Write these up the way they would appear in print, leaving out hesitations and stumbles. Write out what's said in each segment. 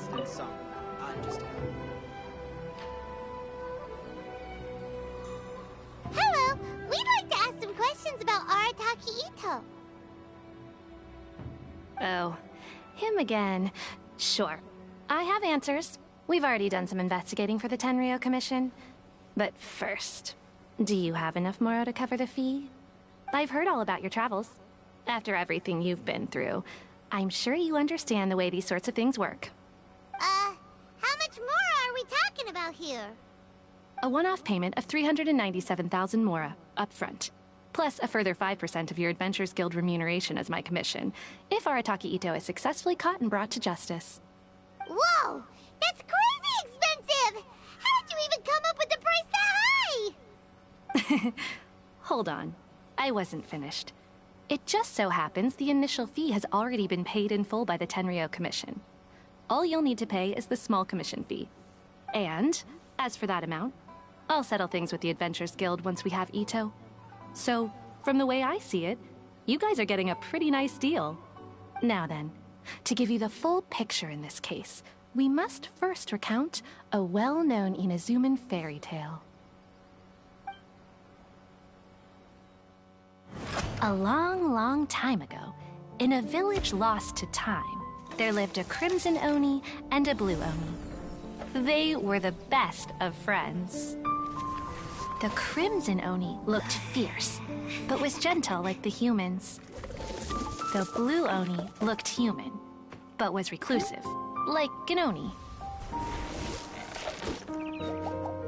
lost and sunk. Understand? Hello! We'd like to ask some questions about Arataki Ito. Oh, him again. Sure. I have answers. We've already done some investigating for the Tenryou Commission. But first, do you have enough Moro to cover the fee? I've heard all about your travels. After everything you've been through, I'm sure you understand the way these sorts of things work. How much more are we talking about here? A one-off payment of 397,000 Mora, up front. Plus a further 5% of your Adventures Guild remuneration as my commission, if Arataki Ito is successfully caught and brought to justice. Whoa! That's crazy expensive! How did you even come up with the price that high? Hold on. I wasn't finished. It just so happens the initial fee has already been paid in full by the Tenryou Commission. All you'll need to pay is the small commission fee. And, as for that amount, I'll settle things with the Adventures Guild once we have Ito. So, from the way I see it, you guys are getting a pretty nice deal. Now then, to give you the full picture in this case, we must first recount a well-known Inazuman fairy tale. A long, long time ago, in a village lost to time, there lived a crimson Oni and a blue Oni. They were the best of friends. The crimson Oni looked fierce, but was gentle like the humans. The blue Oni looked human, but was reclusive, like an Oni.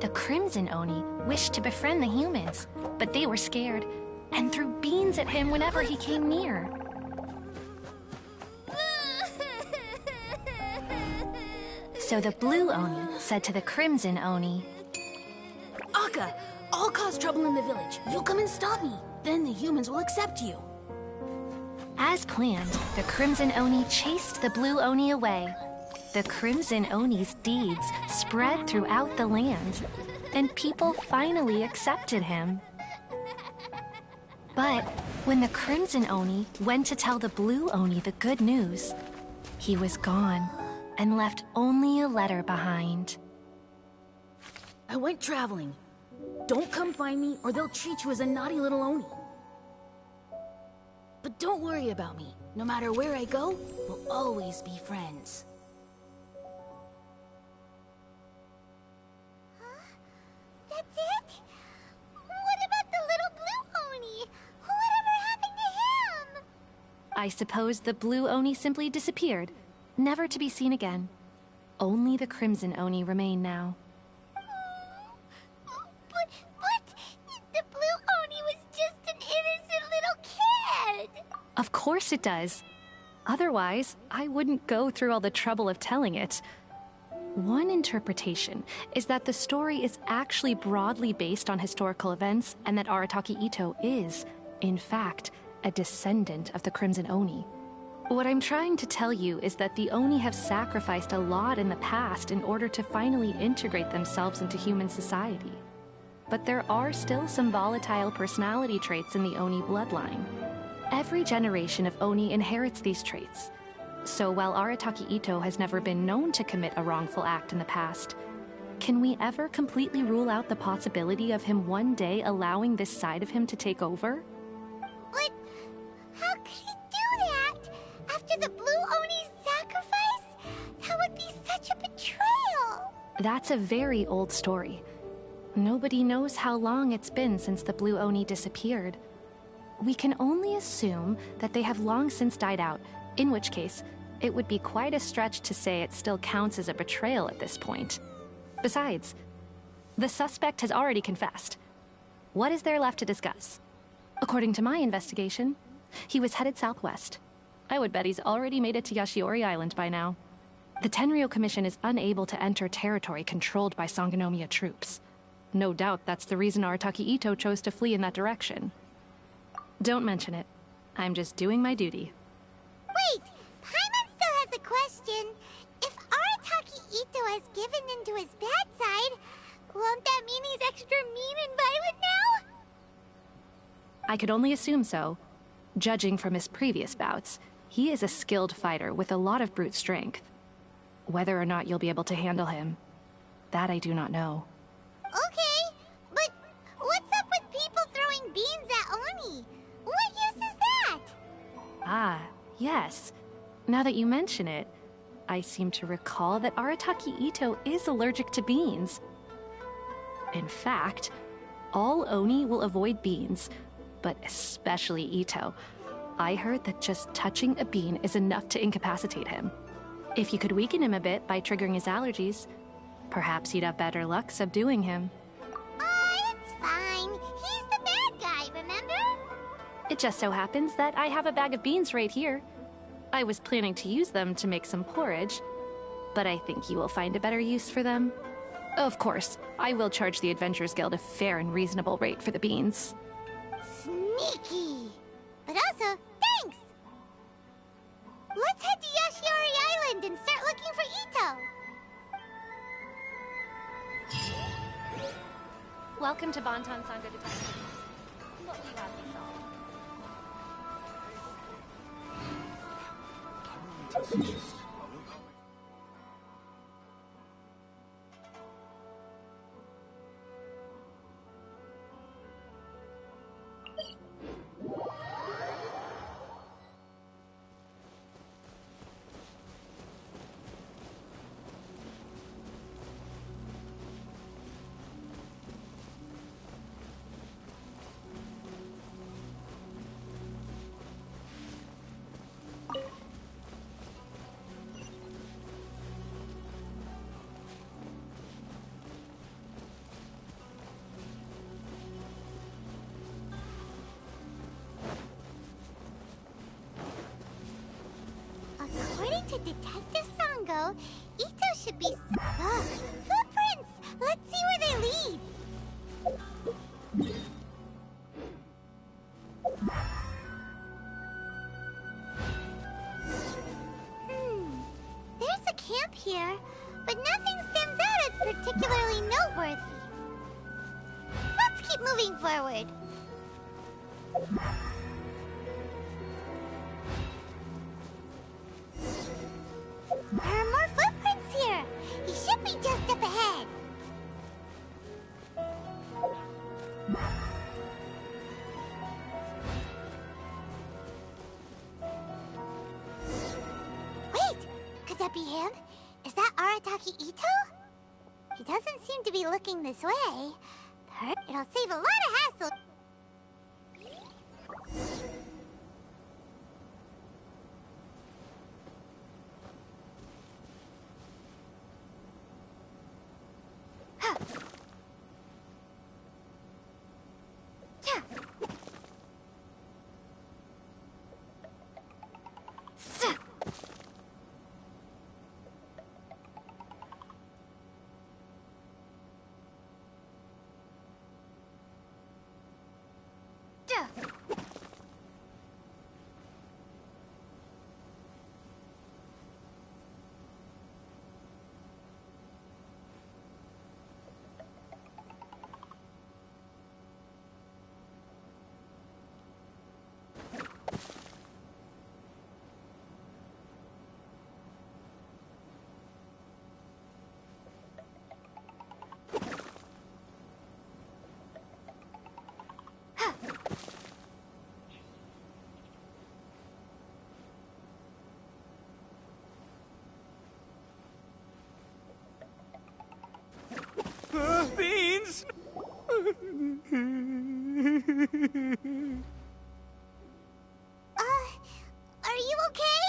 The crimson Oni wished to befriend the humans, but they were scared and threw beans at him whenever he came near. So the blue Oni said to the crimson Oni, Aqua, I'll cause trouble in the village. You come and stop me. Then the humans will accept you. As planned, the crimson Oni chased the blue Oni away. The crimson Oni's deeds spread throughout the land, and people finally accepted him. But when the crimson Oni went to tell the blue Oni the good news, he was gone and left only a letter behind. I went traveling. Don't come find me or they'll treat you as a naughty little Oni. But don't worry about me. No matter where I go, we'll always be friends. Huh? That's it? What about the little blue Oni? Whatever happened to him? I suppose the blue Oni simply disappeared, never to be seen again. Only the crimson Oni remain now. But the blue Oni was just an innocent little kid! Of course it does. Otherwise, I wouldn't go through all the trouble of telling it. One interpretation is that the story is actually broadly based on historical events and that Arataki Ito is, in fact, a descendant of the Crimson Oni. What I'm trying to tell you is that the Oni have sacrificed a lot in the past in order to finally integrate themselves into human society. But there are still some volatile personality traits in the Oni bloodline. Every generation of Oni inherits these traits. So while Arataki Ito has never been known to commit a wrongful act in the past, can we ever completely rule out the possibility of him one day allowing this side of him to take over? But how could he do that? After the blue Oni's sacrifice? That would be such a betrayal! That's a very old story. Nobody knows how long it's been since the blue Oni disappeared. We can only assume that they have long since died out, in which case, it would be quite a stretch to say it still counts as a betrayal at this point. Besides, the suspect has already confessed. What is there left to discuss? According to my investigation, he was headed southwest. I would bet he's already made it to Yashiori Island by now. The Tenryou Commission is unable to enter territory controlled by Sangonomiya troops. No doubt that's the reason Arataki Ito chose to flee in that direction. Don't mention it. I'm just doing my duty. Wait! Paimon still has a question. If Arataki Ito has given in to his bad side, won't that mean he's extra mean and violent now? I could only assume so. Judging from his previous bouts, he is a skilled fighter with a lot of brute strength. Whether or not you'll be able to handle him, that I do not know. Okay, but what's up with people throwing beans at Oni? What use is that? Ah, yes. Now that you mention it, I seem to recall that Arataki Ito is allergic to beans. In fact, all Oni will avoid beans, but especially Ito. I heard that just touching a bean is enough to incapacitate him. If you could weaken him a bit by triggering his allergies, perhaps you'd have better luck subduing him. It's fine. He's the bad guy, remember? It just so happens that I have a bag of beans right here. I was planning to use them to make some porridge, but I think you will find a better use for them. Of course, I will charge the Adventurers Guild a fair and reasonable rate for the beans. Sneaky. But also, thanks! Let's head to Yashiori Island and start looking for Ito. Welcome to Bonton Sanga Detectives. What will you have me solve? According to Detective Sango, Ito should be... footprints! Let's see where they lead. There's a camp here, but nothing stands out as particularly noteworthy. Let's keep moving forward. There are more footprints here. He should be just up ahead. Wait, could that be him? Is that Arataki Ito? He doesn't seem to be looking this way. But it'll save a lot of hassle. Beans! Are you okay?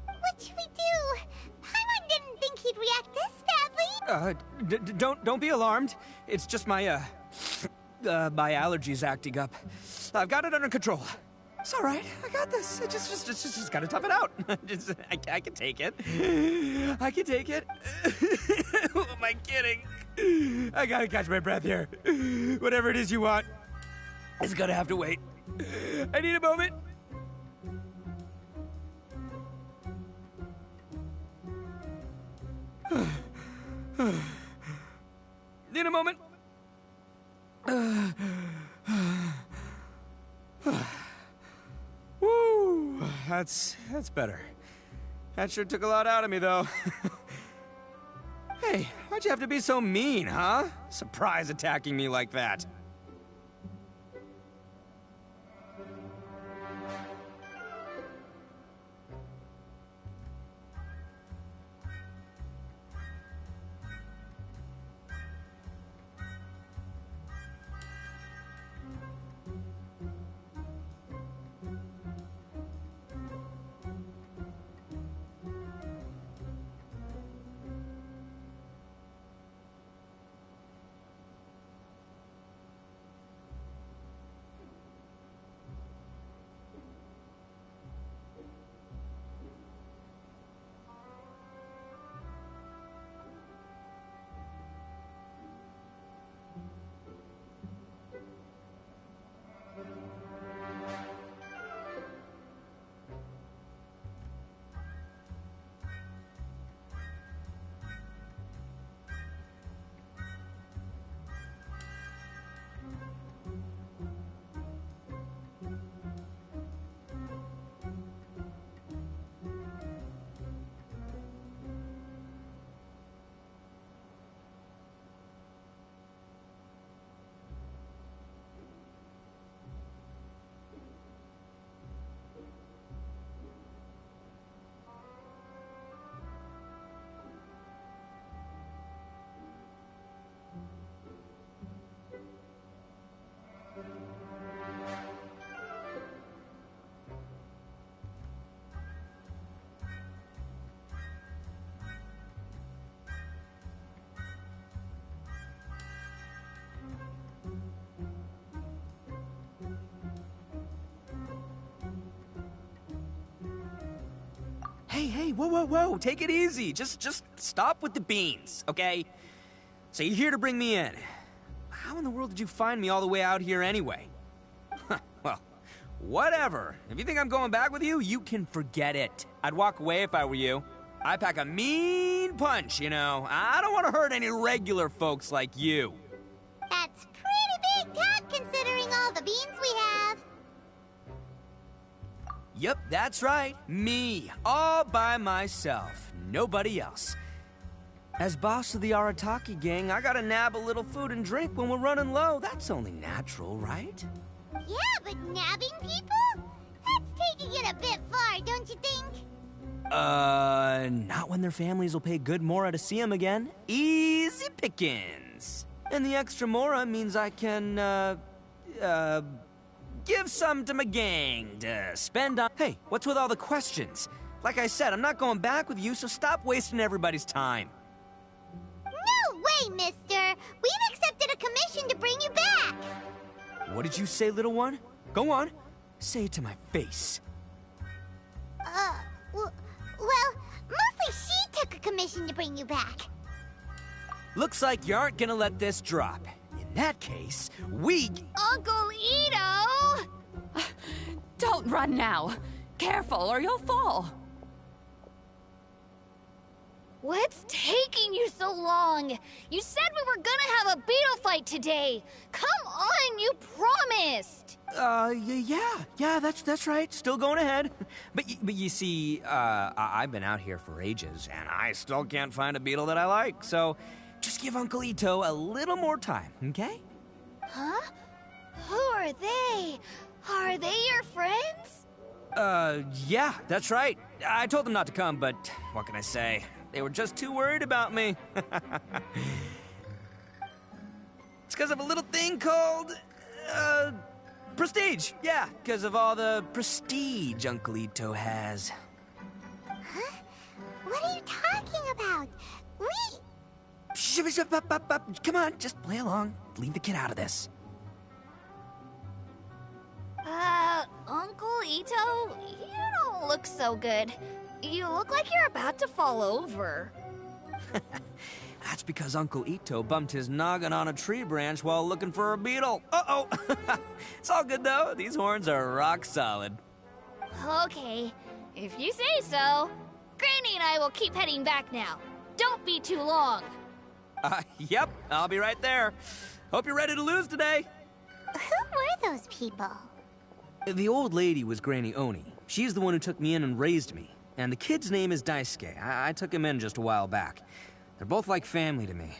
What should we do? Paimon didn't think he'd react this badly. Don't be alarmed. It's just my, my allergies acting up. I've got it under control. It's all right. I got this. I just gotta tough it out. I can take it. I can take it. Who am I kidding? I gotta catch my breath here. Whatever it is you want, it's gonna have to wait. I need a moment. Need a moment. Woo, that's better. That sure took a lot out of me, though. Why'd you have to be so mean, huh? Surprise attacking me like that. Hey, whoa, take it easy. Just stop with the beans, okay? So you're here to bring me in. How in the world did you find me all the way out here anyway? Well, whatever. If you think I'm going back with you, you can forget it. I'd walk away if I were you. I pack a mean punch, you know. I don't want to hurt any regular folks like you. That's pretty big talk considering all the beans we have. Yep, that's right. Me. All by myself. Nobody else. As boss of the Arataki gang, I gotta nab a little food and drink when we're running low. That's only natural, right? Yeah, but nabbing people? That's taking it a bit far, don't you think? Not when their families will pay good mora to see them again. Easy pickings. And the extra mora means I can, give some to my gang to spend on... Hey, what's with all the questions? Like I said, I'm not going back with you, so stop wasting everybody's time. No way, mister! We've accepted a commission to bring you back! What did you say, little one? Go on. Say it to my face. Well, mostly she took a commission to bring you back. Looks like you aren't gonna let this drop. In that case, we... Uncle Ito! Don't run now. Careful or you'll fall. What's taking you so long? You said we were gonna have a beetle fight today. Come on, you promised. Yeah, that's right. Still going ahead. But you see, I've been out here for ages, and I still can't find a beetle that I like, so just give Uncle Ito a little more time, okay? Huh? Who are they? Are they your friends? Yeah, that's right. I told them not to come, but what can I say? They were just too worried about me. It's because of a little thing called, prestige. Yeah, because of all the prestige Uncle Ito has. Huh? What are you talking about? Come on, just play along. Leave the kid out of this. Uncle Ito, you don't look so good. You look like you're about to fall over. That's because Uncle Ito bumped his noggin on a tree branch while looking for a beetle. Uh-oh! It's all good, though. These horns are rock solid. Okay, if you say so. Granny and I will keep heading back now. Don't be too long. Yep, I'll be right there. Hope you're ready to lose today. Who were those people? The old lady was Granny Oni. She's the one who took me in and raised me. And the kid's name is Daisuke. I took him in just a while back. They're both like family to me.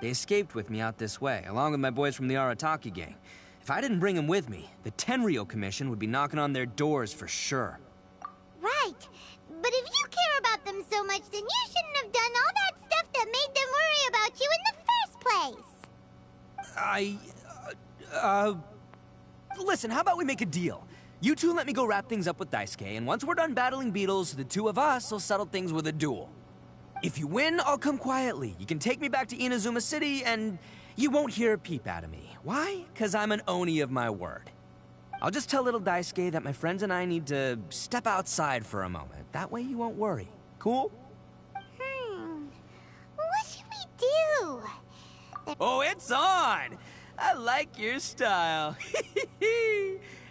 They escaped with me out this way, along with my boys from the Arataki gang. If I didn't bring them with me, the Tenryo Commission would be knocking on their doors for sure. Right. But if you care about them so much, then you shouldn't have done all that stuff that made them worry about you in the first place. Listen, how about we make a deal? You two let me go wrap things up with Daisuke, and once we're done battling beetles, the two of us will settle things with a duel. If you win, I'll come quietly. You can take me back to Inazuma City, and you won't hear a peep out of me. Why? 'Cause I'm an Oni of my word. I'll just tell little Daisuke that my friends and I need to step outside for a moment. That way you won't worry. Cool? What should we do? Oh, it's on! I like your style.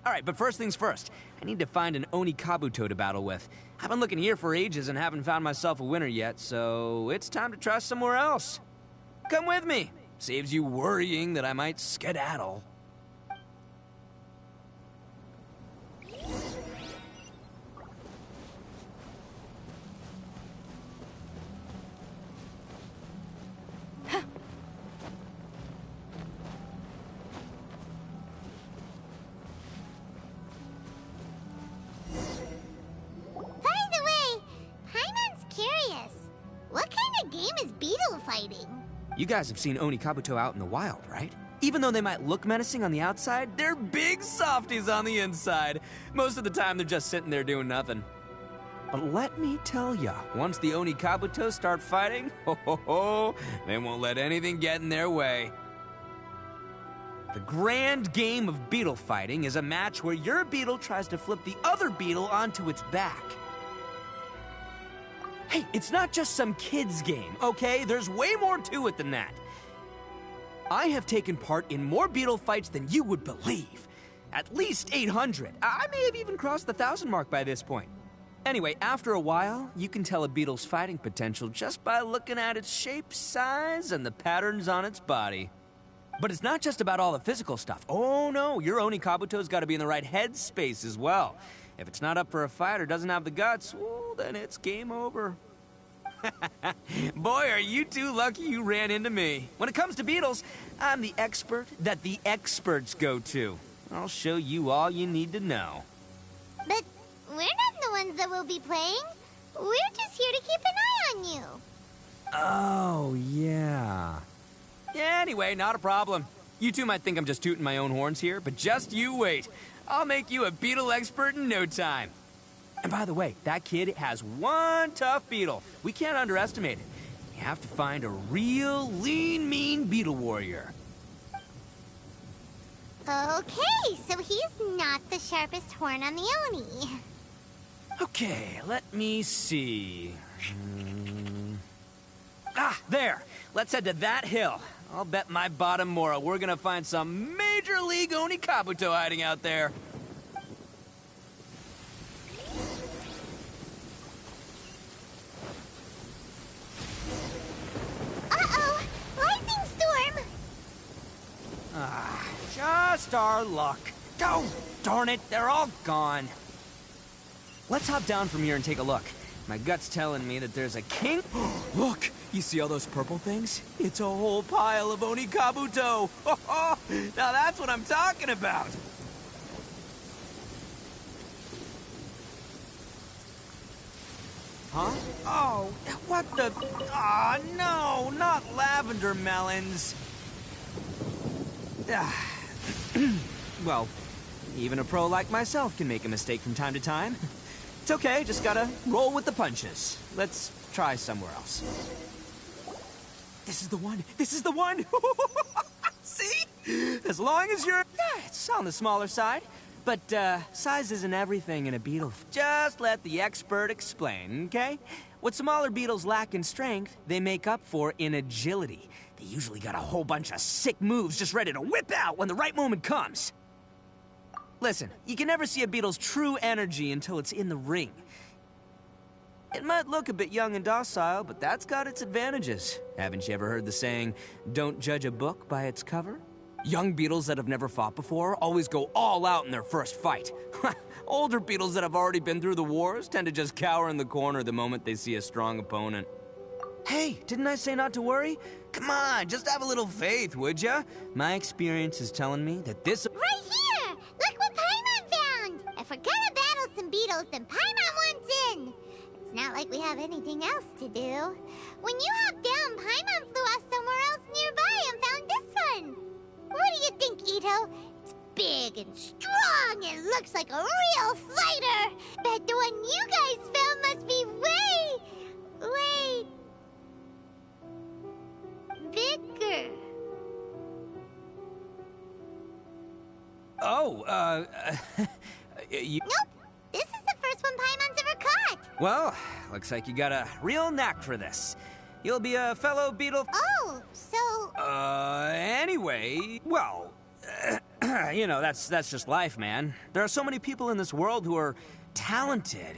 All right, but first things first. I need to find an Oni Kabuto to battle with. I've been looking here for ages and haven't found myself a winner yet, so it's time to try somewhere else. Come with me. Saves you worrying that I might skedaddle. You guys have seen Oni Kabuto out in the wild, right? Even though they might look menacing on the outside, they're big softies on the inside. Most of the time, they're just sitting there doing nothing. But let me tell ya, once the Oni Kabuto start fighting, they won't let anything get in their way. The grand game of beetle fighting is a match where your beetle tries to flip the other beetle onto its back. Hey, it's not just some kid's game, okay? There's way more to it than that. I have taken part in more beetle fights than you would believe. At least 800. I may have even crossed the 1,000 mark by this point. Anyway, after a while, you can tell a beetle's fighting potential just by looking at its shape, size, and the patterns on its body. But it's not just about all the physical stuff. Oh no, your Oni Kabuto's got to be in the right headspace as well. If it's not up for a fight or doesn't have the guts, well, then it's game over. Boy, are you two lucky you ran into me. When it comes to beetles, I'm the expert that the experts go to. I'll show you all you need to know. But we're not the ones that will be playing. We're just here to keep an eye on you. Oh, yeah. Yeah, anyway, not a problem. You two might think I'm just tooting my own horns here, but just you wait. I'll make you a beetle expert in no time. And by the way, that kid has one tough beetle. We can't underestimate it. You have to find a real lean, mean beetle warrior. Okay, so he's not the sharpest horn on the Oni. Okay, let me see. Ah, there. Let's head to that hill. I'll bet my bottom Mora we're gonna find some major league Oni Kabuto hiding out there. Uh-oh! Lightning storm! Ah, just our luck. Oh, darn it, they're all gone. Let's hop down from here and take a look. My gut's telling me that there's a king. Look, you see all those purple things? It's a whole pile of Oni Kabuto. Now that's what I'm talking about. Huh? Oh, what the? Ah, no, not lavender melons. Well, even a pro like myself can make a mistake from time to time. It's okay, just gotta roll with the punches. Let's try somewhere else. This is the one! This is the one! See? As long as you're... Yeah, it's on the smaller side. But, size isn't everything in a beetle. Just let the expert explain, okay? What smaller beetles lack in strength, they make up for in agility. They usually got a whole bunch of sick moves just ready to whip out when the right moment comes. Listen, you can never see a beetle's true energy until it's in the ring. It might look a bit young and docile, but that's got its advantages. Haven't you ever heard the saying, don't judge a book by its cover? Young beetles that have never fought before always go all out in their first fight. Older beetles that have already been through the wars tend to just cower in the corner the moment they see a strong opponent. Hey, didn't I say not to worry? Come on, just have a little faith, would ya? My experience is telling me that this... Right here! Look what Paimon found! If we're gonna battle some beetles, then Paimon wants in! It's not like we have anything else to do. When you hopped down, Paimon flew off somewhere else nearby and found this one! What do you think, Ito? It's big and strong and looks like a real fighter! Bet the one you guys found must be way bigger. Oh, you... Nope! This is the first one Paimon's ever caught! Well, looks like you got a real knack for this. You'll be a fellow beetle... Oh, so... Anyway, well... you know, that's just life, man. There are so many people in this world who are talented,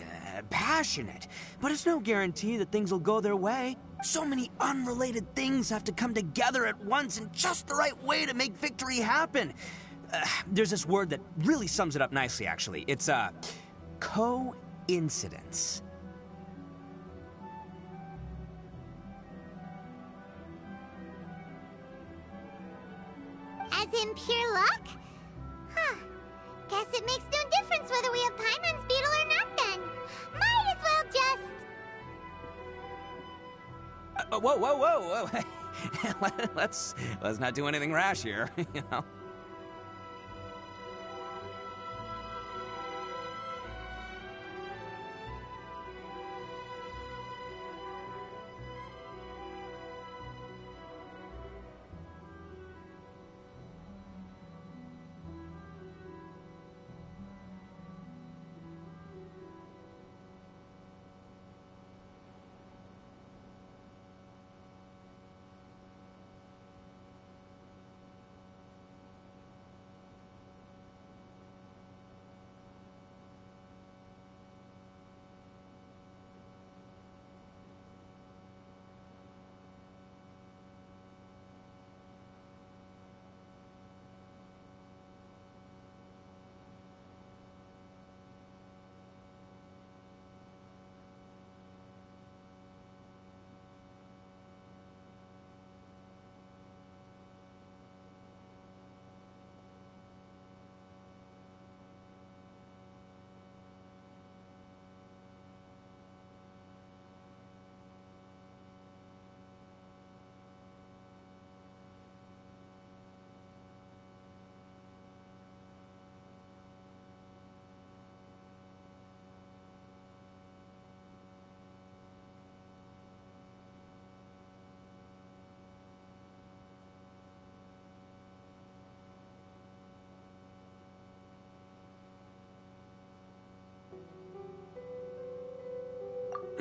passionate, but it's no guarantee that things will go their way. So many unrelated things have to come together at once in just the right way to make victory happen. There's this word that really sums it up nicely, actually. It's, coincidence. As in pure luck? Huh. Guess it makes no difference whether we have Paimon's beetle or not then. Might as well just... Whoa. let's not do anything rash here, you know.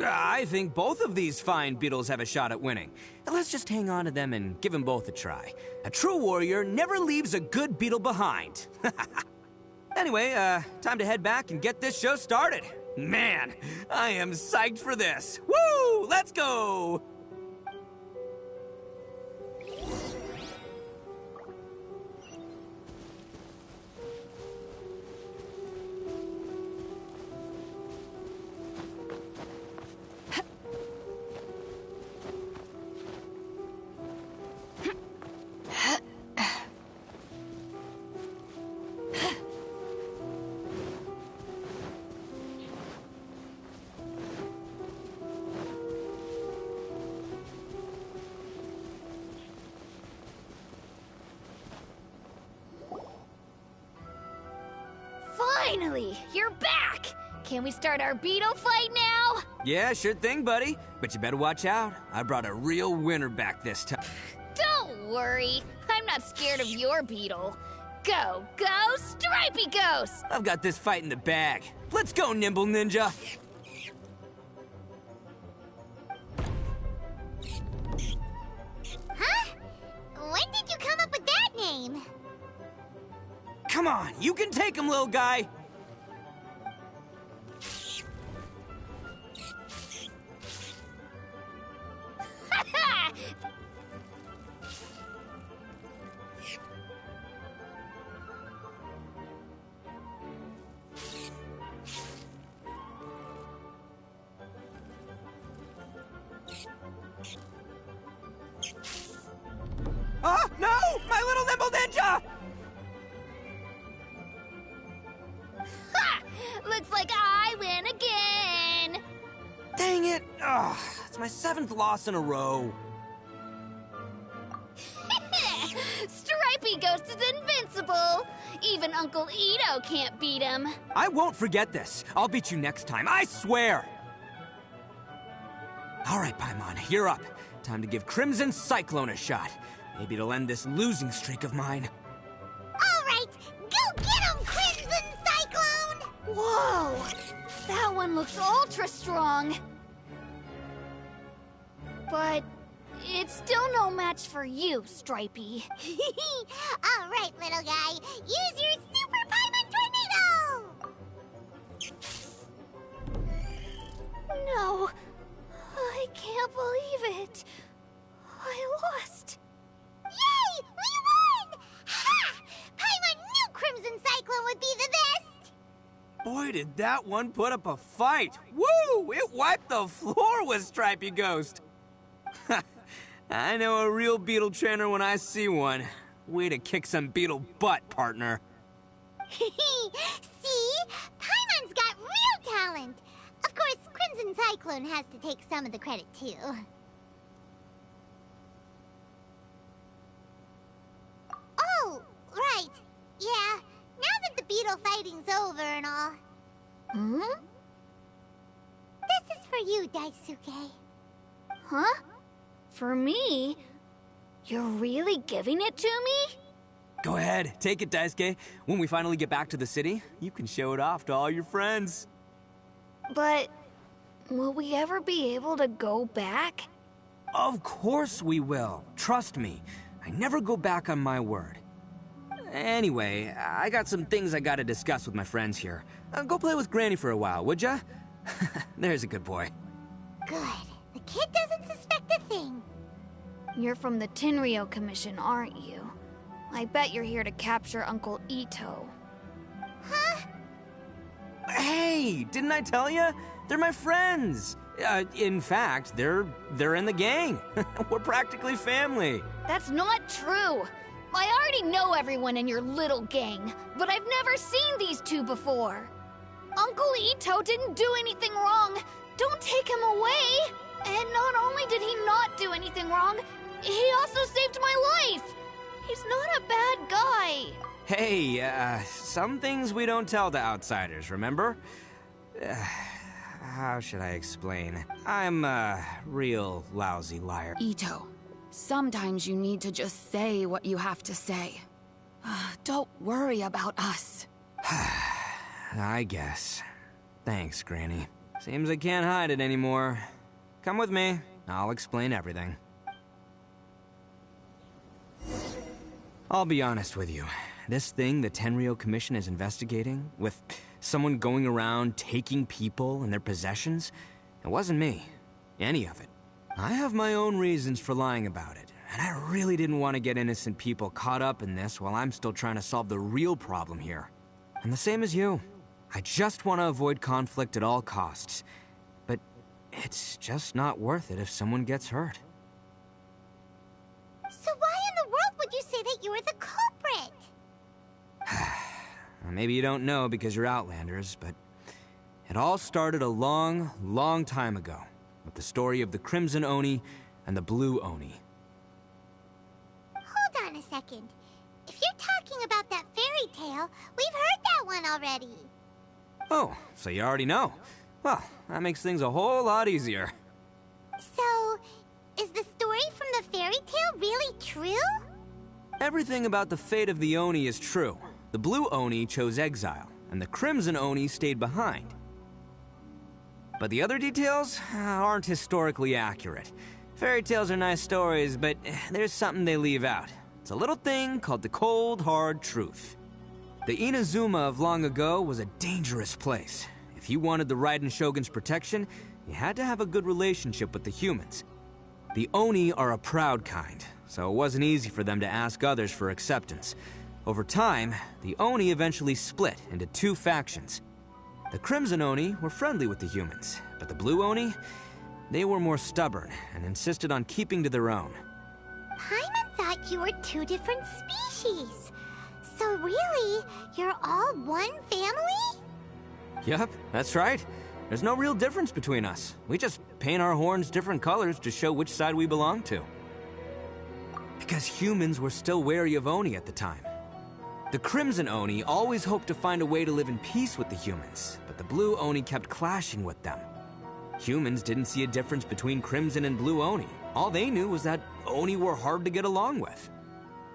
I think both of these fine beetles have a shot at winning. Let's just hang on to them and give them both a try. A true warrior never leaves a good beetle behind. Anyway, time to head back and get this show started. Man, I am psyched for this. Woo! Let's go! Finally, you're back! Can we start our beetle fight now? Yeah, sure thing, buddy. But you better watch out. I brought a real winner back this time. Don't worry, I'm not scared of your beetle. Go, Stripey Ghost! I've got this fight in the bag. Let's go, Nimble Ninja! Huh? When did you come up with that name? Come on, you can take him, little guy! Looks like I win again! Dang it! Ugh, it's my 7th loss in a row. Stripey Ghost is invincible! Even Uncle Ito can't beat him. I won't forget this. I'll beat you next time, I swear! Alright, Paimon, you're up. Time to give Crimson Cyclone a shot. Maybe it'll end this losing streak of mine. Alright, go get him, Crimson Cyclone! Whoa! That one looks ultra strong. But it's still no match for you, Stripey. Alright, little guy, use your Super Paimon Tornado! No, I can't believe it. I lost. Yay! We won! Ha! Paimon knew Crimson Cyclone would be the best! Boy, did that one put up a fight. Woo! It wiped the floor with Stripey Ghost. I know a real beetle trainer when I see one. Way to kick some beetle butt, partner. See? Paimon's got real talent! Of course, Crimson Cyclone has to take some of the credit, too. Oh, right. Yeah, now that the beetle fighting's over and all. Hmm? This is for you, Daisuke. Huh? For me? You're really giving it to me? Go ahead, take it, Daisuke. When we finally get back to the city, you can show it off to all your friends. But will we ever be able to go back? Of course we will. Trust me. I never go back on my word. Anyway, I got some things I gotta discuss with my friends here. Go play with Granny for a while, would ya? There's a good boy. Good. The kid doesn't suspect a thing. You're from the Tenryo Commission, aren't you? I bet you're here to capture Uncle Ito. Huh? Hey, didn't I tell ya? They're my friends. In fact, they're in the gang. We're practically family. That's not true. I already know everyone in your little gang, but I've never seen these two before. Uncle Ito didn't do anything wrong. Don't take him away. And not only did he not do anything wrong, he also saved my life. He's not a bad guy. Hey, some things we don't tell to outsiders, remember? How should I explain? I'm a real lousy liar. Ito, sometimes you need to just say what you have to say. Don't worry about us. I guess. Thanks, Granny. Seems I can't hide it anymore. Come with me. I'll explain everything. I'll be honest with you. This thing the Tenryo Commission is investigating, with someone going around taking people and their possessions, it wasn't me. Any of it. I have my own reasons for lying about it, and I really didn't want to get innocent people caught up in this while I'm still trying to solve the real problem here. And the same as you. I just want to avoid conflict at all costs. But it's just not worth it if someone gets hurt. So why in the world would you say that you were the culprit? Maybe you don't know because you're Outlanders, but it all started a long, long time ago with the story of the Crimson Oni and the Blue Oni. Hold on a second. If you're talking about that fairy tale, we've heard that one already. Oh, so you already know. Well, that makes things a whole lot easier. So, is the story from the fairy tale really true? Everything about the fate of the Oni is true. The Blue Oni chose exile, and the Crimson Oni stayed behind. But the other details aren't historically accurate. Fairy tales are nice stories, but there's something they leave out. It's a little thing called the cold, hard truth. The Inazuma of long ago was a dangerous place. If you wanted the Raiden Shogun's protection, you had to have a good relationship with the humans. The Oni are a proud kind, so it wasn't easy for them to ask others for acceptance. Over time, the Oni eventually split into two factions. The Crimson Oni were friendly with the humans, but the Blue Oni, they were more stubborn and insisted on keeping to their own. Paimon thought you were two different species. So really, you're all one family? Yep, that's right. There's no real difference between us. We just paint our horns different colors to show which side we belong to. Because humans were still wary of Oni at the time. The Crimson Oni always hoped to find a way to live in peace with the humans, but the Blue Oni kept clashing with them. Humans didn't see a difference between Crimson and Blue Oni. All they knew was that Oni were hard to get along with.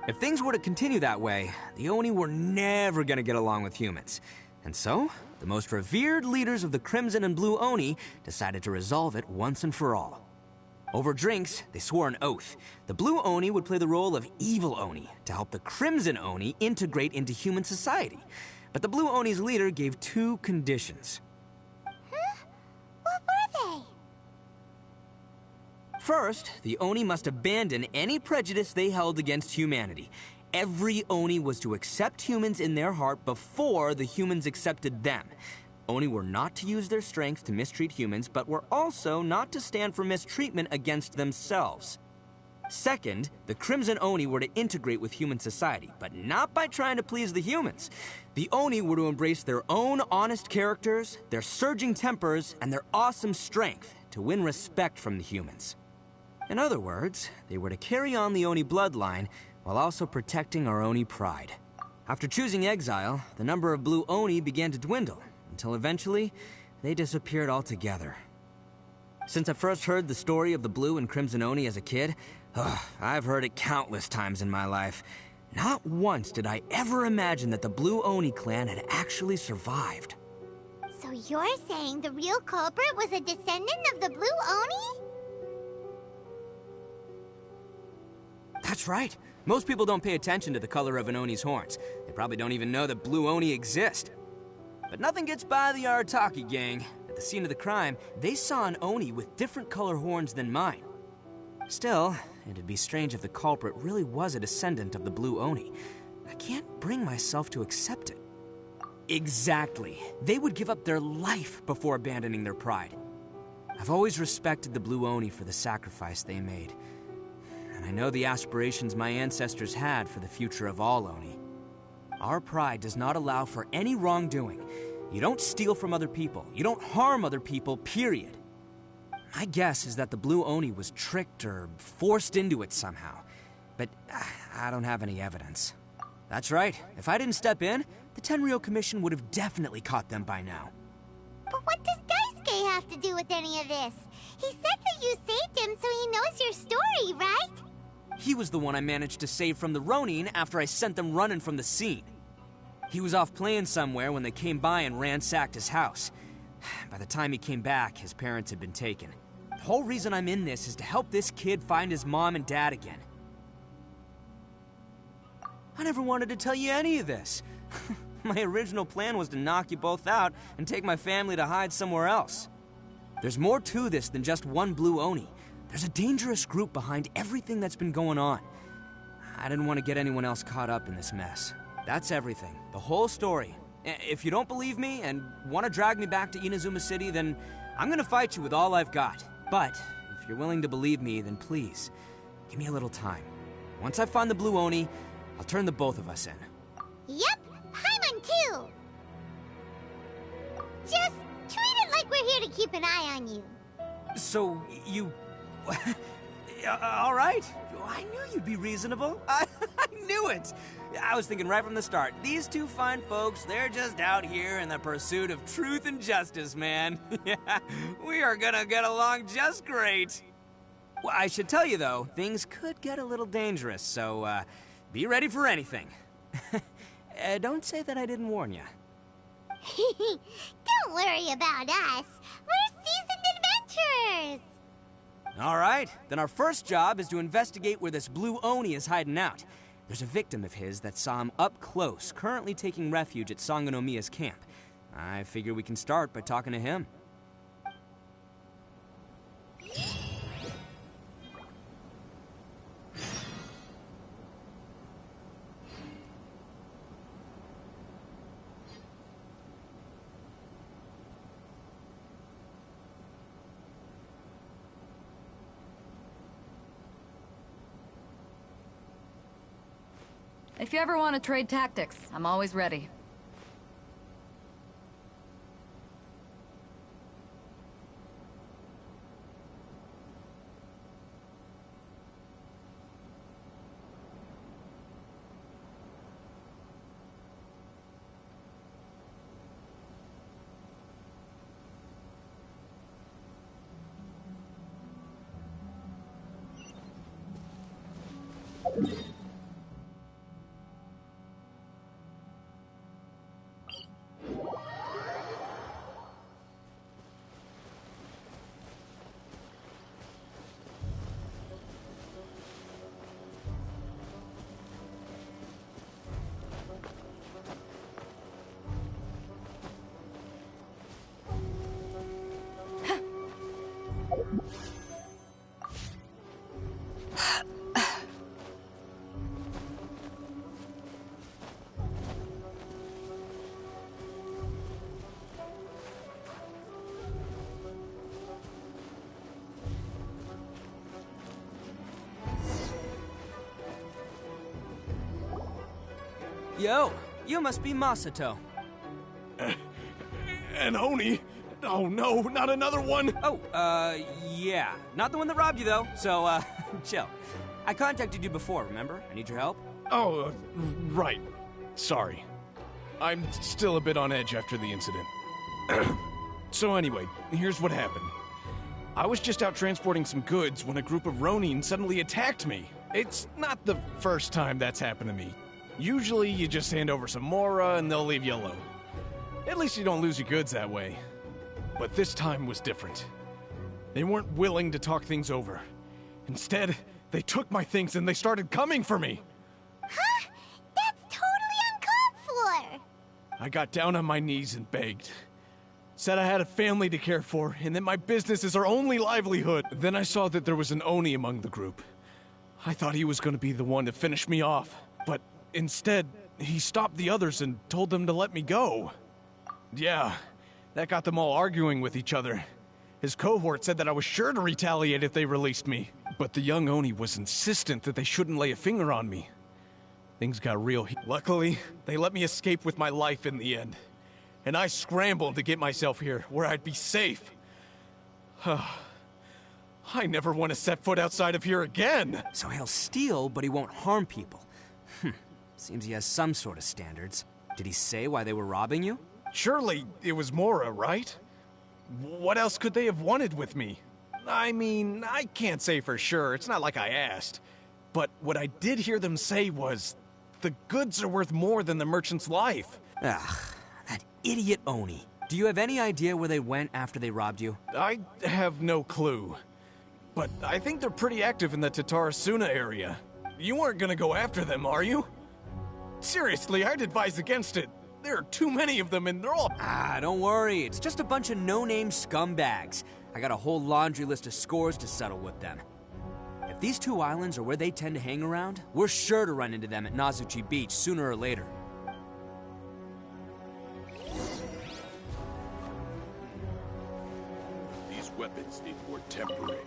If things were to continue that way, the Oni were never gonna get along with humans. And so, the most revered leaders of the Crimson and Blue Oni decided to resolve it once and for all. Over drinks, they swore an oath. The Blue Oni would play the role of evil Oni to help the Crimson Oni integrate into human society. But the Blue Oni's leader gave 2 conditions. Huh? What were they? First, the Oni must abandon any prejudice they held against humanity. Every Oni was to accept humans in their heart before the humans accepted them. Oni were not to use their strength to mistreat humans, but were also not to stand for mistreatment against themselves. Second, the Crimson Oni were to integrate with human society, but not by trying to please the humans. The Oni were to embrace their own honest characters, their surging tempers, and their awesome strength to win respect from the humans. In other words, they were to carry on the Oni bloodline while also protecting our Oni pride. After choosing exile, the number of Blue Oni began to dwindle, until eventually, they disappeared altogether. Since I first heard the story of the Blue and Crimson Oni as a kid, I've heard it countless times in my life. Not once did I ever imagine that the Blue Oni clan had actually survived. So you're saying the real culprit was a descendant of the Blue Oni? That's right. Most people don't pay attention to the color of an Oni's horns. They probably don't even know that Blue Oni exist. But nothing gets by the Arataki gang. At the scene of the crime, they saw an Oni with different color horns than mine. Still, it'd be strange if the culprit really was a descendant of the Blue Oni. I can't bring myself to accept it. Exactly. They would give up their life before abandoning their pride. I've always respected the Blue Oni for the sacrifice they made. And I know the aspirations my ancestors had for the future of all Oni. Our pride does not allow for any wrongdoing. You don't steal from other people. You don't harm other people, period. My guess is that the Blue Oni was tricked or forced into it somehow. But I don't have any evidence. That's right. If I didn't step in, the Tenryou Commission would have definitely caught them by now. But what does Daisuke have to do with any of this? He said that you saved him so he knows your story, right? He was the one I managed to save from the Ronin after I sent them running from the scene. He was off playing somewhere when they came by and ransacked his house. By the time he came back, his parents had been taken. The whole reason I'm in this is to help this kid find his mom and dad again. I never wanted to tell you any of this. My original plan was to knock you both out and take my family to hide somewhere else. There's more to this than just one Blue Oni. There's a dangerous group behind everything that's been going on. I didn't want to get anyone else caught up in this mess. That's everything. The whole story. If you don't believe me and want to drag me back to Inazuma City, then I'm gonna fight you with all I've got. But if you're willing to believe me, then please, give me a little time. Once I find the Blue Oni, I'll turn the both of us in. Yep, Paimon too! Just treat it like we're here to keep an eye on you. So, you... all right. I knew you'd be reasonable. I knew it. I was thinking right from the start, these two fine folks, they're just out here in the pursuit of truth and justice, man. Yeah, we are gonna get along just great. Well, I should tell you, though, things could get a little dangerous, so, be ready for anything. Don't say that I didn't warn you. Don't worry about us. We're seasoned adventurers. All right, then our first job is to investigate where this Blue Oni is hiding out. There's a victim of his that saw him up close, currently taking refuge at Sangonomiya's camp. I figure we can start by talking to him. If you ever want to trade tactics, I'm always ready. Yo, you must be Masato. An Oni? Oh no, not another one! Oh, yeah. Not the one that robbed you, though, so, chill. I contacted you before, remember? I need your help. Oh, right. Sorry. I'm still a bit on edge after the incident. So anyway, here's what happened. I was just out transporting some goods when a group of Ronin suddenly attacked me. It's not the first time that's happened to me. Usually you just hand over some Mora and they'll leave you alone. At least you don't lose your goods that way. But this time was different. They weren't willing to talk things over. Instead, they took my things and they started coming for me. Huh? That's totally uncalled for! I got down on my knees and begged. Said I had a family to care for and that my business is our only livelihood. Then I saw that there was an Oni among the group. I thought he was going to be the one to finish me off. But instead, he stopped the others and told them to let me go. Yeah, that got them all arguing with each other. His cohort said that I was sure to retaliate if they released me. But the young Oni was insistent that they shouldn't lay a finger on me. Things got real. Luckily, they let me escape with my life in the end. And I scrambled to get myself here, where I'd be safe. I never want to set foot outside of here again! So he'll steal, but he won't harm people. Seems he has some sort of standards. Did he say why they were robbing you? Surely it was Mora, right? What else could they have wanted with me? I mean, I can't say for sure, it's not like I asked. But what I did hear them say was, the goods are worth more than the merchant's life. Ugh, that idiot Oni. Do you have any idea where they went after they robbed you? I have no clue. But I think they're pretty active in the Tatarasuna area. You aren't gonna go after them, are you? Seriously, I'd advise against it. There are too many of them and they're all— don't worry. It's just a bunch of no-name scumbags. I got a whole laundry list of scores to settle with them. If these two islands are where they tend to hang around, we're sure to run into them at Nazuchi Beach sooner or later. These weapons need more tempering.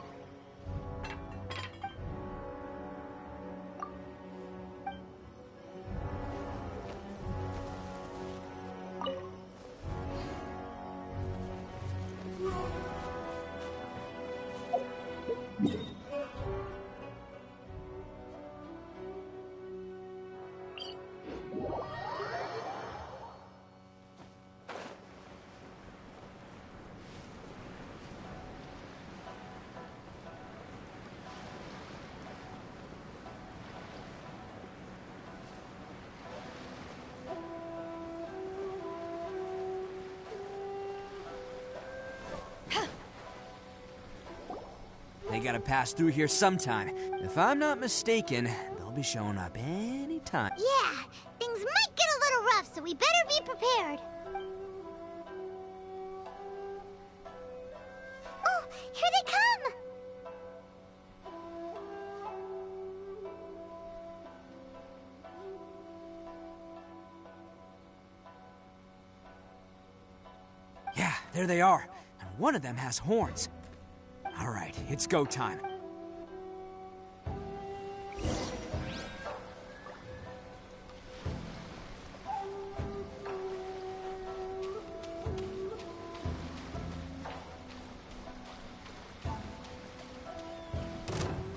They gotta pass through here sometime. If I'm not mistaken, they'll be showing up any time. Yeah, things might get a little rough, so we better be prepared. Oh, here they come! Yeah, there they are. And one of them has horns. All right, it's go time.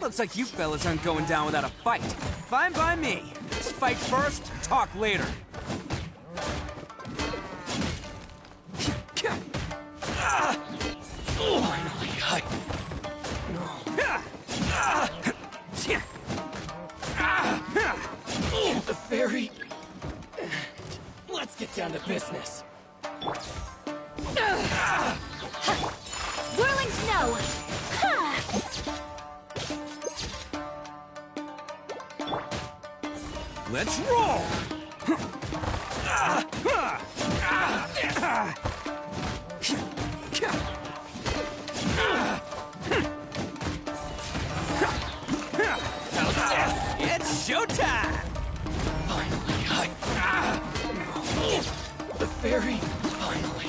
Looks like you fellas aren't going down without a fight. Fine by me. Let's fight first, talk later. Finally, Whirling snow! Let's roll! It's showtime! Finally, the fairy, finally,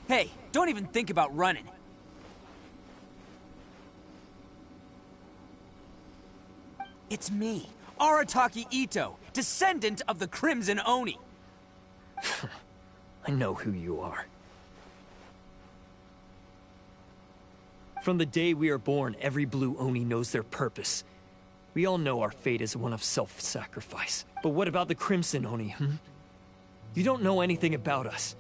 Hey, don't even think about running. It's me, Arataki Ito, descendant of the Crimson Oni. I know who you are. From the day we are born, every blue Oni knows their purpose. We all know our fate is one of self-sacrifice. But what about the Crimson Oni, You don't know anything about us.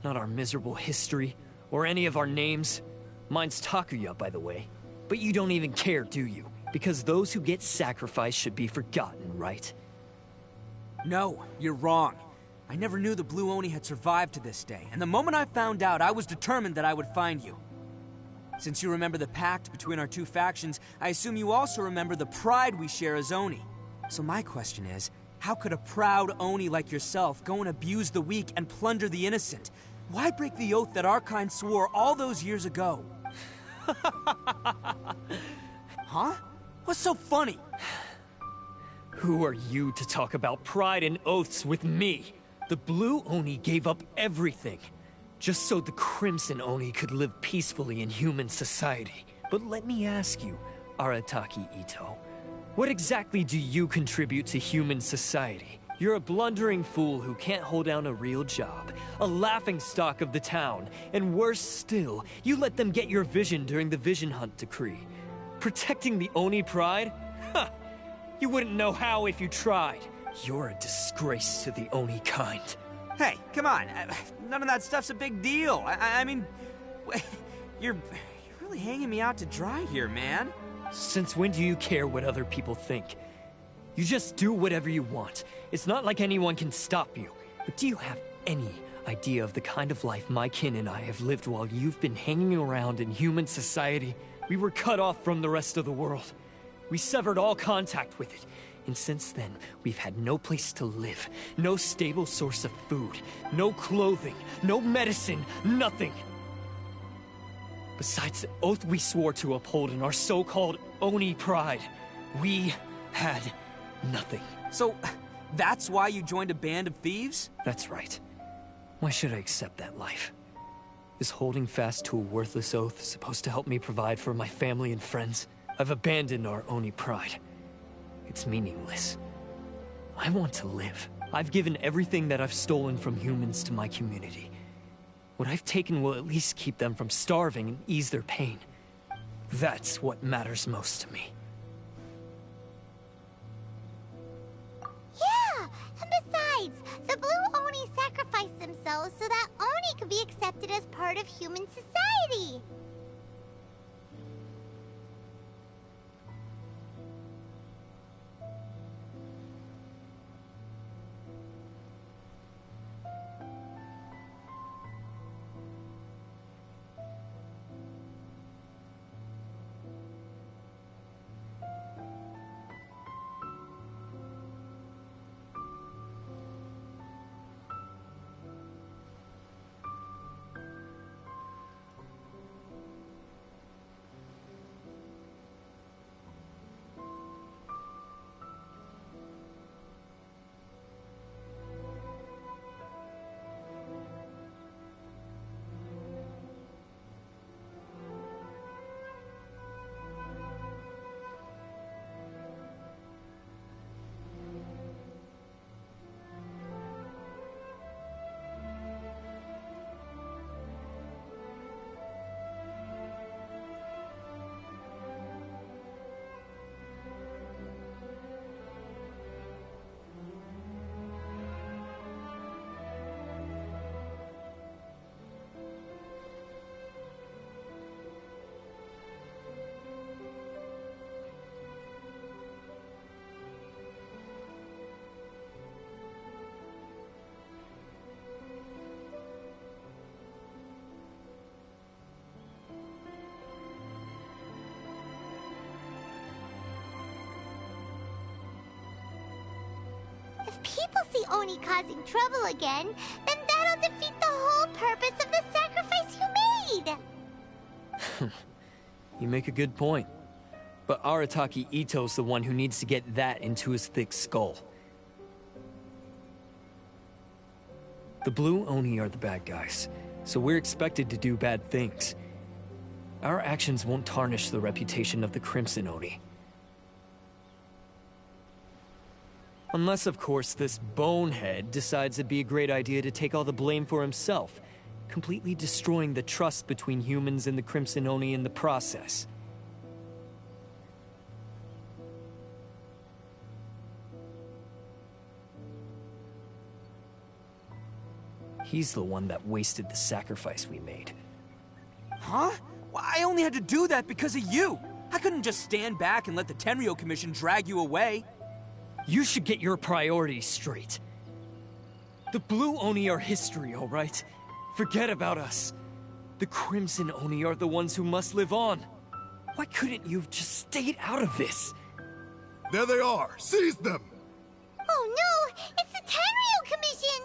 Not our miserable history, or any of our names. Mine's Takuya, by the way. But you don't even care, do you? Because those who get sacrificed should be forgotten, right? No, you're wrong. I never knew the Blue Oni had survived to this day, and the moment I found out, I was determined that I would find you. Since you remember the pact between our two factions, I assume you also remember the pride we share as Oni. So my question is, how could a proud Oni like yourself go and abuse the weak and plunder the innocent? Why break the oath that our kind swore all those years ago? Huh? What's so funny? Who are you to talk about pride and oaths with me? The Blue Oni gave up everything, just so the Crimson Oni could live peacefully in human society. But let me ask you, Arataki Ito, what exactly do you contribute to human society? You're a blundering fool who can't hold down a real job, a laughingstock of the town, and worse still, you let them get your vision during the Vision Hunt decree. Protecting the Oni pride? Ha! You wouldn't know how if you tried. You're a disgrace to the Oni kind. Hey, come on. None of that stuff's a big deal. I mean, you're really hanging me out to dry here, man. Since when do you care what other people think? You just do whatever you want. It's not like anyone can stop you. But do you have any idea of the kind of life my kin and I have lived while you've been hanging around in human society? We were cut off from the rest of the world. We severed all contact with it. And since then, we've had no place to live, no stable source of food, no clothing, no medicine, nothing. Besides the oath we swore to uphold in our so-called Oni pride, we had nothing. So, that's why you joined a band of thieves? That's right. Why should I accept that life? Is holding fast to a worthless oath supposed to help me provide for my family and friends? I've abandoned our Oni pride. It's meaningless. I want to live. I've given everything that I've stolen from humans to my community. What I've taken will at least keep them from starving and ease their pain. That's what matters most to me. Yeah! And besides, the Blue Oni sacrificed themselves so that Oni could be accepted as part of human society! people see Oni causing trouble again, then that'll defeat the whole purpose of the sacrifice you made! You make a good point. But Arataki Ito's the one who needs to get that into his thick skull. The Blue Oni are the bad guys, so we're expected to do bad things. Our actions won't tarnish the reputation of the Crimson Oni. Unless, of course, this bonehead decides it'd be a great idea to take all the blame for himself, completely destroying the trust between humans and the Crimson Oni in the process. He's the one that wasted the sacrifice we made. Huh? Well, I only had to do that because of you. I couldn't just stand back and let the Tenryo Commission drag you away. You should get your priorities straight. The Blue Oni are history, all right? Forget about us. The Crimson Oni are the ones who must live on. Why couldn't you have just stayed out of this? There they are! Seize them! Oh no! It's the Tenryo Commission!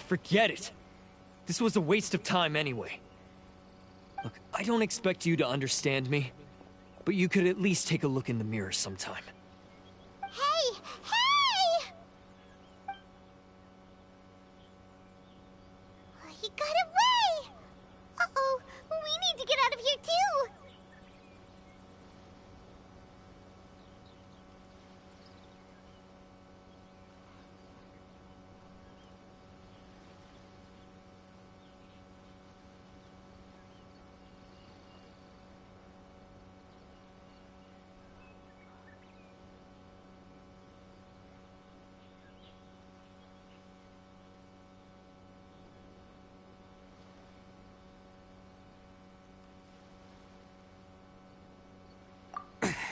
Forget it. This was a waste of time anyway. Look, I don't expect you to understand me, but you could at least take a look in the mirror sometime. Hey! Hey! He got away! Uh-oh, we need to get out of here too!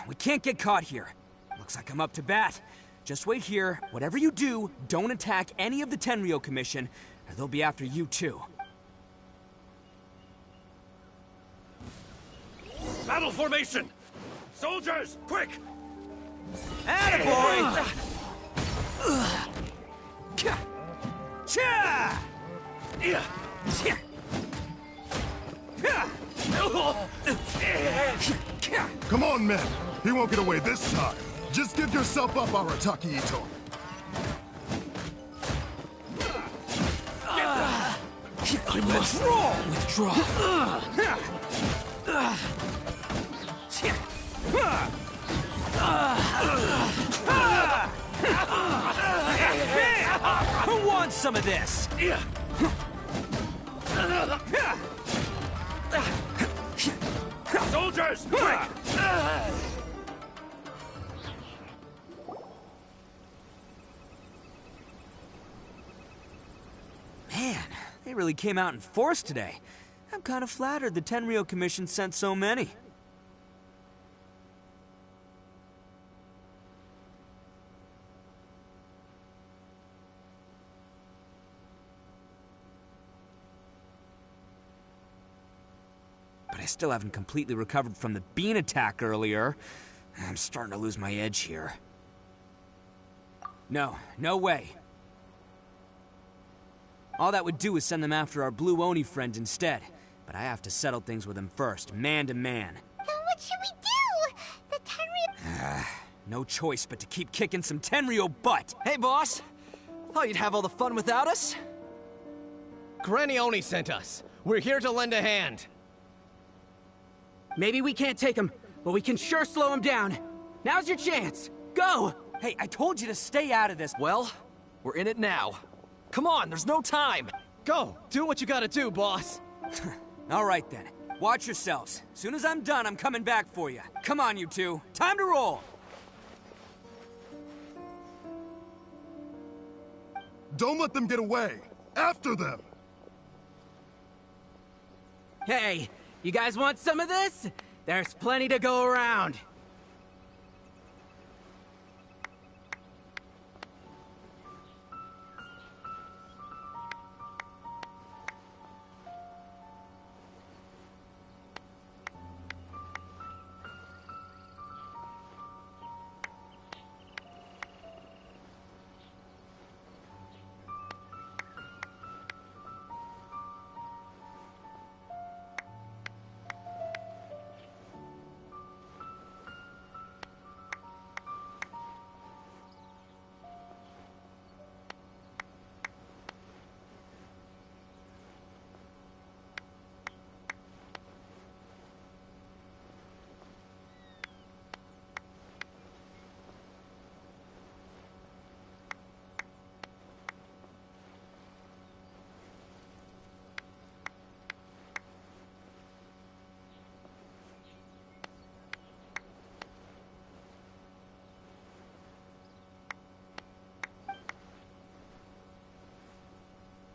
We can't get caught here. Looks like I'm up to bat. Just wait here. Whatever you do, don't attack any of the Tenryo Commission, or they'll be after you too. Battle formation! Soldiers, quick! Attaboy! Cha! Come on, men! He won't get away this time! Just give yourself up, Arataki Ito! I must withdraw. Who wants some of this? Soldiers, quick! Man, they really came out in force today. I'm kind of flattered the Tenryo Commission sent so many. But I still haven't completely recovered from the bean attack earlier. I'm starting to lose my edge here. No way. All that would do is send them after our Blue Oni friend instead. But I have to settle things with him first, man to man. Then what should we do? The Tenryo... No choice but to keep kicking some Tenryo butt. Hey, boss. Thought you'd have all the fun without us? Granny Oni sent us. We're here to lend a hand. Maybe we can't take him, but we can sure slow him down. Now's your chance. Go! Hey, I told you to stay out of this. Well, we're in it now. Come on, there's no time. Go, do what you gotta do, boss. All right then. Watch yourselves. Soon as I'm done, I'm coming back for you. Come on, you two. Time to roll. Don't let them get away! After them! Hey, you guys want some of this? There's plenty to go around.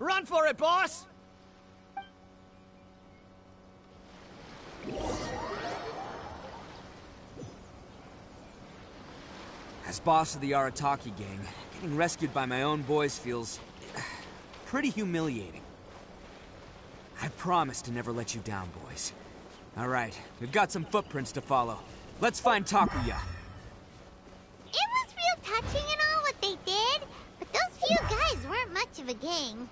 Run for it, boss! As boss of the Arataki gang, getting rescued by my own boys feels pretty humiliating. I promise to never let you down, boys. All right, we've got some footprints to follow. Let's find Takuya. It was real touching and all what they did, but those few guys weren't much of a gang.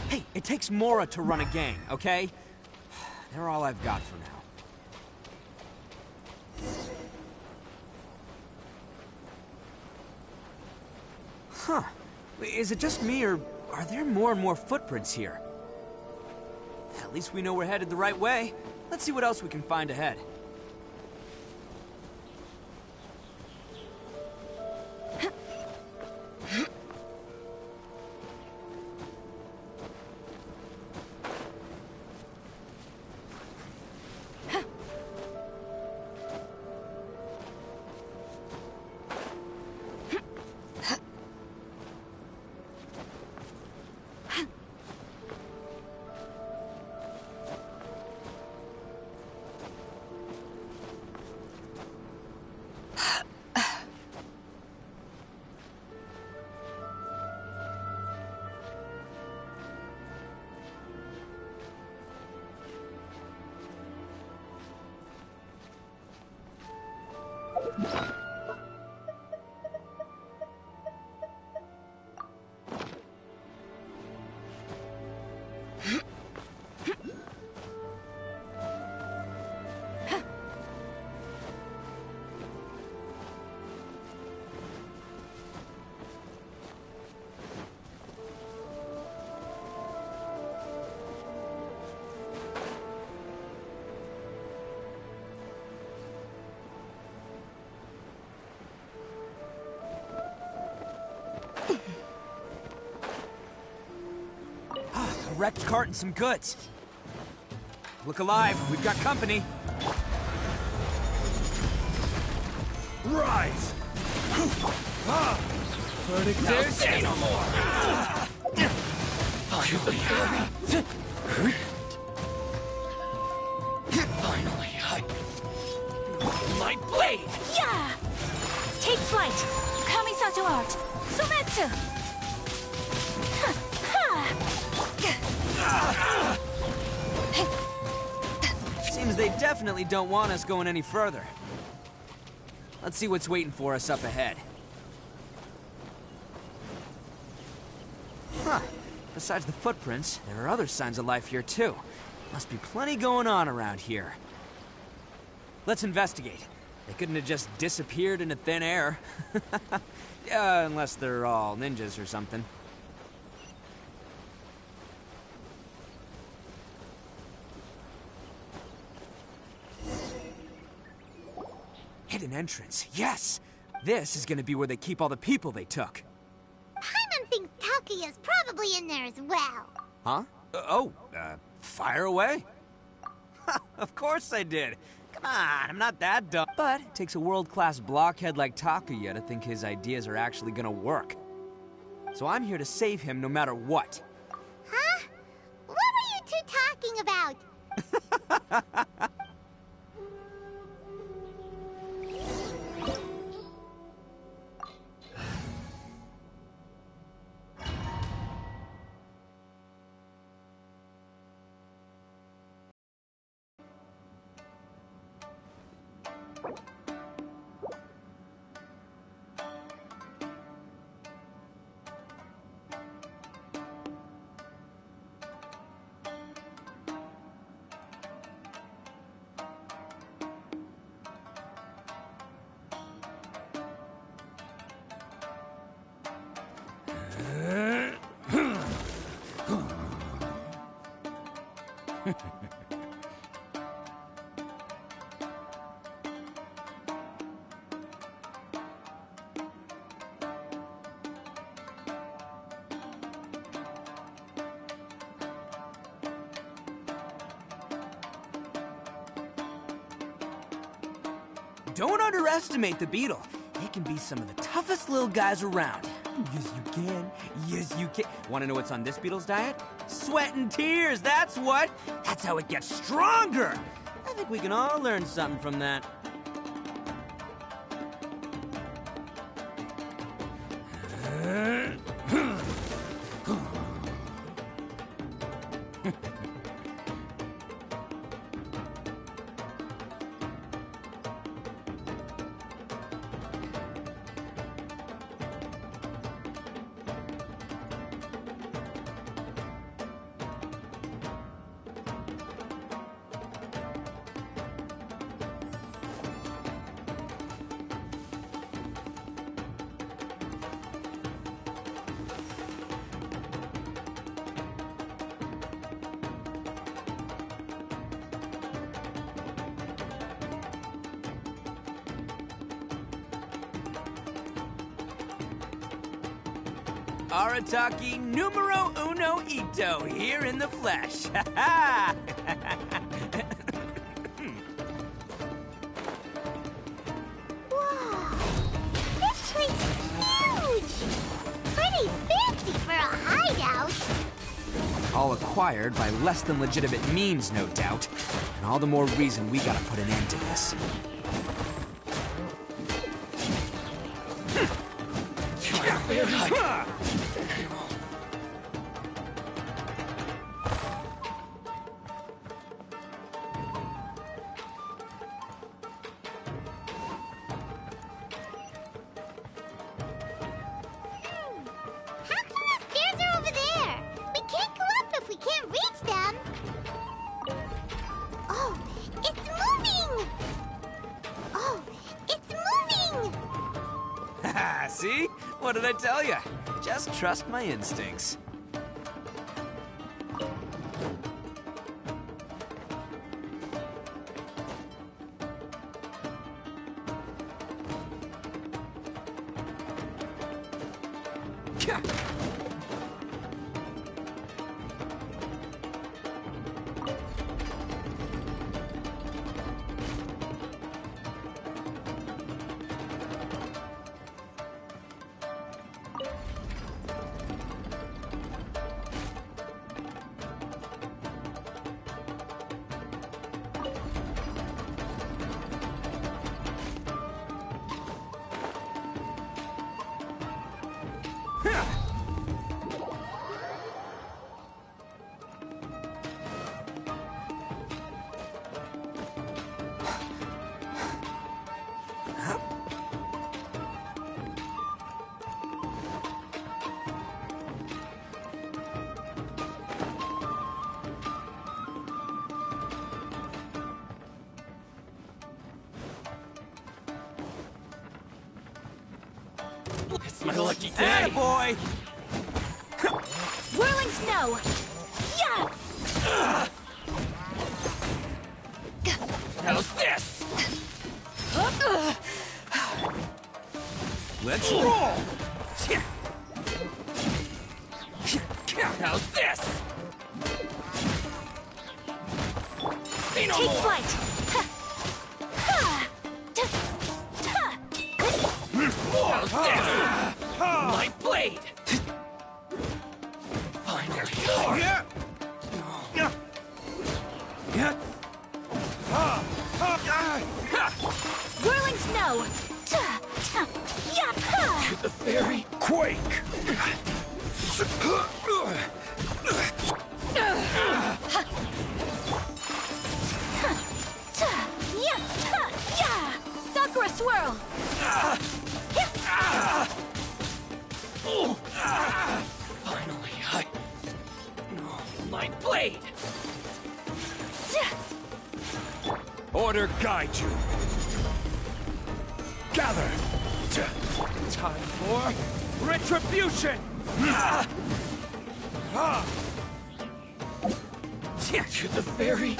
Hey, it takes Mora to run a gang, okay? They're all I've got for now. Huh. Is it just me, or are there more and more footprints here? At least we know we're headed the right way. Let's see what else we can find ahead. A wrecked cart and some goods. Look alive, we've got company. Rise! Verdict Now is... say no more! Finally, my blade! Yeah! Take flight! Kamisato art! Sumetsu! Seems they definitely don't want us going any further. Let's see what's waiting for us up ahead. Huh. Besides the footprints, there are other signs of life here too. Must be plenty going on around here. Let's investigate. They couldn't have just disappeared into thin air. Yeah, unless they're all ninjas or something. Hidden entrance, yes! This is gonna be where they keep all the people they took. Paimon thinks Takuya's probably in there as well. Huh? Fire away? Of course I did. Come on, I'm not that dumb. But it takes a world-class blockhead like Takuya to think his ideas are actually gonna work. So I'm here to save him no matter what. Huh? What were you two talking about? Don't underestimate the beetle. They can be some of the toughest little guys around. Yes, you can. Yes, you can. Want to know what's on this beetle's diet? Sweat and tears, that's what. That's how it gets stronger. I think we can all learn something from that. Arataki numero uno ito, here in the flesh. Ha Wow, this place is huge! Pretty fancy for a hideout. All acquired by less than legitimate means, no doubt. And all the more reason we gotta put an end to this. How come the stairs are over there? We can't go up if we can't reach them. Oh, it's moving! Oh, it's moving! Haha, see? What did I tell you? Just trust my instincts. It's my lucky day. Boy! Whirling snow! Yeah! How's this? Let's roll! How's this? See no Take more! flight! How's this? My blade! Finally! Whirling snow! Yeah! The fairy quake! Yeah! Sakura swirl! Finally, my blade! Order guide you. Gather. Time for retribution. To the fairy.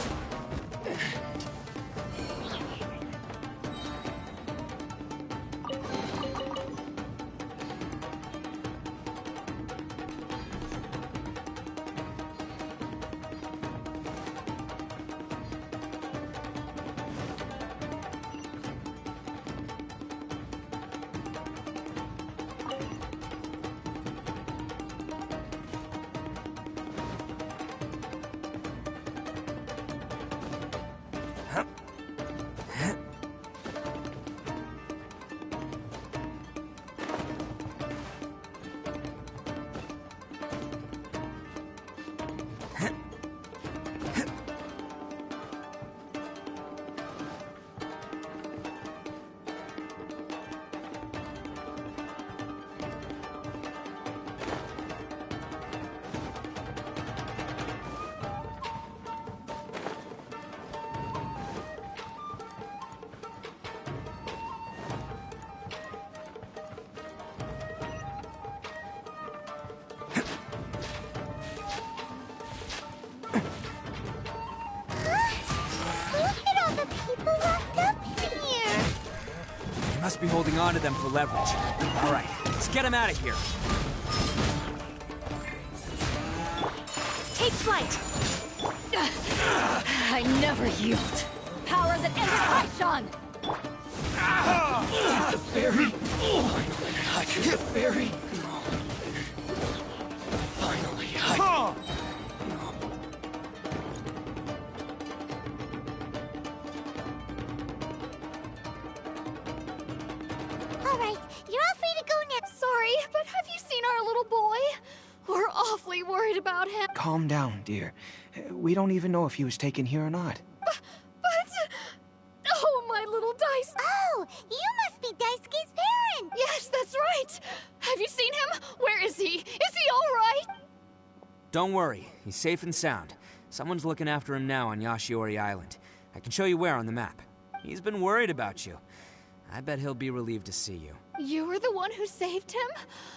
be holding on to them for leverage. All right, let's get him out of here. Take flight! I never yield. Power that ended Aishan! The fairy! Finally, I get the fairy! Finally, All right, you're all free to go now. Sorry, but have you seen our little boy? We're awfully worried about him. Calm down, dear. We don't even know if he was taken here or not. But... Oh, my little Dice. Oh, you must be Daisuke's parent. Yes, that's right. Have you seen him? Where is he? Is he all right? Don't worry, he's safe and sound. Someone's looking after him now on Yashiori Island. I can show you where on the map. He's been worried about you. I bet he'll be relieved to see you. You were the one who saved him?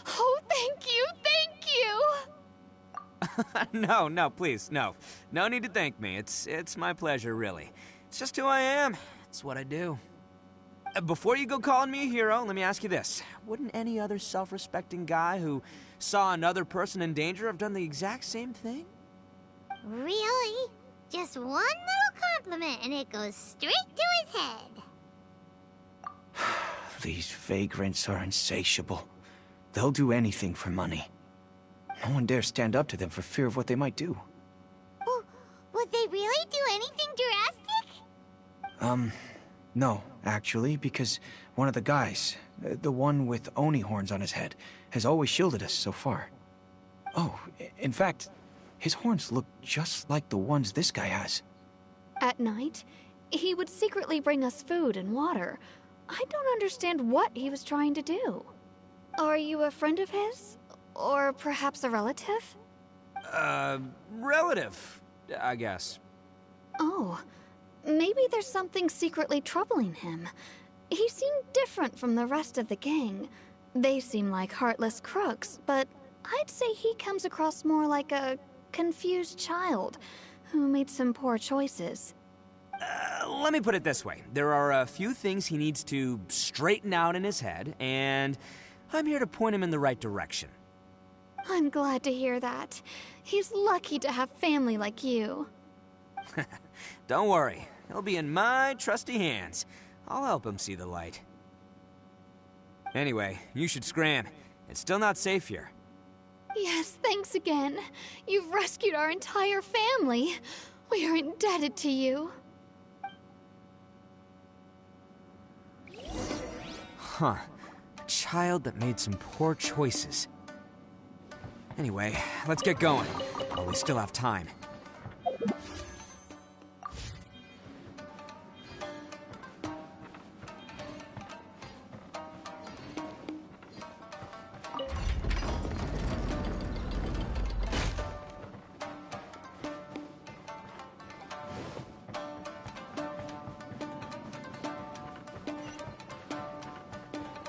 Oh, thank you, thank you! No, please, no. No need to thank me. It's my pleasure, really. It's just who I am. It's what I do. Before you go calling me a hero, let me ask you this. Wouldn't any other self-respecting guy who saw another person in danger have done the exact same thing? Really? Just one little compliment and it goes straight to his head. These vagrants are insatiable. They'll do anything for money. No one dares stand up to them for fear of what they might do. Would they really do anything drastic? No, actually, because one of the guys, the one with Oni horns on his head, has always shielded us so far. Oh, in fact, his horns look just like the ones this guy has. At night, he would secretly bring us food and water. I don't understand what he was trying to do. Are you a friend of his? Or perhaps a relative? Relative, I guess. Oh, maybe there's something secretly troubling him. He seemed different from the rest of the gang. They seem like heartless crooks, but I'd say he comes across more like a confused child who made some poor choices. Let me put it this way. There are a few things he needs to straighten out in his head, and I'm here to point him in the right direction. I'm glad to hear that. He's lucky to have family like you. Don't worry. He'll be in my trusty hands. I'll help him see the light. Anyway, you should scram. It's still not safe here. Yes, thanks again. You've rescued our entire family. We are indebted to you. Huh. A child that made some poor choices. Anyway, let's get going. While we still have time.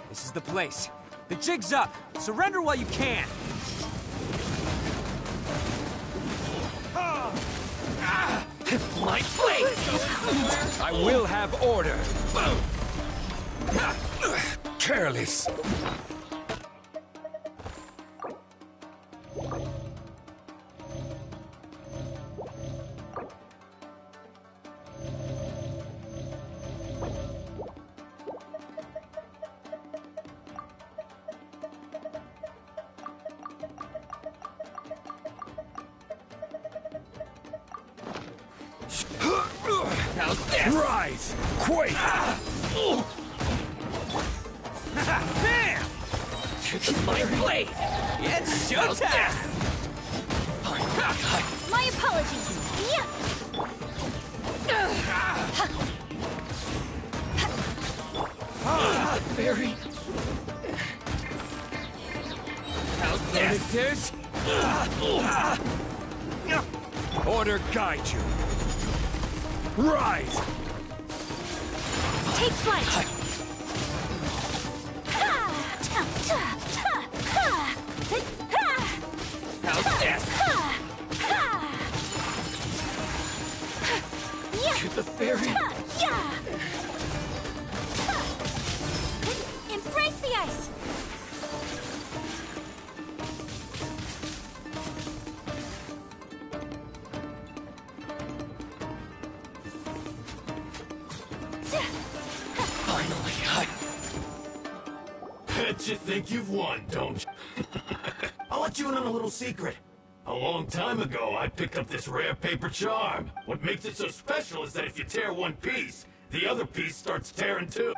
This is the place. The jig's up. Surrender while you can. My blade! I will have order. Careless. How's this? Rise! Quake! My blade! It's showtime! My apologies. Yeah. Very. How's this? Order guide you. Rise! Take flight. How's this? To the fairy. Finally, Bet you think you've won, don't you? I'll let you in on a little secret. A long time ago, I picked up this rare paper charm. What makes it so special is that if you tear one piece, the other piece starts tearing too.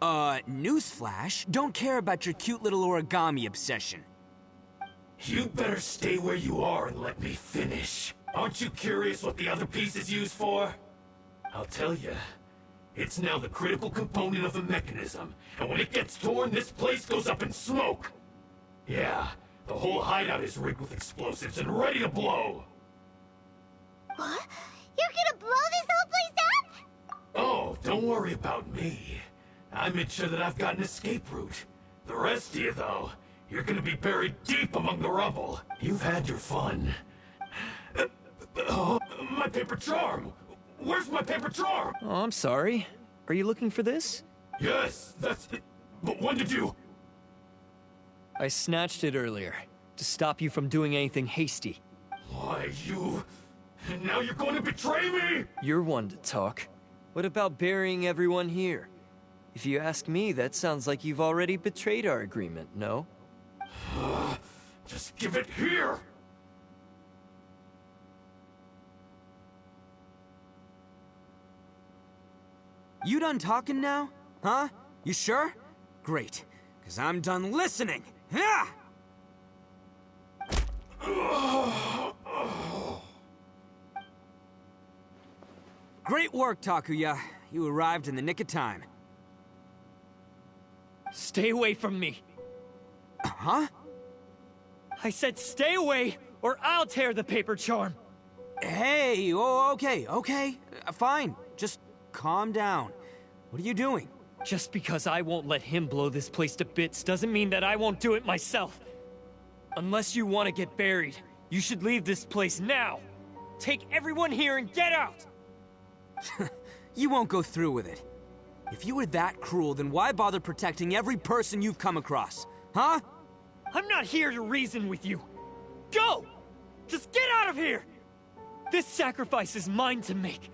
Newsflash, don't care about your cute little origami obsession. You better stay where you are and let me finish. Aren't you curious what the other piece is used for? I'll tell you. It's now the critical component of the mechanism, and when it gets torn, this place goes up in smoke. Yeah, the whole hideout is rigged with explosives and ready to blow. What? You're gonna blow this whole place up? Oh, don't worry about me. I made sure that I've got an escape route. The rest of you, though, you're gonna be buried deep among the rubble. You've had your fun. My paper charm! Where's my paper charm? Oh, I'm sorry. Are you looking for this? Yes, that's it. But when did you... I snatched it earlier, to stop you from doing anything hasty. Why, you... And now you're going to betray me? You're one to talk. What about burying everyone here? If you ask me, that sounds like you've already betrayed our agreement, no? Just give it here! You done talking now? Huh? You sure? Great, because I'm done listening. Yeah! Great work, Takuya. You arrived in the nick of time. Stay away from me. Huh? I said stay away, or I'll tear the paper charm. Hey, okay. Fine. Just calm down. What are you doing? Just because I won't let him blow this place to bits doesn't mean that I won't do it myself. Unless you want to get buried, you should leave this place now. Take everyone here and get out! You won't go through with it. If you were that cruel, then why bother protecting every person you've come across? Huh? I'm not here to reason with you. Go! Just get out of here! This sacrifice is mine to make.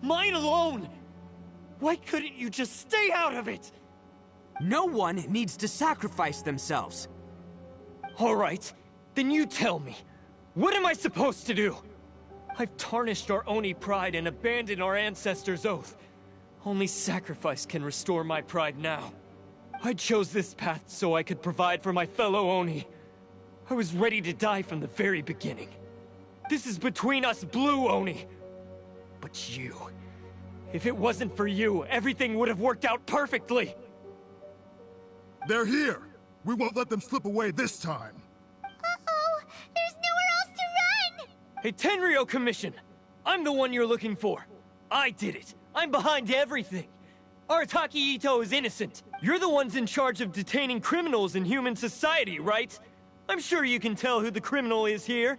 Mine alone! Why couldn't you just stay out of it? No one needs to sacrifice themselves. All right, then you tell me. What am I supposed to do? I've tarnished our Oni pride and abandoned our ancestors' oath. Only sacrifice can restore my pride now. I chose this path so I could provide for my fellow Oni. I was ready to die from the very beginning. This is between us Blue Oni. But you... If it wasn't for you, everything would have worked out perfectly! They're here! We won't let them slip away this time! Uh-oh! There's nowhere else to run! Hey, Tenryo Commission! I'm the one you're looking for. I did it. I'm behind everything. Arataki Ito is innocent. You're the ones in charge of detaining criminals in human society, right? I'm sure you can tell who the criminal is here.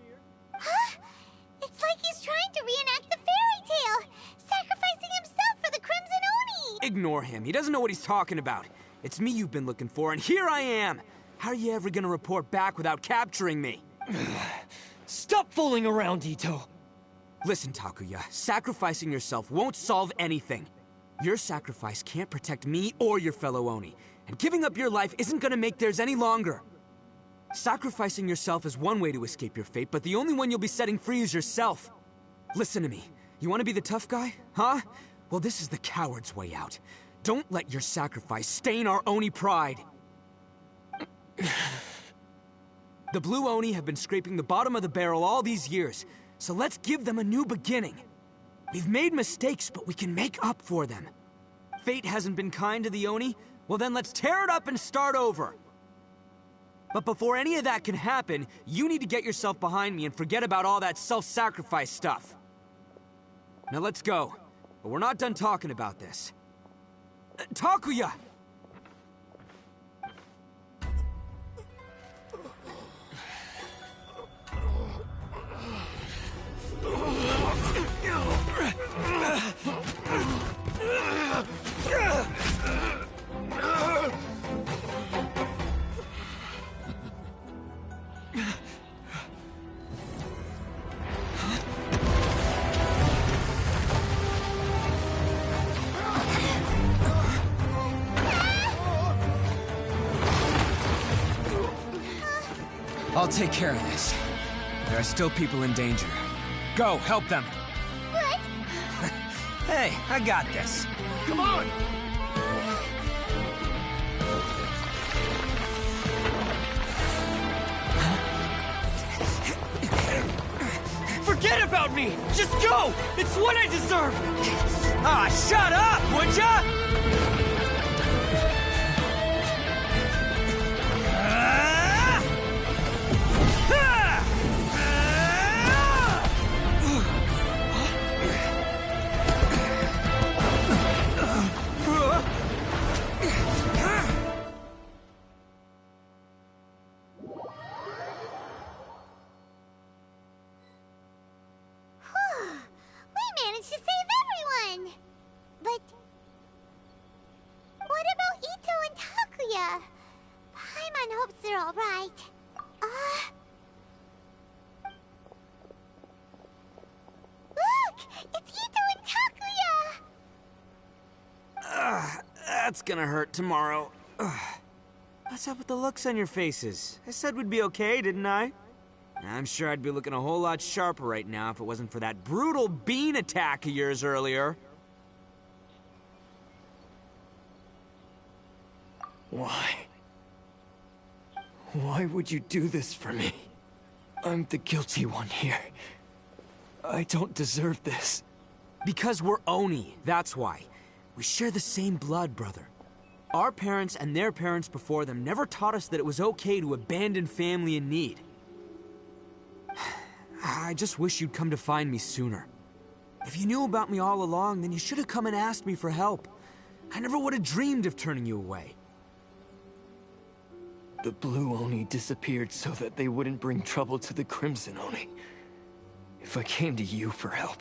Huh? It's like he's trying to reenact the fairy tale, sacrificing himself for the Crimson Oni! Ignore him. He doesn't know what he's talking about. It's me you've been looking for, and here I am! How are you ever gonna report back without capturing me? Stop fooling around, Ito! Listen, Takuya, sacrificing yourself won't solve anything. Your sacrifice can't protect me or your fellow Oni, and giving up your life isn't gonna make theirs any longer. Sacrificing yourself is one way to escape your fate, but the only one you'll be setting free is yourself. Listen to me. You want to be the tough guy? Huh? Well, this is the coward's way out. Don't let your sacrifice stain our Oni pride. The Blue Oni have been scraping the bottom of the barrel all these years, so let's give them a new beginning. We've made mistakes, but we can make up for them. Fate hasn't been kind to the Oni? Well then let's tear it up and start over. But before any of that can happen, you need to get yourself behind me and forget about all that self-sacrifice stuff. Now let's go. But we're not done talking about this. Takuya! I'll take care of this. There are still people in danger. Go, help them. What? Hey, I got this. Come on! Forget about me! Just go! It's what I deserve! Ah, shut up, would ya? We managed to save everyone! But... what about Ito and Takuya? Paimon hopes they're alright. Look! It's Ito and Takuya! That's gonna hurt tomorrow. What's up with the looks on your faces? I said we'd be okay, didn't I? I'm sure I'd be looking a whole lot sharper right now if it wasn't for that brutal bean attack of yours earlier. Why? Why would you do this for me? I'm the guilty one here. I don't deserve this. Because we're Oni, that's why. We share the same blood, brother. Our parents and their parents before them never taught us that it was okay to abandon family in need. I just wish you'd come to find me sooner. If you knew about me all along, then you should have come and asked me for help. I never would have dreamed of turning you away. The Blue Oni disappeared so that they wouldn't bring trouble to the Crimson Oni. If I came to you for help,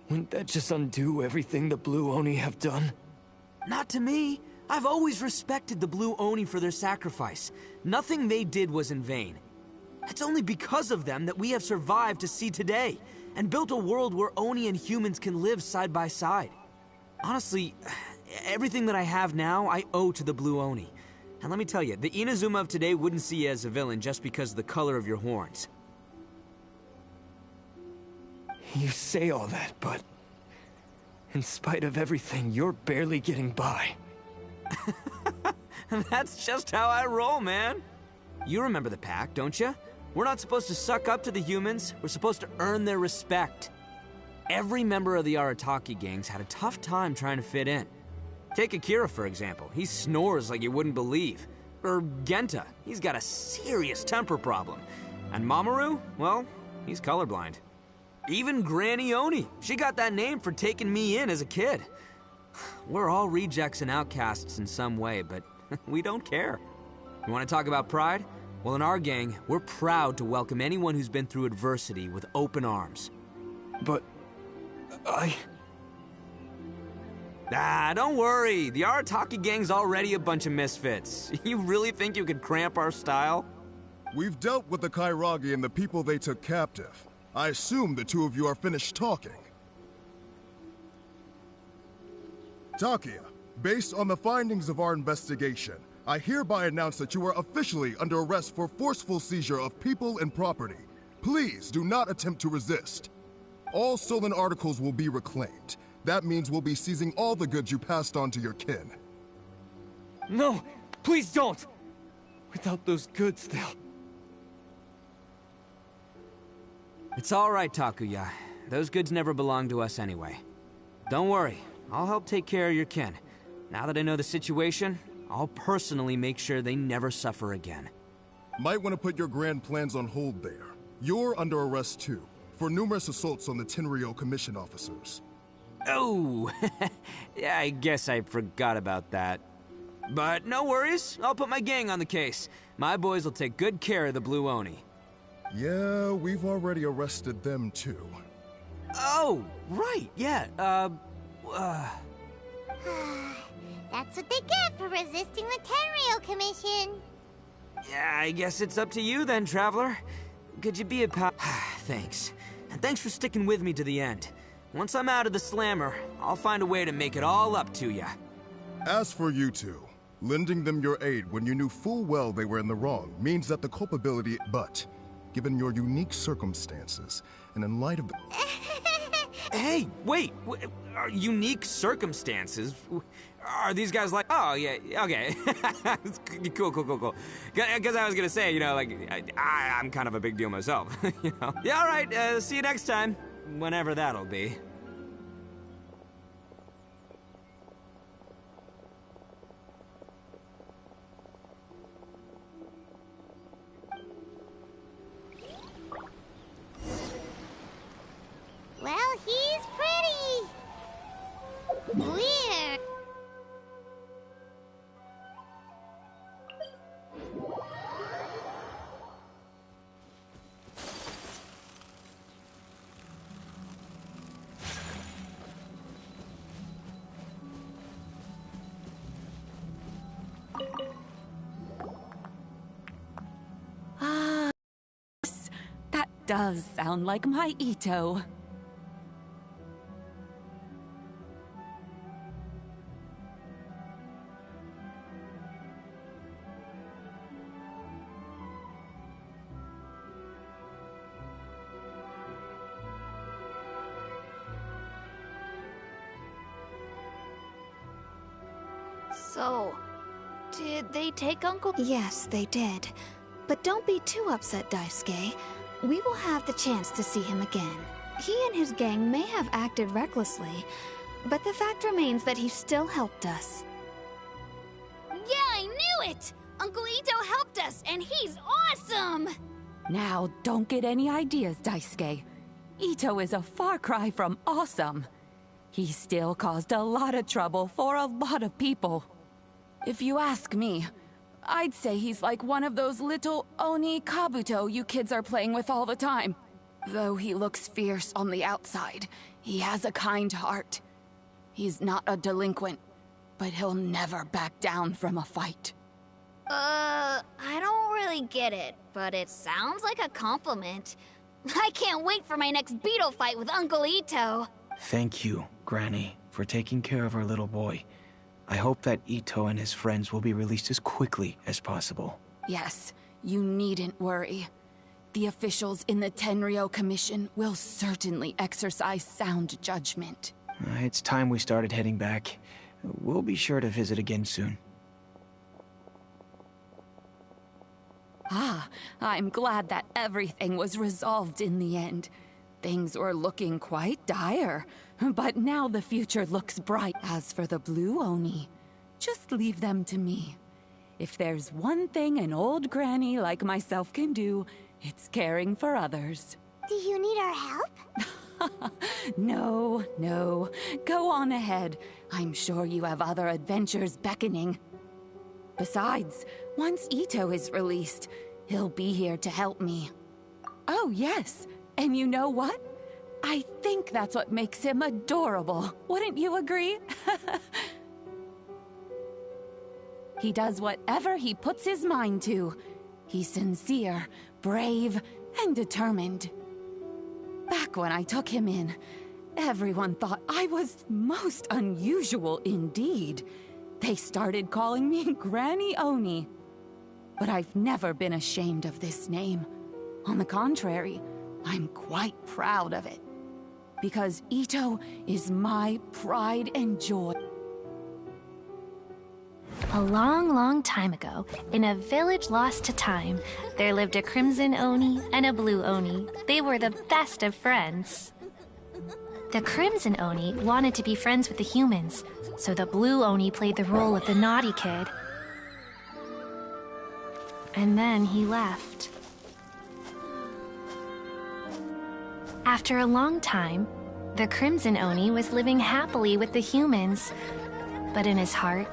wouldn't that just undo everything the Blue Oni have done? Not to me. I've always respected the Blue Oni for their sacrifice. Nothing they did was in vain. It's only because of them that we have survived to see today, and built a world where Oni and humans can live side by side. Honestly, everything that I have now, I owe to the Blue Oni. And let me tell you, the Inazuma of today wouldn't see you as a villain just because of the color of your horns. You say all that, but... in spite of everything, you're barely getting by. That's just how I roll, man. You remember the pact, don't you? We're not supposed to suck up to the humans. We're supposed to earn their respect. Every member of the Arataki gangs had a tough time trying to fit in. Take Akira, for example. He snores like you wouldn't believe. Or Genta. He's got a serious temper problem. And Mamoru, well, he's colorblind. Even Granny Oni. She got that name for taking me in as a kid. We're all rejects and outcasts in some way, but we don't care. You want to talk about pride? Well, in our gang, we're proud to welcome anyone who's been through adversity with open arms. But... don't worry. The Arataki gang's already a bunch of misfits. You really think you could cramp our style? We've dealt with the Kairagi and the people they took captive. I assume the two of you are finished talking. Takuya, based on the findings of our investigation, I hereby announce that you are officially under arrest for forceful seizure of people and property. Please do not attempt to resist. All stolen articles will be reclaimed. That means we'll be seizing all the goods you passed on to your kin. No! Please don't! Without those goods, they'll... It's all right, Takuya. Those goods never belonged to us anyway. Don't worry. I'll help take care of your kin. Now that I know the situation, I'll personally make sure they never suffer again. Might want to put your grand plans on hold there. You're under arrest too, for numerous assaults on the Tenryo Commission officers. Oh, yeah, I guess I forgot about that. But no worries, I'll put my gang on the case. My boys will take good care of the Blue Oni. Yeah, we've already arrested them too. Oh, right, yeah, That's what they get for resisting the Tenryo Commission. Yeah, I guess it's up to you then, Traveler. Could you be a pal? Thanks. And thanks for sticking with me to the end. Once I'm out of the slammer, I'll find a way to make it all up to ya. As for you two, Lending them your aid when you knew full well they were in the wrong means that the culpability, but given your unique circumstances, and in light of the... Hey, wait! Unique circumstances? Are these guys like... Oh, yeah, okay. Cool. Because I was gonna say, you know, like, I'm kind of a big deal myself, you know? Yeah, all right, see you next time. Whenever that'll be. Well, he's pretty weird. That does sound like my Ito. So, did they take Uncle? Yes, they did. But don't be too upset, Daisuke. We will have the chance to see him again. He and his gang may have acted recklessly, but the fact remains that he still helped us. Yeah, I knew it! Uncle Ito helped us, and he's awesome! Now, don't get any ideas, Daisuke. Ito is a far cry from awesome. He still caused a lot of trouble for a lot of people. If you ask me, I'd say he's like one of those little Oni Kabuto you kids are playing with all the time. Though he looks fierce on the outside, he has a kind heart. He's not a delinquent, but he'll never back down from a fight. I don't really get it, but it sounds like a compliment. I can't wait for my next beetle fight with Uncle Ito. Thank you, Granny, for taking care of our little boy. I hope that Ito and his friends will be released as quickly as possible. Yes, you needn't worry. The officials in the Tenryo Commission will certainly exercise sound judgment. It's time we started heading back. We'll be sure to visit again soon. Ah, I'm glad that everything was resolved in the end. Things were looking quite dire, but now the future looks bright. As for the Blue Oni, just leave them to me. If there's one thing an old granny like myself can do, it's caring for others. Do you need our help? No. Go on ahead. I'm sure you have other adventures beckoning. Besides, once Ito is released, he'll be here to help me. Oh, yes. And you know what? I think that's what makes him adorable. Wouldn't you agree? He does whatever he puts his mind to. He's sincere, brave, and determined. Back when I took him in, everyone thought I was most unusual indeed. They started calling me Granny Oni. But I've never been ashamed of this name. On the contrary, I'm quite proud of it. Because Ito is my pride and joy. A long time ago, in a village lost to time, there lived a Crimson Oni and a Blue Oni. They were the best of friends. The Crimson Oni wanted to be friends with the humans, so the Blue Oni played the role of the naughty kid. And then he left. After a long time, the Crimson Oni was living happily with the humans, but in his heart,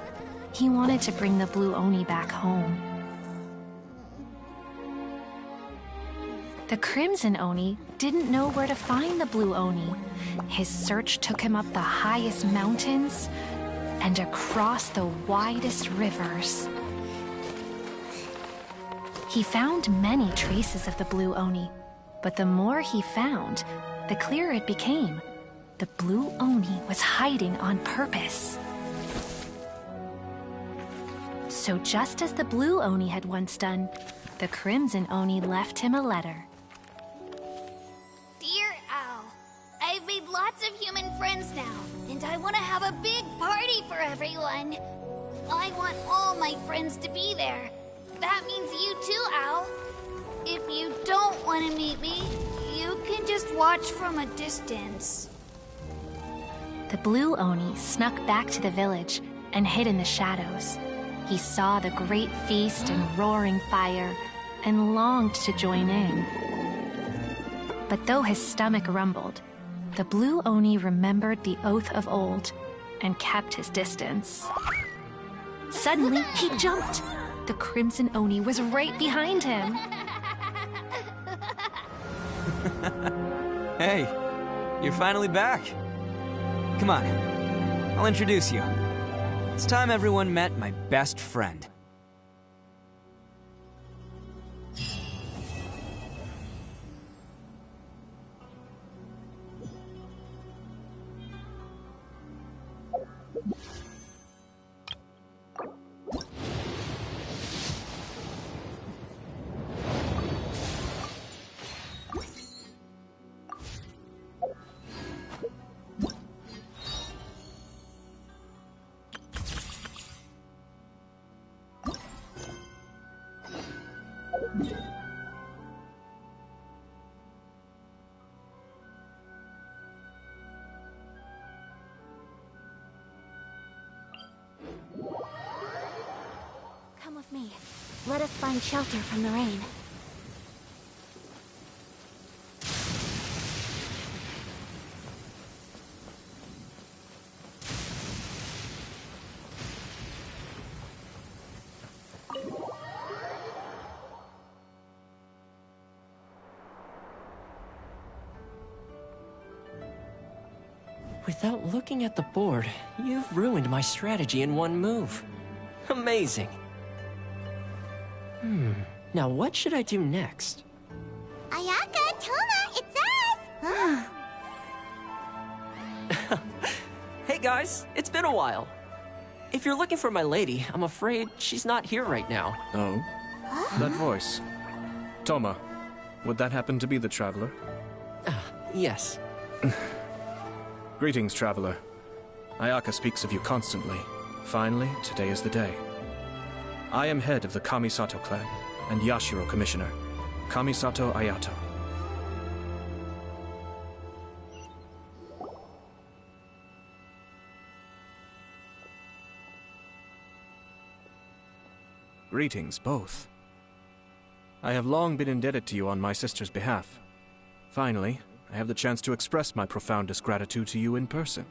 he wanted to bring the Blue Oni back home. The Crimson Oni didn't know where to find the Blue Oni. His search took him up the highest mountains and across the widest rivers. He found many traces of the Blue Oni, but the more he found, the clearer it became. The Blue Oni was hiding on purpose. So just as the blue Oni had once done, the crimson Oni left him a letter. Dear Owl, I've made lots of human friends now, and I want to have a big party for everyone. I want all my friends to be there. That means you too, Owl. If you don't want to meet me, you can just watch from a distance. The blue Oni snuck back to the village and hid in the shadows. He saw the great feast and roaring fire and longed to join in. But though his stomach rumbled, the blue Oni remembered the oath of old and kept his distance. Suddenly, he jumped. The crimson Oni was right behind him. Hey, you're finally back. Come on, I'll introduce you. It's time everyone met my best friend. Come with me. Let us find shelter from the rain. Without looking at the board, you've ruined my strategy in one move. Amazing. Now what should I do next? Ayaka, Toma, it's us! Hey guys, it's been a while. If you're looking for my lady, I'm afraid she's not here right now. Oh? That voice. Toma, would that happen to be the Traveler? Yes. Greetings, Traveler. Ayaka speaks of you constantly. Finally, today is the day. I am head of the Kamisato clan, and Yashiro Commissioner, Kamisato Ayato. Greetings, both. I have long been indebted to you on my sister's behalf. Finally, I have the chance to express my profoundest gratitude to you in person.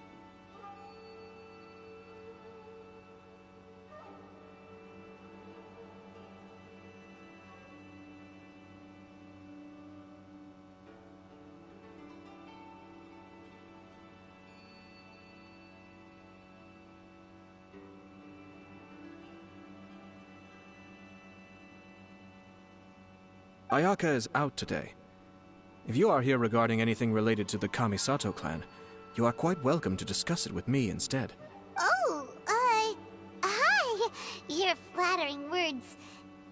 Ayaka is out today. If you are here regarding anything related to the Kamisato clan, you are quite welcome to discuss it with me instead. Oh, hi! Your flattering words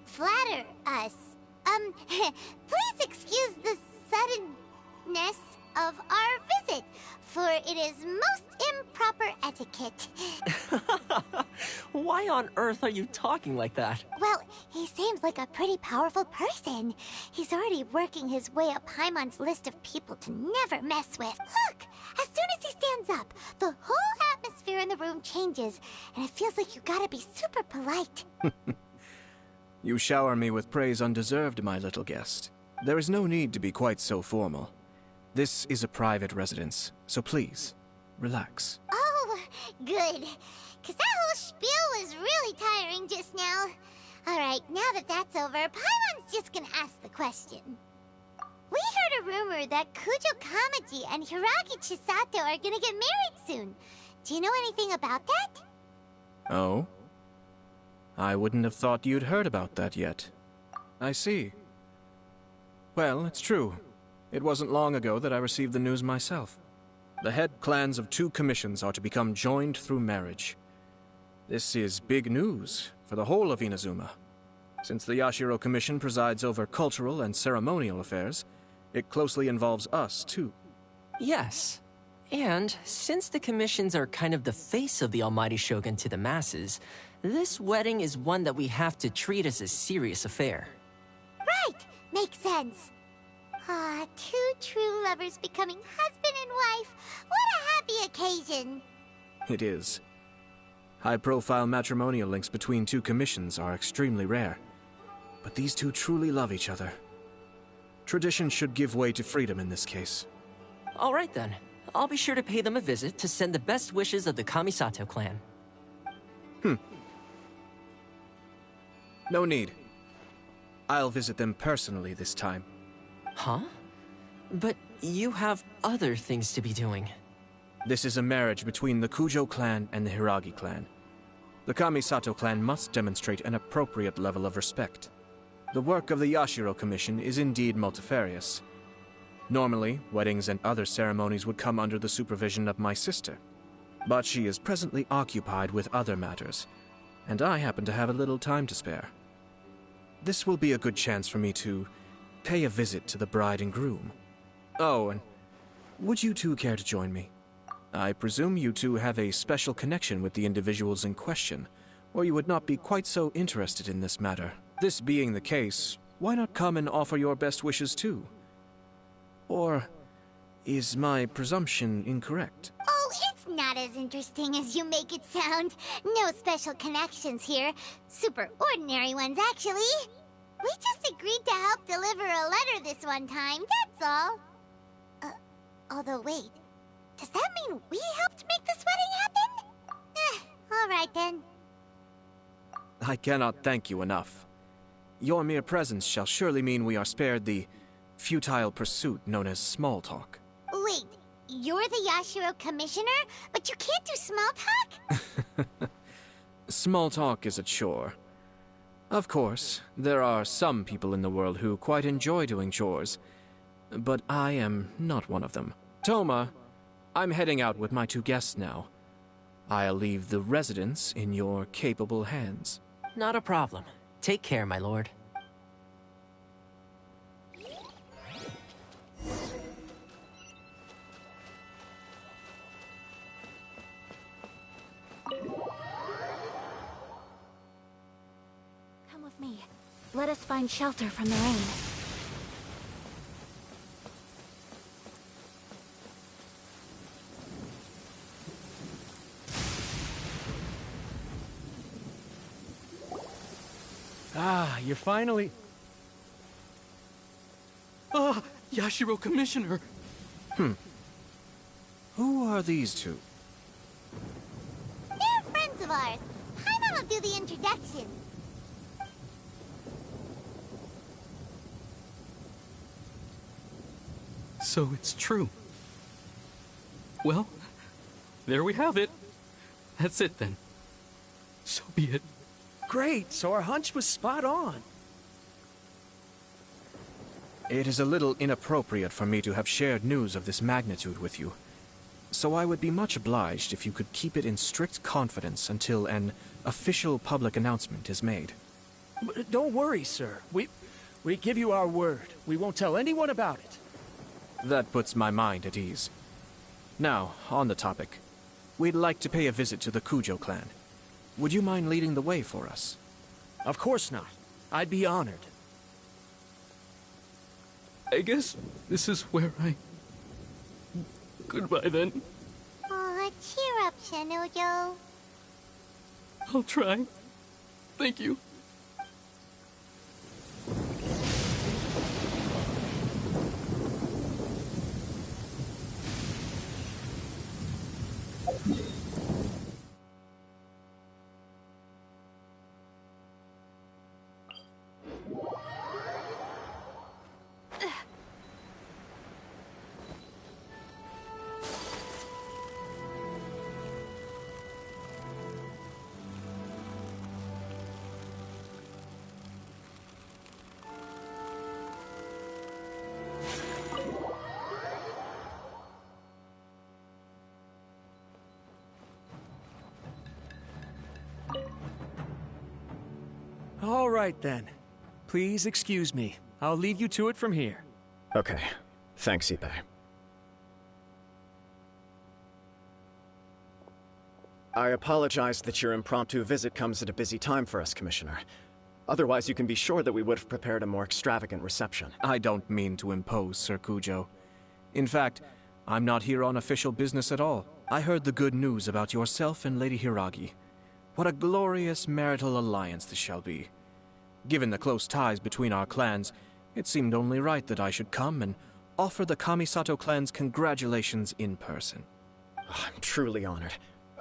flatter us. Please excuse the suddenness of our visit, for it is most improper etiquette. Why on earth are you talking like that? Well, he seems like a pretty powerful person. He's already working his way up Paimon's list of people to never mess with. Look! As soon as he stands up, the whole atmosphere in the room changes, and it feels like you gotta be super polite. You shower me with praise undeserved, my little guest. There is no need to be quite so formal. This is a private residence, so please, relax. Oh, good. 'Cause that whole spiel was really tiring just now. Alright, now that that's over, Paimon's just gonna ask the question. We heard a rumor that Kujo Kamaji and Hiragi Chisato are gonna get married soon. Do you know anything about that? Oh? I wouldn't have thought you'd heard about that yet. I see. Well, it's true. It wasn't long ago that I received the news myself. The head clans of two commissions are to become joined through marriage. This is big news for the whole of Inazuma. Since the Yashiro Commission presides over cultural and ceremonial affairs, it closely involves us, too. Yes. And since the commissions are kind of the face of the Almighty Shogun to the masses, this wedding is one that we have to treat as a serious affair. Right! Makes sense. Ah, two true lovers becoming husband and wife. What a happy occasion. It is. High-profile matrimonial links between two commissions are extremely rare. But these two truly love each other. Tradition should give way to freedom in this case. All right then. I'll be sure to pay them a visit to send the best wishes of the Kamisato clan. No need. I'll visit them personally this time. Huh? But you have other things to be doing. This is a marriage between the Kujo clan and the Hiragi clan. The Kamisato clan must demonstrate an appropriate level of respect. The work of the Yashiro Commission is indeed multifarious. Normally, weddings and other ceremonies would come under the supervision of my sister. But she is presently occupied with other matters, and I happen to have a little time to spare. This will be a good chance for me to pay a visit to the bride and groom. Oh, and would you two care to join me? I presume you two have a special connection with the individuals in question, or you would not be quite so interested in this matter. This being the case, why not come and offer your best wishes too? Or is my presumption incorrect? Oh, it's not as interesting as you make it sound. No special connections here. Super ordinary ones, actually. We just agreed to help deliver a letter this one time, that's all. Although wait, does that mean we helped make this wedding happen? All right then. I cannot thank you enough. Your mere presence shall surely mean we are spared the futile pursuit known as small talk. Wait, you're the Yashiro Commissioner, but you can't do small talk? Small talk is a chore. Of course, there are some people in the world who quite enjoy doing chores, but I am not one of them. Toma, I'm heading out with my two guests now. I'll leave the residence in your capable hands. Not a problem. Take care, my lord. Come with me. Let us find shelter from the rain. Ah, you're finally... Ah, Yashiro Commissioner! Who are these two? They're friends of ours. Paimon will do the introductions. So it's true. Well, there we have it. That's it then. So be it. Great, so our hunch was spot on. It is a little inappropriate for me to have shared news of this magnitude with you. So I would be much obliged if you could keep it in strict confidence until an official public announcement is made. Don't worry, sir. We give you our word. We won't tell anyone about it. That puts my mind at ease. Now, on the topic. We'd like to pay a visit to the Kujo clan. Would you mind leading the way for us? Of course not. I'd be honored. I guess this is where I... Goodbye then. Aw, cheer up, Shanojo. I'll try. Thank you. right then. Please excuse me. I'll leave you to it from here. Okay. Thanks, Ipe. I apologize that your impromptu visit comes at a busy time for us, Commissioner. Otherwise, you can be sure that we would have prepared a more extravagant reception. I don't mean to impose, Sir Kujo. In fact, I'm not here on official business at all. I heard the good news about yourself and Lady Hiragi. What a glorious marital alliance this shall be. Given the close ties between our clans, it seemed only right that I should come and offer the Kamisato clans congratulations in person. I'm truly honored.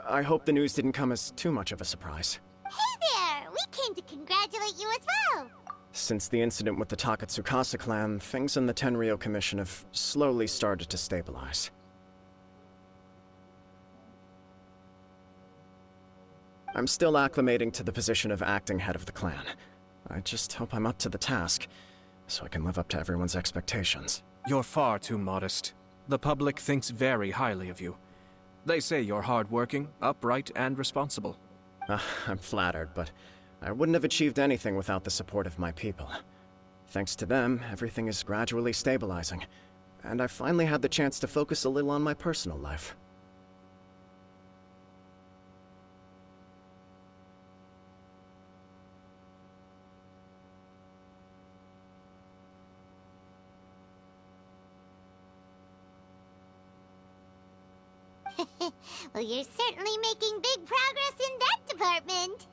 I hope the news didn't come as too much of a surprise. Hey there! We came to congratulate you as well! Since the incident with the Takatsukasa clan, things in the Tenryou Commission have slowly started to stabilize. I'm still acclimating to the position of acting head of the clan. I just hope I'm up to the task, so I can live up to everyone's expectations. You're far too modest. The public thinks very highly of you. They say you're hardworking, upright, and responsible. I'm flattered, but I wouldn't have achieved anything without the support of my people. Thanks to them, everything is gradually stabilizing, and I finally had the chance to focus a little on my personal life. Well, you're certainly making big progress in that department.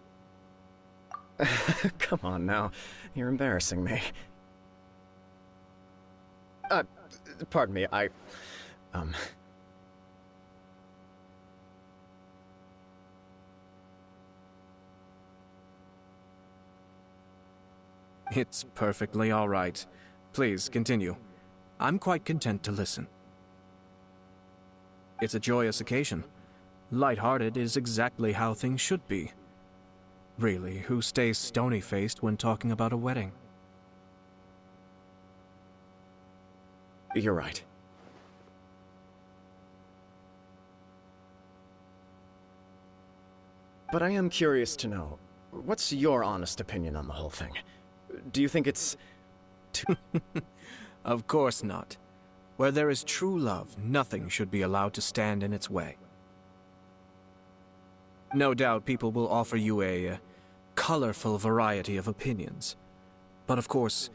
Come on now, you're embarrassing me. Pardon me, It's perfectly all right. Please, continue. I'm quite content to listen. It's a joyous occasion. Light-hearted is exactly how things should be. Really, who stays stony-faced when talking about a wedding? You're right. But I am curious to know, what's your honest opinion on the whole thing? Do you think it's too... Of course not. Where there is true love, nothing should be allowed to stand in its way. No doubt people will offer you a colorful variety of opinions. But of course,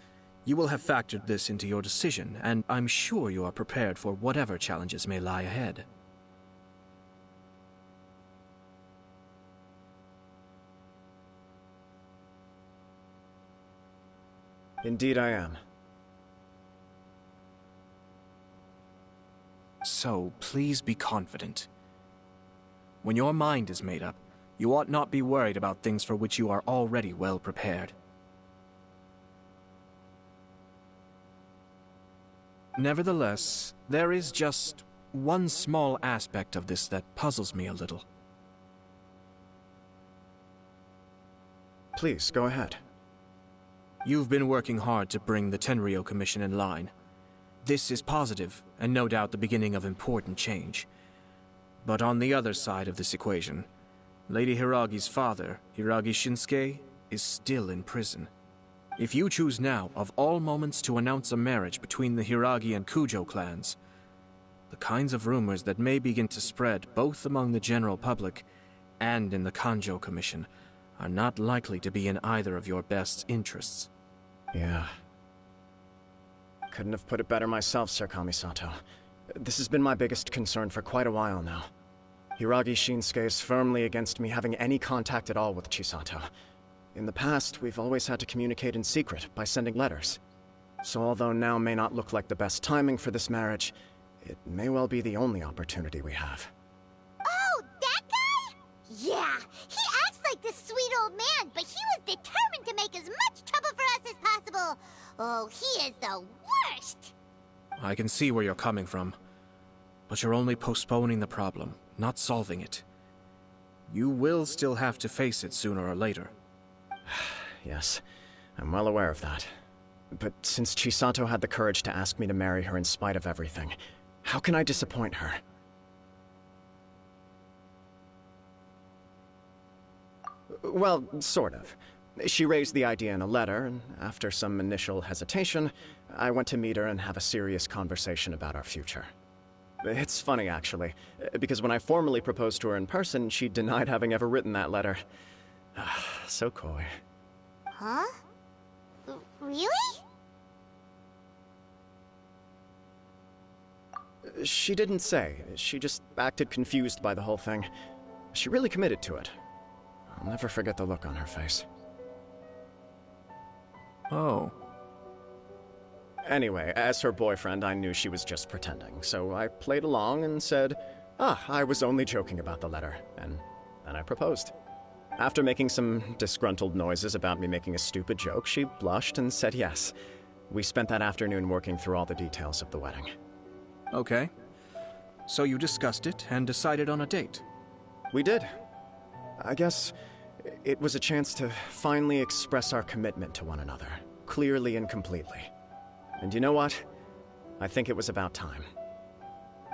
you will have factored this into your decision, and I'm sure you are prepared for whatever challenges may lie ahead. Indeed I am. So, please be confident. When your mind is made up, you ought not be worried about things for which you are already well prepared. Nevertheless, there is just one small aspect of this that puzzles me a little. Please, go ahead. You've been working hard to bring the Tenryou Commission in line. This is positive, and no doubt the beginning of important change. But on the other side of this equation, Lady Hiragi's father, Hiragi Shinsuke, is still in prison. If you choose now, of all moments, to announce a marriage between the Hiragi and Kujo clans, the kinds of rumors that may begin to spread both among the general public and in the Kanjo Commission are not likely to be in either of your best interests. Yeah. Couldn't have put it better myself, Sir Kamisato. This has been my biggest concern for quite a while now. Hiragi Shinsuke is firmly against me having any contact at all with Chisato. In the past, we've always had to communicate in secret by sending letters. So although now may not look like the best timing for this marriage, it may well be the only opportunity we have. Oh, that guy? Yeah, he acts like this sweet old man, but he was determined to make as much trouble for us as possible. Oh, he is the worst! I can see where you're coming from, but you're only postponing the problem, not solving it. You will still have to face it sooner or later. Yes, I'm well aware of that. But since Chisato had the courage to ask me to marry her in spite of everything, how can I disappoint her? Well, sort of. She raised the idea in a letter, and after some initial hesitation, I went to meet her and have a serious conversation about our future. It's funny, actually, because when I formally proposed to her in person, she denied having ever written that letter. So coy. Huh? Really? She didn't say. She just acted confused by the whole thing. She really committed to it. I'll never forget the look on her face. Oh. Anyway, as her boyfriend, I knew she was just pretending, so I played along and said, I was only joking about the letter, and then I proposed. After making some disgruntled noises about me making a stupid joke, she blushed and said yes. We spent that afternoon working through all the details of the wedding. Okay. So you discussed it and decided on a date? We did. I guess it was a chance to finally express our commitment to one another, clearly and completely. And you know what? I think it was about time.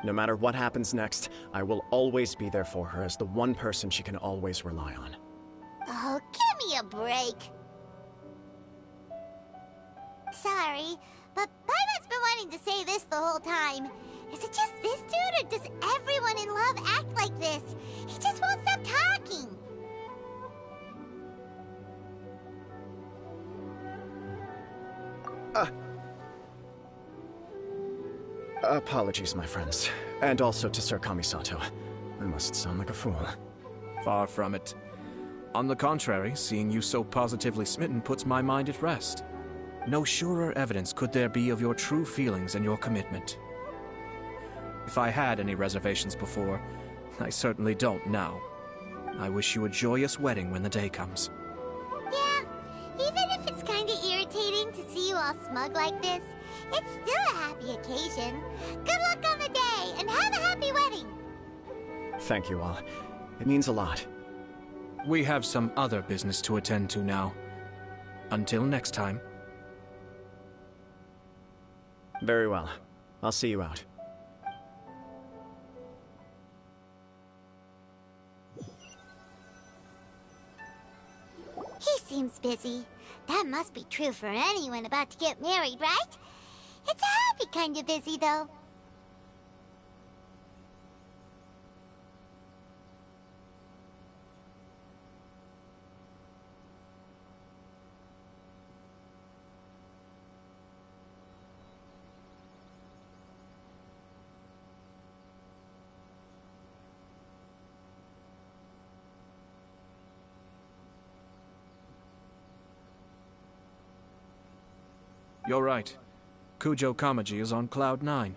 No matter what happens next, I will always be there for her as the one person she can always rely on. Oh, give me a break. Sorry, but Paimon's been wanting to say this the whole time. Is it just this dude, or does everyone in love act like this? He just won't stop talking. Apologies, my friends. And also to Sir Kamisato. I must sound like a fool. Far from it. On the contrary, seeing you so positively smitten puts my mind at rest. No surer evidence could there be of your true feelings and your commitment. If I had any reservations before, I certainly don't now. I wish you a joyous wedding when the day comes. Yeah, even if it's kinda irritating to see you all smug like this, it's still a happy occasion. Good luck on the day, and have a happy wedding! Thank you all. It means a lot. We have some other business to attend to now. Until next time. Very well. I'll see you out. He seems busy. That must be true for anyone about to get married, right? It's a happy kind of busy, though. You're right. Kujo Kamaji is on Cloud 9.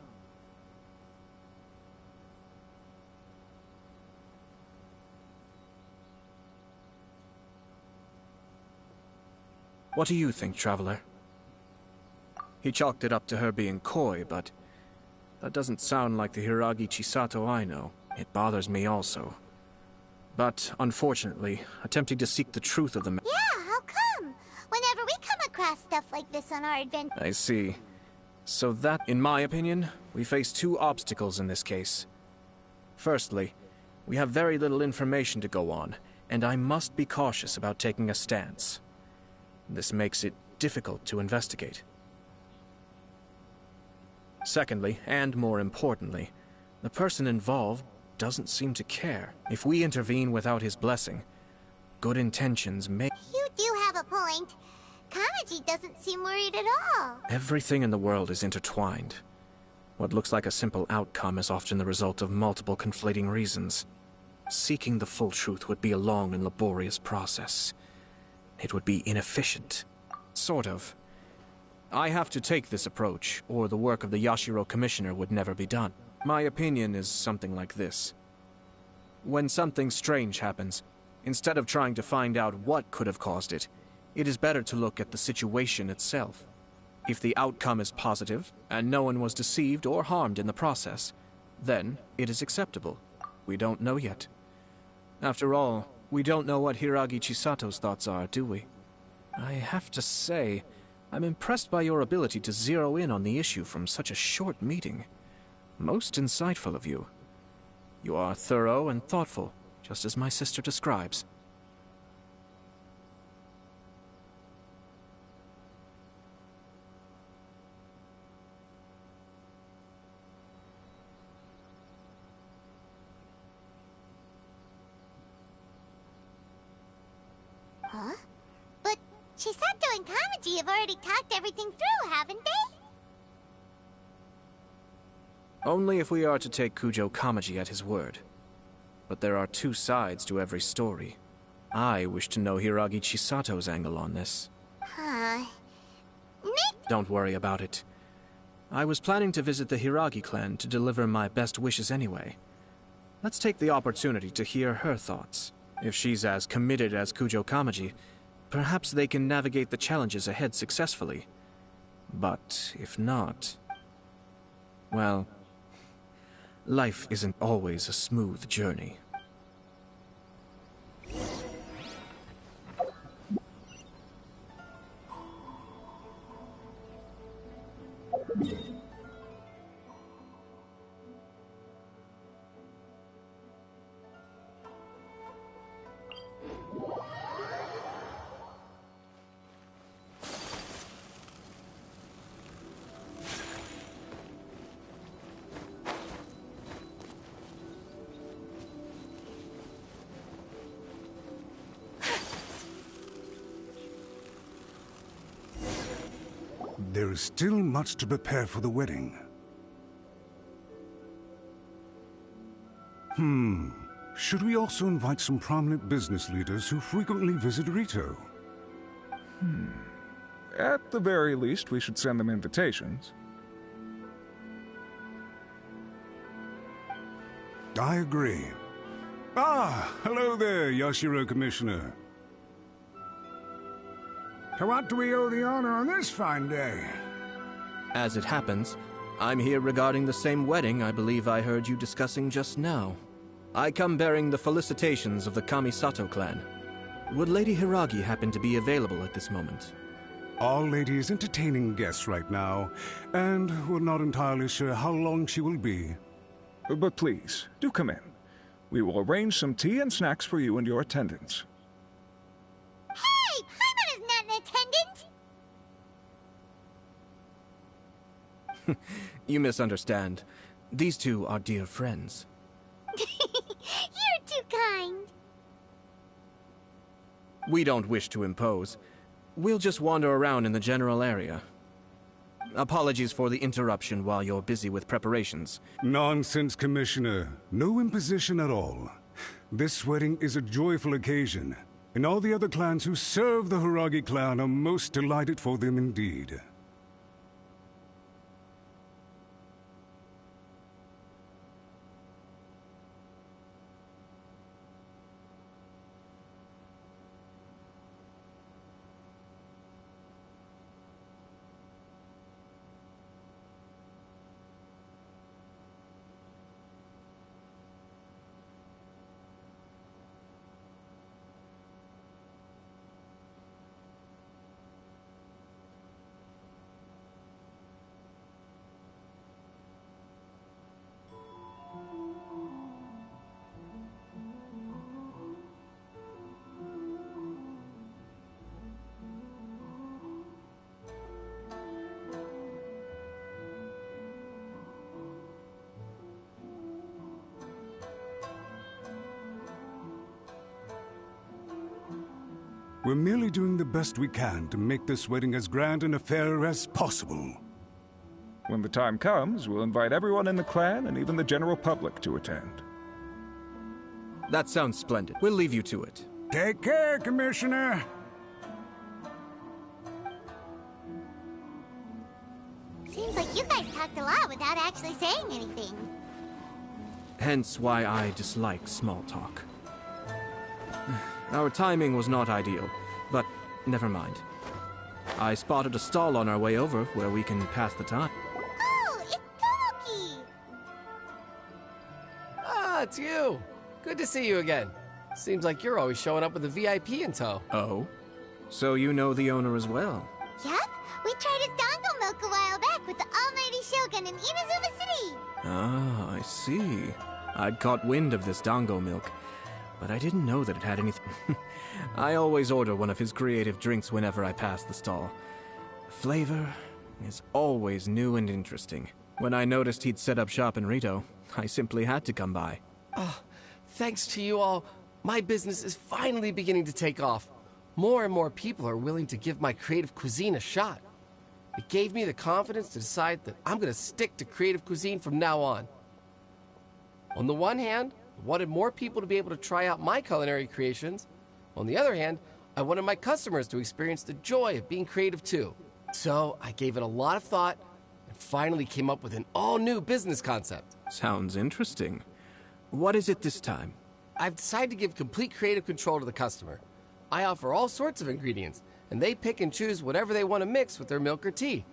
What do you think, Traveler? He chalked it up to her being coy, but that doesn't sound like the Hiragi Chisato I know. It bothers me also. But, unfortunately, attempting to seek the truth of the matter... Yeah, how come? Whenever we come across stuff like this on our adventure... I see. So that, in my opinion, we face two obstacles in this case. Firstly, we have very little information to go on, and I must be cautious about taking a stance. This makes it difficult to investigate. Secondly, and more importantly, the person involved doesn't seem to care. If we intervene without his blessing, good intentions may... You do have a point. Kamaji doesn't seem worried at all. Everything in the world is intertwined. What looks like a simple outcome is often the result of multiple conflating reasons. Seeking the full truth would be a long and laborious process. It would be inefficient. Sort of. I have to take this approach, or the work of the Yashiro Commissioner would never be done. My opinion is something like this. When something strange happens, instead of trying to find out what could have caused it, it is better to look at the situation itself. If the outcome is positive, and no one was deceived or harmed in the process, then it is acceptable. We don't know yet. After all, we don't know what Hiragi Chisato's thoughts are, do we? I have to say, I'm impressed by your ability to zero in on the issue from such a short meeting. Most insightful of you. You are thorough and thoughtful, just as my sister describes. Huh? But Chisato and Kamaji have already talked everything through, haven't they? Only if we are to take Kujo Kamaji at his word. But there are two sides to every story. I wish to know Hiragi Chisato's angle on this. Huh. Don't worry about it. I was planning to visit the Hiragi clan to deliver my best wishes anyway. Let's take the opportunity to hear her thoughts. If she's as committed as Kujo Kamaji, perhaps they can navigate the challenges ahead successfully. But if not... well, life isn't always a smooth journey. There is still much to prepare for the wedding. Should we also invite some prominent business leaders who frequently visit Rito? At the very least, we should send them invitations. I agree. Ah, hello there, Yashiro Commissioner. To what do we owe the honor on this fine day? As it happens, I'm here regarding the same wedding I believe I heard you discussing just now. I come bearing the felicitations of the Kamisato clan. Would Lady Hiragi happen to be available at this moment? Our lady is entertaining guests right now, and we're not entirely sure how long she will be. But please, do come in. We will arrange some tea and snacks for you and your attendants. Hey! Paimon is not an attendant! You misunderstand. These two are dear friends. You're too kind. We don't wish to impose. We'll just wander around in the general area. Apologies for the interruption while you're busy with preparations. Nonsense, Commissioner. No imposition at all. This wedding is a joyful occasion, and all the other clans who serve the Hiragi clan are most delighted for them indeed. We're merely doing the best we can to make this wedding as grand an affair as possible. When the time comes, we'll invite everyone in the clan and even the general public to attend. That sounds splendid. We'll leave you to it. Take care, Commissioner. Seems like you guys talked a lot without actually saying anything. Hence why I dislike small talk. Our timing was not ideal, but never mind. I spotted a stall on our way over where we can pass the time. Oh, it's Tomoki! Ah, it's you! Good to see you again. Seems like you're always showing up with a VIP in tow. Oh? So you know the owner as well? Yep, we tried his dango milk a while back with the almighty Shogun in Inazuma City. Ah, I see. I'd caught wind of this dango milk, but I didn't know that it had anything. I always order one of his creative drinks whenever I pass the stall. The flavor is always new and interesting. When I noticed he'd set up shop in Rito, I simply had to come by. Oh, thanks to you all, my business is finally beginning to take off. more and more people are willing to give my creative cuisine a shot. It gave me the confidence to decide that I'm gonna stick to creative cuisine from now on. On the one hand, I wanted more people to be able to try out my culinary creations. On the other hand, I wanted my customers to experience the joy of being creative too. So I gave it a lot of thought and finally came up with an all-new business concept. Sounds interesting. What is it this time? I've decided to give complete creative control to the customer. I offer all sorts of ingredients, and they pick and choose whatever they want to mix with their milk or tea.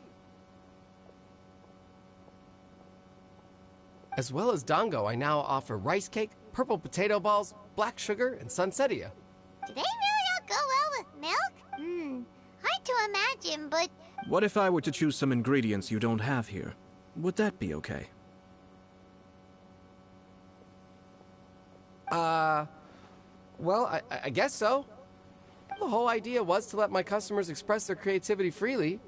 As well as dango, I now offer rice cake, purple potato balls, black sugar, and sunsettia. Do they really all go well with milk? Hard to imagine, but... What if I were to choose some ingredients you don't have here? Would that be okay? Well, I guess so. The whole idea was to let my customers express their creativity freely.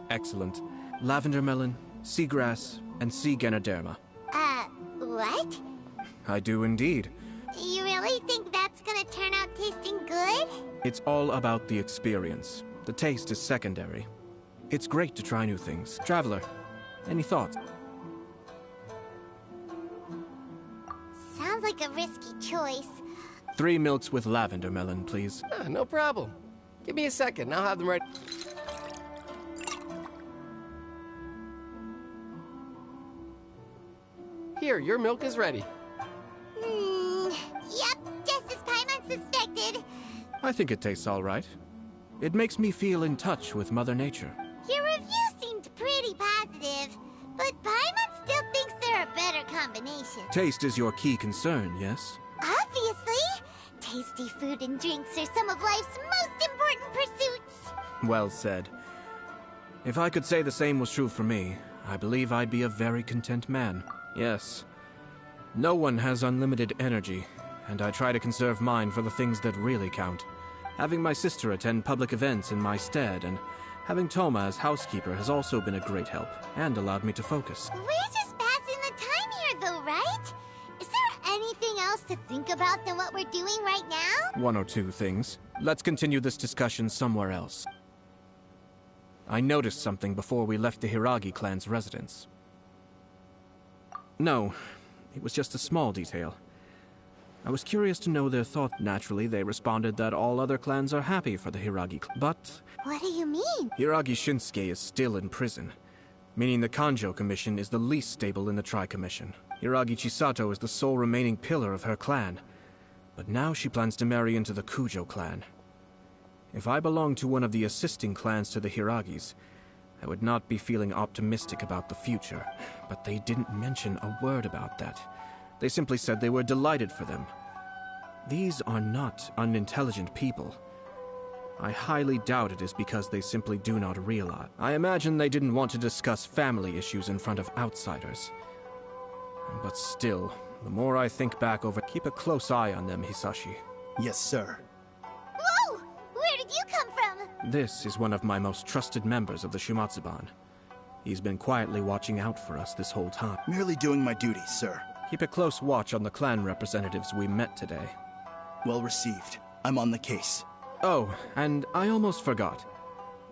Excellent. Lavender melon, seagrass, and sea Ganoderma. What? I do indeed. You really think that's gonna turn out tasting good? It's all about the experience. The taste is secondary. It's great to try new things. Traveler, any thoughts? Sounds like a risky choice. 3 milks with lavender melon, please. No problem. Give me a second, I'll have them ready. Here, your milk is ready. Yep, just as Paimon suspected. I think it tastes all right. It makes me feel in touch with Mother Nature. Your review seemed pretty positive, but Paimon still thinks they're a better combination. Taste is your key concern, yes? Obviously! Tasty food and drinks are some of life's most important pursuits. Well said. If I could say the same was true for me, I believe I'd be a very content man. Yes. No one has unlimited energy, and I try to conserve mine for the things that really count. Having my sister attend public events in my stead, and having Toma as housekeeper has also been a great help, and allowed me to focus. We're just passing the time here, though, right? Is there anything else to think about than what we're doing right now? 1 or 2 things. Let's continue this discussion somewhere else. I noticed something before we left the Hiragi clan's residence. No, it was just a small detail. I was curious to know their thought. Naturally, they responded that all other clans are happy for the Hiragi clan. But... What do you mean? Hiragi Shinsuke is still in prison, meaning the Kanjo Commission is the least stable in the Tri-Commission. Hiragi Chisato is the sole remaining pillar of her clan, but now she plans to marry into the Kujo clan. If I belonged to one of the assisting clans to the Hiragis, I would not be feeling optimistic about the future, but they didn't mention a word about that. They simply said they were delighted for them. These are not unintelligent people. I highly doubt it is because they simply do not realize. I imagine they didn't want to discuss family issues in front of outsiders. But still, the more I think back over, keep a close eye on them, Hisashi. Yes, sir. Whoa! Where did you come from? This is one of my most trusted members of the Shumatsuban. He's been quietly watching out for us this whole time. Merely doing my duty, sir. Keep a close watch on the clan representatives we met today. Well received. I'm on the case. Oh, and I almost forgot.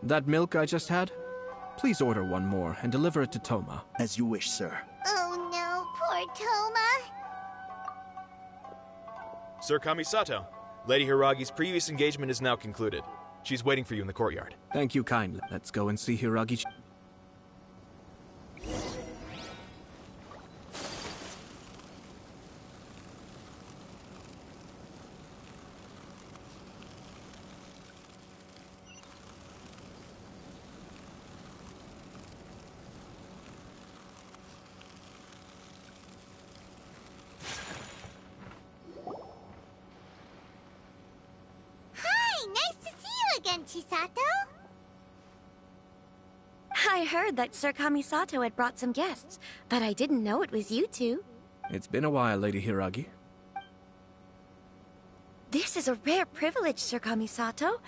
That milk I just had? Please order one more and deliver it to Toma. As you wish, sir. Oh no, poor Toma. Sir Kamisato, Lady Hiragi's previous engagement is now concluded. She's waiting for you in the courtyard. Thank you kindly. Let's go and see Hiragi. Chisato? I heard that Sir Kamisato had brought some guests, but I didn't know it was you two. It's been a while, Lady Hiragi. This is a rare privilege, Sir Kamisato.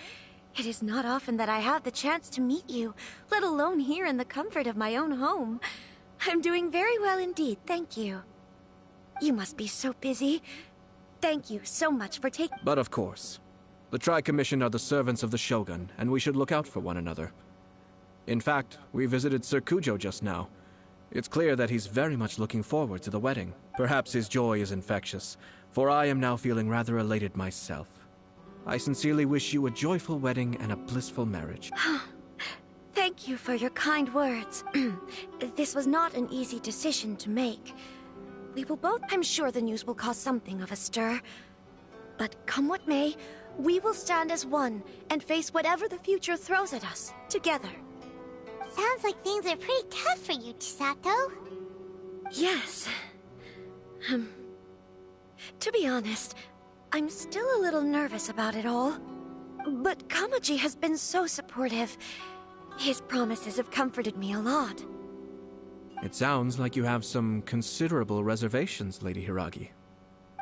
It is not often that I have the chance to meet you, let alone here in the comfort of my own home. I'm doing very well indeed, thank you. You must be so busy. Thank you so much for taking... But of course. The Tri-Commission are the servants of the Shogun, and we should look out for one another. In fact, we visited Sir Kujo just now. It's clear that he's very much looking forward to the wedding. Perhaps his joy is infectious, for I am now feeling rather elated myself. I sincerely wish you a joyful wedding and a blissful marriage. Thank you for your kind words. This was not an easy decision to make. We will both... I'm sure the news will cause something of a stir. But come what may, we will stand as one and face whatever the future throws at us, together. Sounds like things are pretty tough for you, Chisato. Yes. To be honest, I'm still a little nervous about it all. But Kamaji has been so supportive. His promises have comforted me a lot. It sounds like you have some considerable reservations, Lady Hiragi.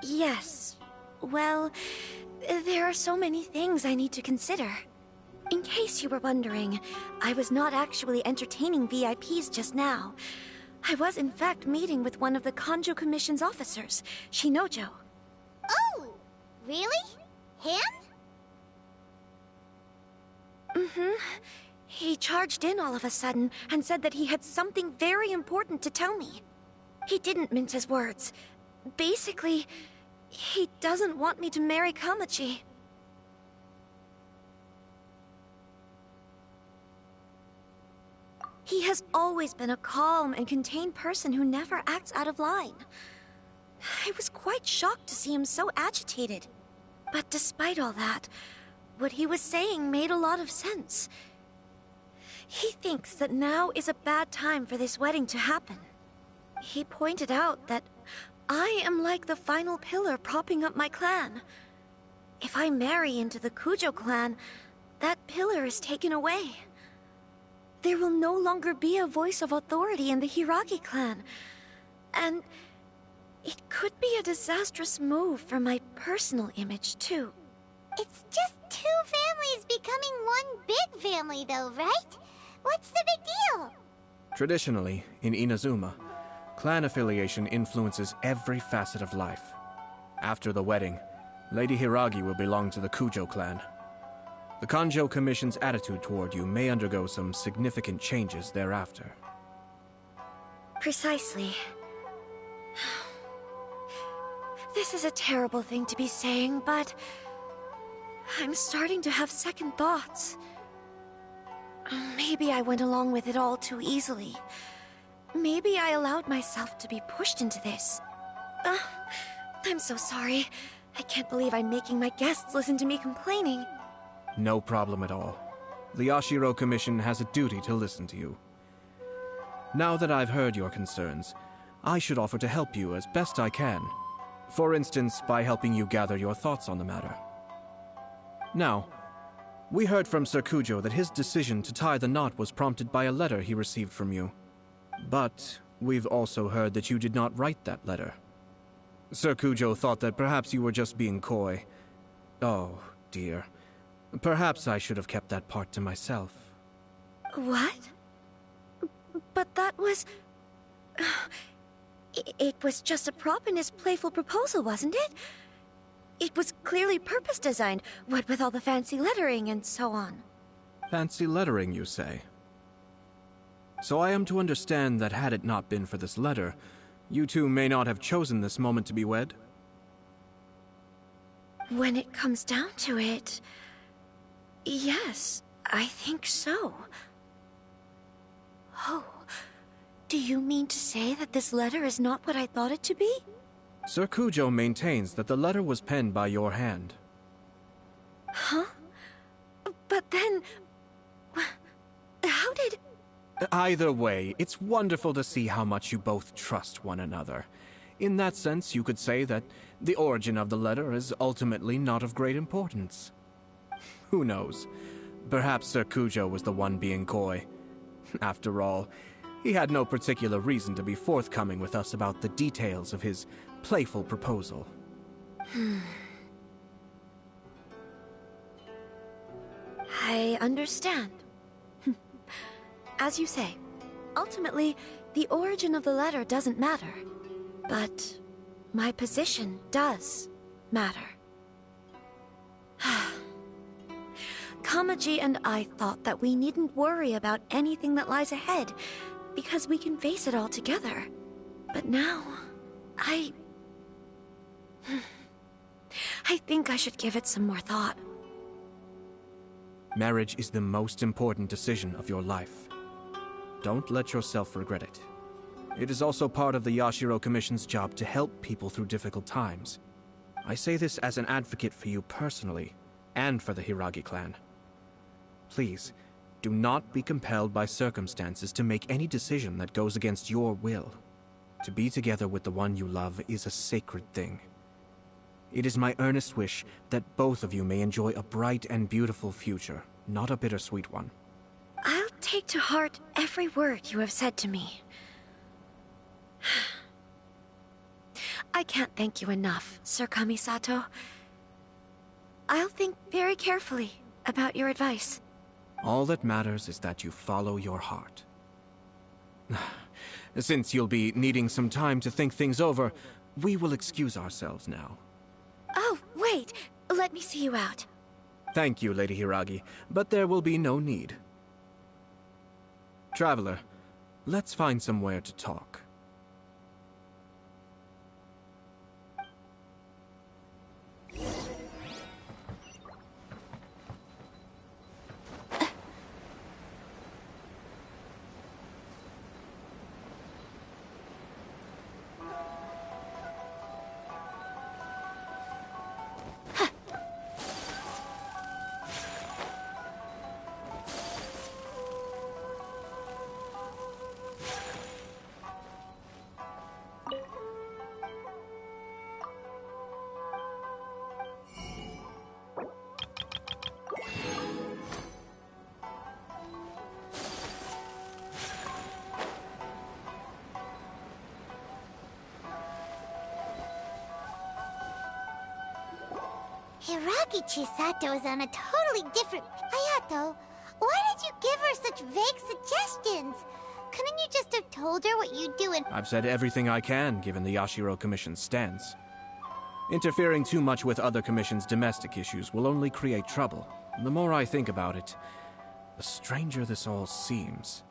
Yes. Well, there are so many things I need to consider. In case you were wondering, I was not actually entertaining VIPs just now. I was in fact meeting with one of the Kanjo Commission's officers, Shinojo. Oh! Really? Him? Mm-hmm. He charged in all of a sudden and said that he had something very important to tell me. He didn't mince his words. Basically, he doesn't want me to marry Kamaji. He has always been a calm and contained person who never acts out of line. I was quite shocked to see him so agitated. But despite all that, what he was saying made a lot of sense. He thinks that now is a bad time for this wedding to happen. He pointed out that I am like the final pillar propping up my clan. If I marry into the Kujo clan, that pillar is taken away. There will no longer be a voice of authority in the Hiragi clan. And it could be a disastrous move for my personal image, too. It's just two families becoming one big family, though, right? What's the big deal? Traditionally, in Inazuma, clan affiliation influences every facet of life. After the wedding, Lady Hiragi will belong to the Kujo clan. The Kanjo Commission's attitude toward you may undergo some significant changes thereafter. Precisely. This is a terrible thing to be saying, but I'm starting to have second thoughts. Maybe I went along with it all too easily. Maybe I allowed myself to be pushed into this. I'm so sorry. I can't believe I'm making my guests listen to me complaining. No problem at all. The Ashiro Commission has a duty to listen to you. Now that I've heard your concerns, I should offer to help you as best I can. For instance, by helping you gather your thoughts on the matter. Now, we heard from Sir Kujo that his decision to tie the knot was prompted by a letter he received from you. But we've also heard that you did not write that letter. Sir Kujo thought that perhaps you were just being coy. Oh, dear. Perhaps I should have kept that part to myself. What? But that was... It was just a prop in his playful proposal, wasn't it? It was clearly purpose-designed, what with all the fancy lettering and so on. Fancy lettering, you say? So I am to understand that had it not been for this letter, you two may not have chosen this moment to be wed? When it comes down to it... yes, I think so. Oh, do you mean to say that this letter is not what I thought it to be? Sir Kujo maintains that the letter was penned by your hand. Huh? But then... how did... Either way, it's wonderful to see how much you both trust one another. In that sense, you could say that the origin of the letter is ultimately not of great importance. Who knows? Perhaps Sir Kujo was the one being coy. After all, he had no particular reason to be forthcoming with us about the details of his playful proposal. I understand. As you say, ultimately, the origin of the letter doesn't matter. But my position does matter. Kamaji and I thought that we needn't worry about anything that lies ahead, because we can face it all together. But now, I think I should give it some more thought. Marriage is the most important decision of your life. Don't let yourself regret it. It is also part of the Yashiro Commission's job to help people through difficult times. I say this as an advocate for you personally, and for the Hiragi clan. Please, do not be compelled by circumstances to make any decision that goes against your will. To be together with the one you love is a sacred thing. It is my earnest wish that both of you may enjoy a bright and beautiful future, not a bittersweet one. I'll take to heart every word you have said to me. I can't thank you enough, Sir Kamisato. I'll think very carefully about your advice. All that matters is that you follow your heart. Since you'll be needing some time to think things over, we will excuse ourselves now. Oh, wait! Let me see you out. Thank you, Lady Hiragi, but there will be no need. Traveler, let's find somewhere to talk. Hiragi Chisato is on a totally different... Hayato, why did you give her such vague suggestions? Couldn't you just have told her what you do and... I've said everything I can, given the Yashiro Commission's stance. Interfering too much with other commission's domestic issues will only create trouble. The more I think about it, the stranger this all seems.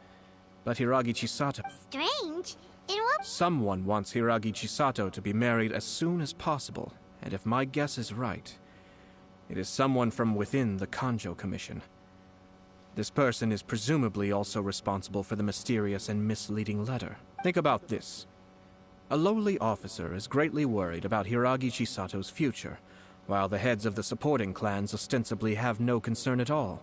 But Hiragi Chisato... Strange? In what... Someone wants Hiragi Chisato to be married as soon as possible, and if my guess is right, it is someone from within the Kanjo Commission. This person is presumably also responsible for the mysterious and misleading letter. Think about this. A lowly officer is greatly worried about Hiragi Chisato's future, while the heads of the supporting clans ostensibly have no concern at all.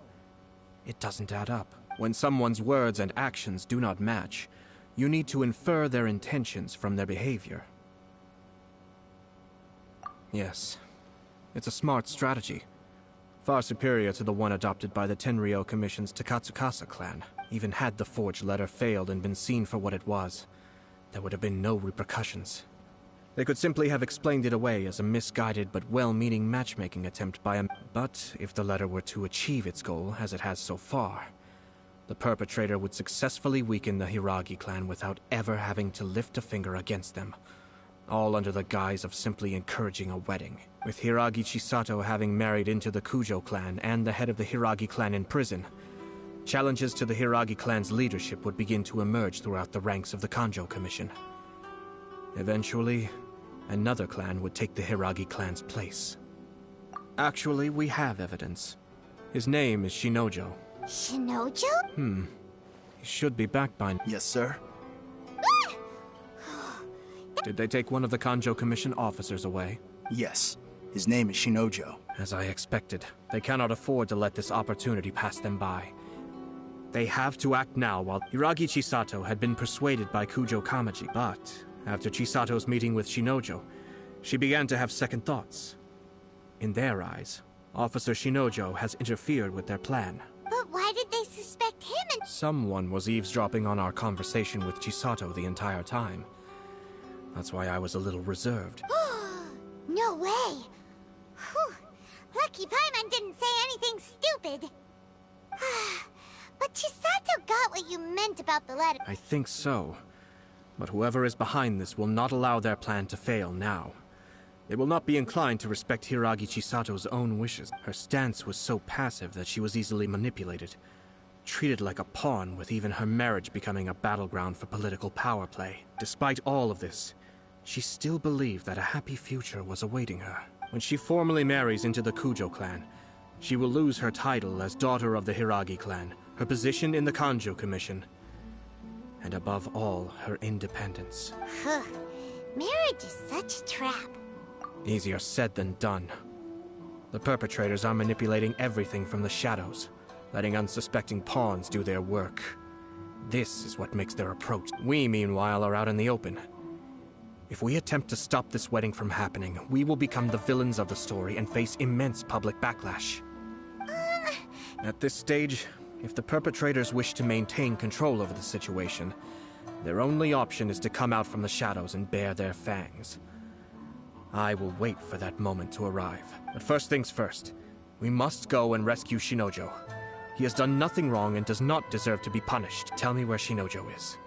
It doesn't add up. When someone's words and actions do not match, you need to infer their intentions from their behavior. Yes, it's a smart strategy. Far superior to the one adopted by the Tenryou Commission's Takatsukasa clan. Even had the forged letter failed and been seen for what it was, there would have been no repercussions. They could simply have explained it away as a misguided but well-meaning matchmaking attempt by a... But if the letter were to achieve its goal, as it has so far, the perpetrator would successfully weaken the Hiragi clan without ever having to lift a finger against them. All under the guise of simply encouraging a wedding. With Hiragi Chisato having married into the Kujo clan and the head of the Hiragi clan in prison, challenges to the Hiragi clan's leadership would begin to emerge throughout the ranks of the Kanjo Commission. Eventually, another clan would take the Hiragi clan's place. Actually, we have evidence. His name is Shinojo. Shinojo? He should be back by... Yes, sir. Did they take one of the Kanjo Commission officers away? Yes. His name is Shinojo. As I expected, they cannot afford to let this opportunity pass them by. They have to act now while Hiragi Chisato had been persuaded by Kujo Kamaji, but after Chisato's meeting with Shinojo, she began to have second thoughts. In their eyes, Officer Shinojo has interfered with their plan. But why did they suspect him and... Someone was eavesdropping on our conversation with Chisato the entire time. That's why I was a little reserved. No way! Whew. Lucky Paimon didn't say anything stupid. But Chisato got what you meant about the letter. I think so. But whoever is behind this will not allow their plan to fail now. They will not be inclined to respect Hiragi Chisato's own wishes. Her stance was so passive that she was easily manipulated, treated like a pawn, with even her marriage becoming a battleground for political power play. Despite all of this, she still believed that a happy future was awaiting her. When she formally marries into the Kujo clan, she will lose her title as daughter of the Hiragi clan, her position in the Kanjo Commission, and above all, her independence. Marriage is such a trap. Easier said than done. The perpetrators are manipulating everything from the shadows, letting unsuspecting pawns do their work. This is what makes their approach. We, meanwhile, are out in the open. If we attempt to stop this wedding from happening, we will become the villains of the story and face immense public backlash. At this stage, if the perpetrators wish to maintain control over the situation, their only option is to come out from the shadows and bare their fangs. I will wait for that moment to arrive. But first things first, we must go and rescue Shinojo. He has done nothing wrong and does not deserve to be punished. Tell me where Shinojo is.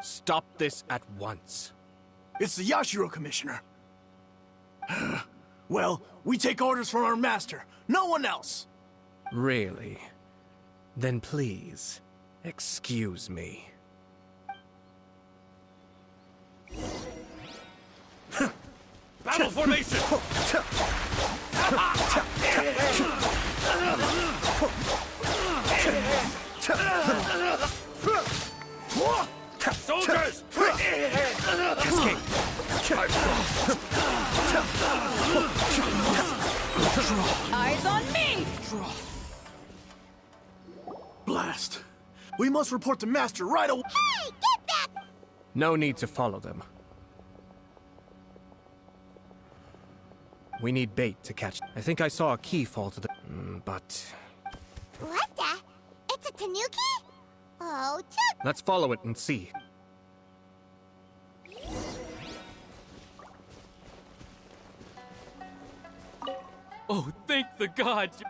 Stop this at once. It's the Yashiro Commissioner. Well, we take orders from our master. No one else. Really? Then please, excuse me. Battle formation! Soldiers! Cascade! Eyes on me! Blast! We must report to Master right away! Hey, get back! No need to follow them. We need bait to catch. I think I saw a key fall to the... but... What the? It's a tanuki? Oh, Let's follow it and see. Oh, thank the gods!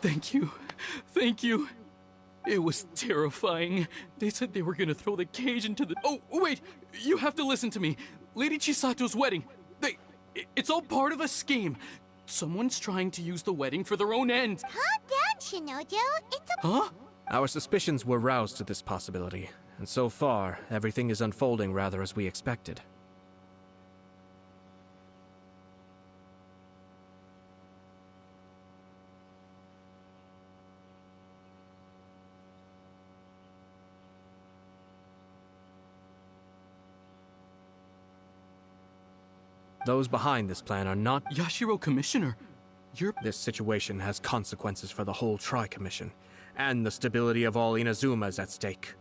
Thank you. Thank you. It was terrifying. They said they were gonna throw the cage into the... Oh, wait! You have to listen to me. Lady Chisato's wedding. It's all part of a scheme. Someone's trying to use the wedding for their own ends. Calm down, Shinojo. It's a... Huh? Our suspicions were roused to this possibility, and so far, everything is unfolding rather as we expected. Those behind this plan are not... Yashiro Commissioner, This situation has consequences for the whole Tri-Commission, and the stability of all Inazuma is at stake.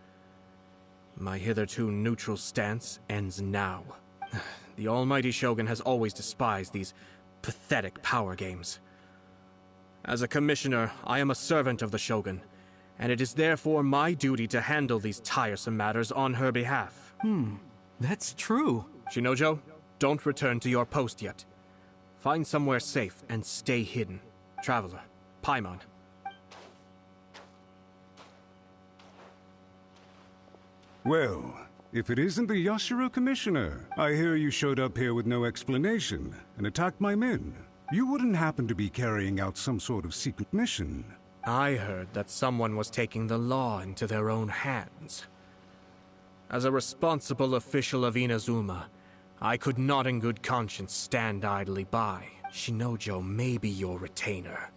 My hitherto neutral stance ends now. The almighty Shogun has always despised these pathetic power games. As a commissioner, I am a servant of the Shogun, and it is therefore my duty to handle these tiresome matters on her behalf. That's true. Shinojo, don't return to your post yet. Find somewhere safe and stay hidden. Traveler, Paimon. Well, if it isn't the Yashiro Commissioner, I hear you showed up here with no explanation and attacked my men. You wouldn't happen to be carrying out some sort of secret mission? I heard that someone was taking the law into their own hands. As a responsible official of Inazuma, I could not in good conscience stand idly by. Shinojo may be your retainer,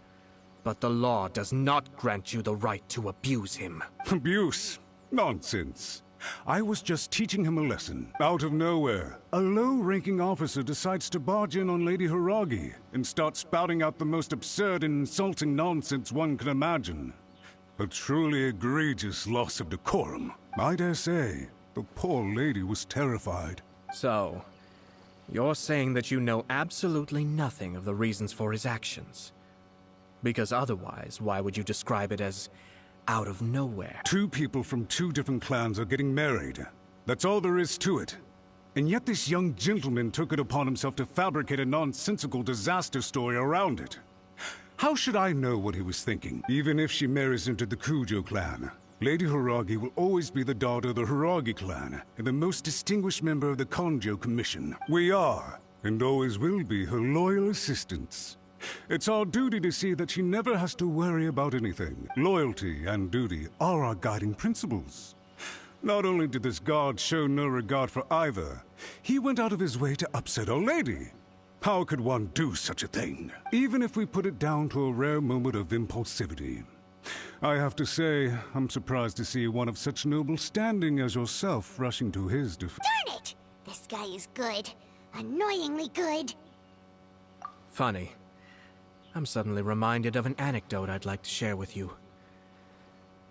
but the law does not grant you the right to abuse him. Abuse? Nonsense. I was just teaching him a lesson. Out of nowhere, a low-ranking officer decides to barge in on Lady Hiragi and start spouting out the most absurd and insulting nonsense one can imagine. A truly egregious loss of decorum. I dare say, the poor lady was terrified. So, you're saying that you know absolutely nothing of the reasons for his actions? Because otherwise, why would you describe it as out of nowhere? Two people from two different clans are getting married. That's all there is to it. And yet this young gentleman took it upon himself to fabricate a nonsensical disaster story around it. How should I know what he was thinking? Even if she marries into the Kujo clan, Lady Hiragi will always be the daughter of the Hiragi clan, and the most distinguished member of the Kanjo Commission. We are, and always will be, her loyal assistants. It's our duty to see that she never has to worry about anything. Loyalty and duty are our guiding principles. Not only did this guard show no regard for either, he went out of his way to upset our lady. How could one do such a thing? Even if we put it down to a rare moment of impulsivity. I have to say, I'm surprised to see one of such noble standing as yourself rushing to his defense. Darn it! This guy is good. Annoyingly good. Funny. I'm suddenly reminded of an anecdote I'd like to share with you.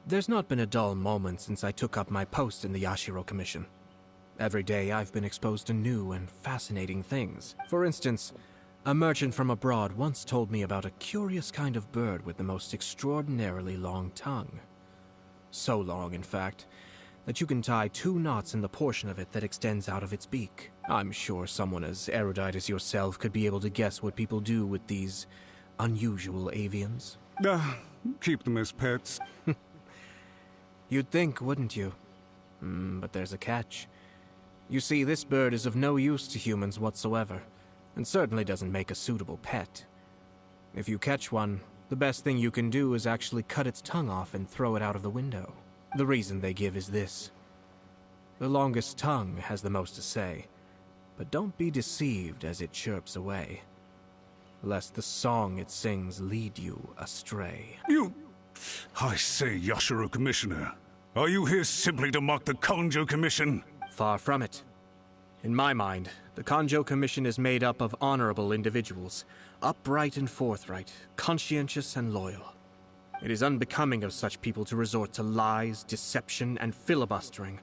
There's not been a dull moment since I took up my post in the Yashiro Commission. Every day I've been exposed to new and fascinating things. For instance, a merchant from abroad once told me about a curious kind of bird with the most extraordinarily long tongue. So long, in fact, that you can tie 2 knots in the portion of it that extends out of its beak. I'm sure someone as erudite as yourself could be able to guess what people do with these unusual avians. Keep them as pets. You'd think, wouldn't you? But there's a catch. You see, this bird is of no use to humans whatsoever, and certainly doesn't make a suitable pet. If you catch one, the best thing you can do is actually cut its tongue off and throw it out of the window. The reason they give is this. The longest tongue has the most to say, but don't be deceived as it chirps away, lest the song it sings lead you astray. I say, Yashiro Commissioner, are you here simply to mock the Kanjo Commission? Far from it. In my mind, the Kanjo Commission is made up of honorable individuals, upright and forthright, conscientious and loyal. It is unbecoming of such people to resort to lies, deception, and filibustering,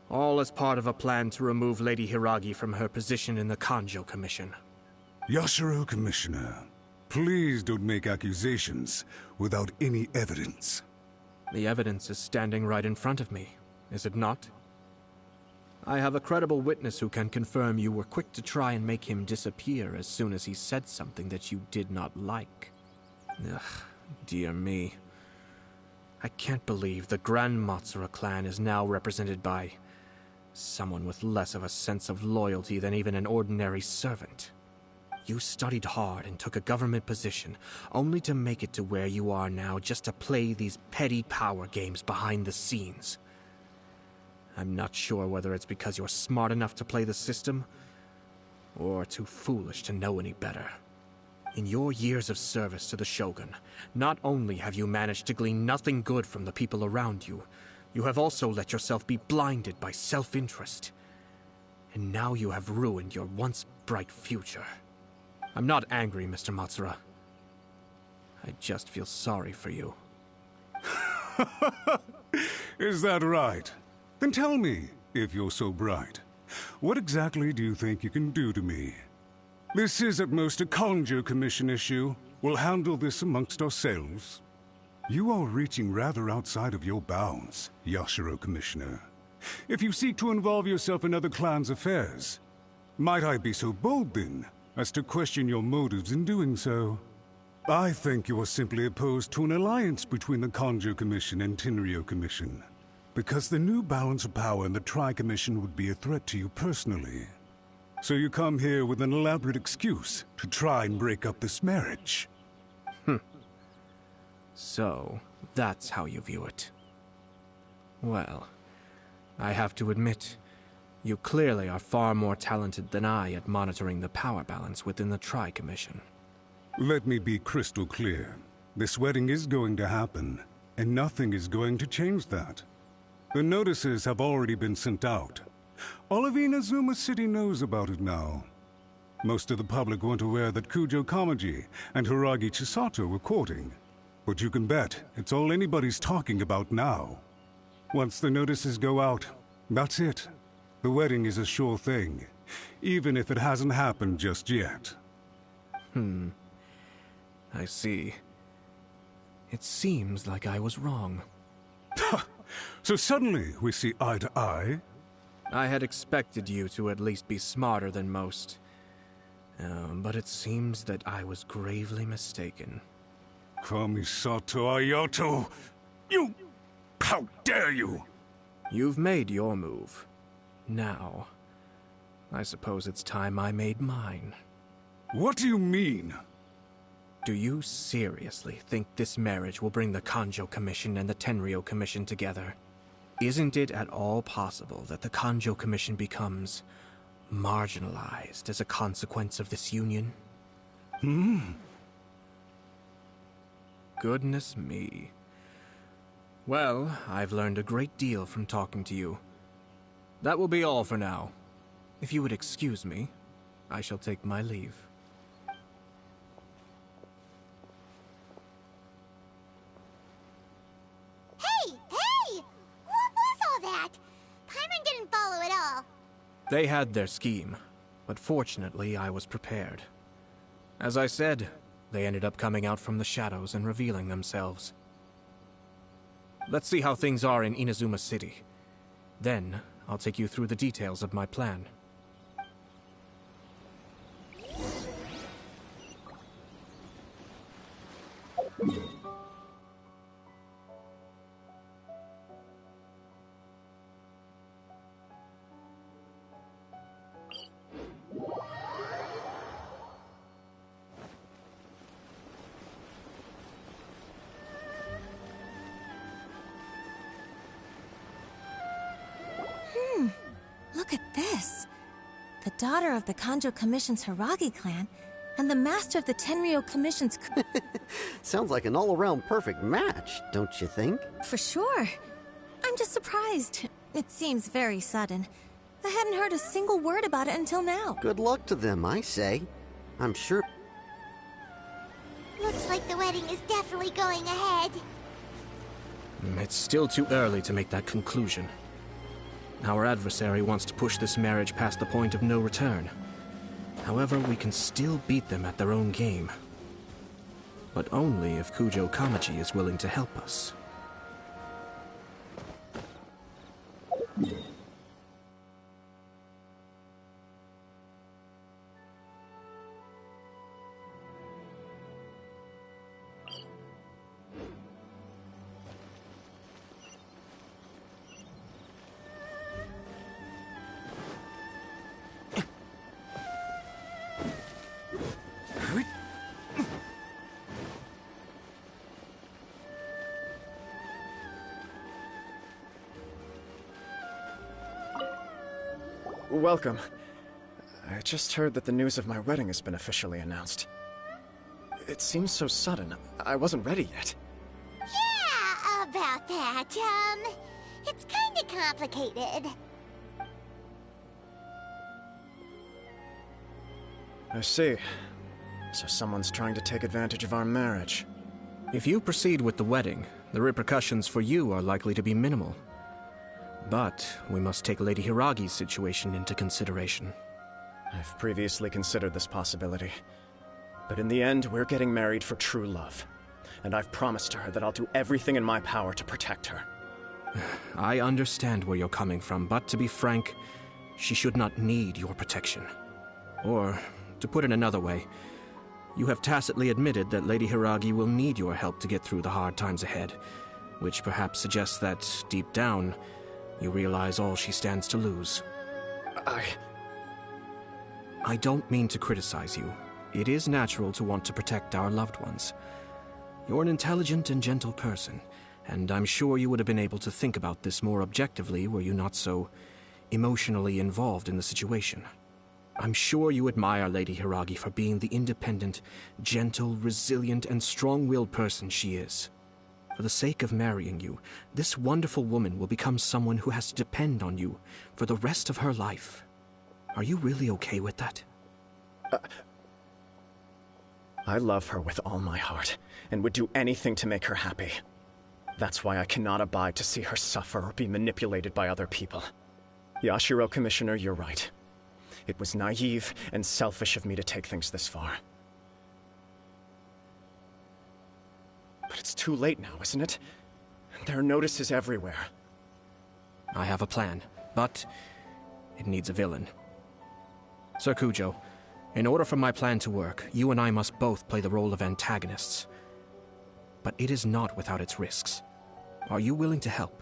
all as part of a plan to remove Lady Hiragi from her position in the Kanjo Commission. Yashiro Commissioner, please don't make accusations without any evidence. The evidence is standing right in front of me, is it not? I have a credible witness who can confirm you were quick to try and make him disappear as soon as he said something that you did not like. Ugh, Dear me. I can't believe the Grand Matsura clan is now represented by someone with less of a sense of loyalty than even an ordinary servant. You studied hard and took a government position, only to make it to where you are now just to play these petty power games behind the scenes. I'm not sure whether it's because you're smart enough to play the system, or too foolish to know any better. In your years of service to the Shogun, not only have you managed to glean nothing good from the people around you, you have also let yourself be blinded by self-interest. And now you have ruined your once bright future. I'm not angry, Mr. Matsura. I just feel sorry for you. Is that right? Then tell me, if you're so bright, what exactly do you think you can do to me? This is at most a Kanjo Commission issue. We'll handle this amongst ourselves. You are reaching rather outside of your bounds, Yashiro Commissioner. If you seek to involve yourself in other clans' affairs, might I be so bold then, as to question your motives in doing so? I think you are simply opposed to an alliance between the Kanjo Commission and Tenryo Commission, because the new balance of power in the Tri-Commission would be a threat to you personally. So you come here with an elaborate excuse to try and break up this marriage. So, that's how you view it. Well, I have to admit, you clearly are far more talented than I at monitoring the power balance within the Tri-Commission. Let me be crystal clear. This wedding is going to happen, and nothing is going to change that. The notices have already been sent out. All of Inazuma City knows about it now. Most of the public weren't aware that Kujo Kamaji and Hiragi Chisato were courting. But you can bet it's all anybody's talking about now. Once the notices go out, that's it. The wedding is a sure thing, even if it hasn't happened just yet. I see. It seems like I was wrong. So suddenly we see eye to eye? I had expected you to at least be smarter than most. But it seems that I was gravely mistaken. Kamisato Ayato! You... How dare you! You've made your move. Now, I suppose it's time I made mine. What do you mean? Do you seriously think this marriage will bring the Kanjo Commission and the Tenryo Commission together? Isn't it at all possible that the Kanjo Commission becomes marginalized as a consequence of this union? Goodness me. Well, I've learned a great deal from talking to you. That will be all for now. If you would excuse me, I shall take my leave. Hey! What was all that? Paimon didn't follow at all. They had their scheme, but fortunately I was prepared. As I said, they ended up coming out from the shadows and revealing themselves. Let's see how things are in Inazuma City. Then, I'll take you through the details of my plan. Look at this. The daughter of the Kanjo Commission's Hiragi clan, and the master of the Tenryo Commission's... Sounds like an all-around perfect match, don't you think? For sure. I'm just surprised. It seems very sudden. I hadn't heard a single word about it until now. Good luck to them, I say. I'm sure... Looks like the wedding is definitely going ahead. It's still too early to make that conclusion. Our adversary wants to push this marriage past the point of no return. However, we can still beat them at their own game. But only if Kujo Kamaji is willing to help us. welcome. I just heard that the news of my wedding has been officially announced. It seems so sudden. I wasn't ready yet. Yeah, about that. It's kinda complicated. I see. So someone's trying to take advantage of our marriage. If you proceed with the wedding, the repercussions for you are likely to be minimal. But we must take Lady Hiragi's situation into consideration. I've previously considered this possibility. But in the end, we're getting married for true love. And I've promised her that I'll do everything in my power to protect her. I understand where you're coming from, but to be frank, she should not need your protection. Or, to put it another way, you have tacitly admitted that Lady Hiragi will need your help to get through the hard times ahead, which perhaps suggests that, deep down, you realize all she stands to lose. I don't mean to criticize you. It is natural to want to protect our loved ones. You're an intelligent and gentle person, and I'm sure you would have been able to think about this more objectively were you not so emotionally involved in the situation. I'm sure you admire Lady Hiragi for being the independent, gentle, resilient, and strong-willed person she is. For the sake of marrying you, this wonderful woman will become someone who has to depend on you for the rest of her life. Are you really okay with that? I love her with all my heart, and would do anything to make her happy. That's why I cannot abide to see her suffer or be manipulated by other people. Yashiro, Commissioner, you're right. It was naive and selfish of me to take things this far. But it's too late now, isn't it? There are notices everywhere. I have a plan, but it needs a villain. Sir Kujo, in order for my plan to work, you and I must both play the role of antagonists. But it is not without its risks. Are you willing to help?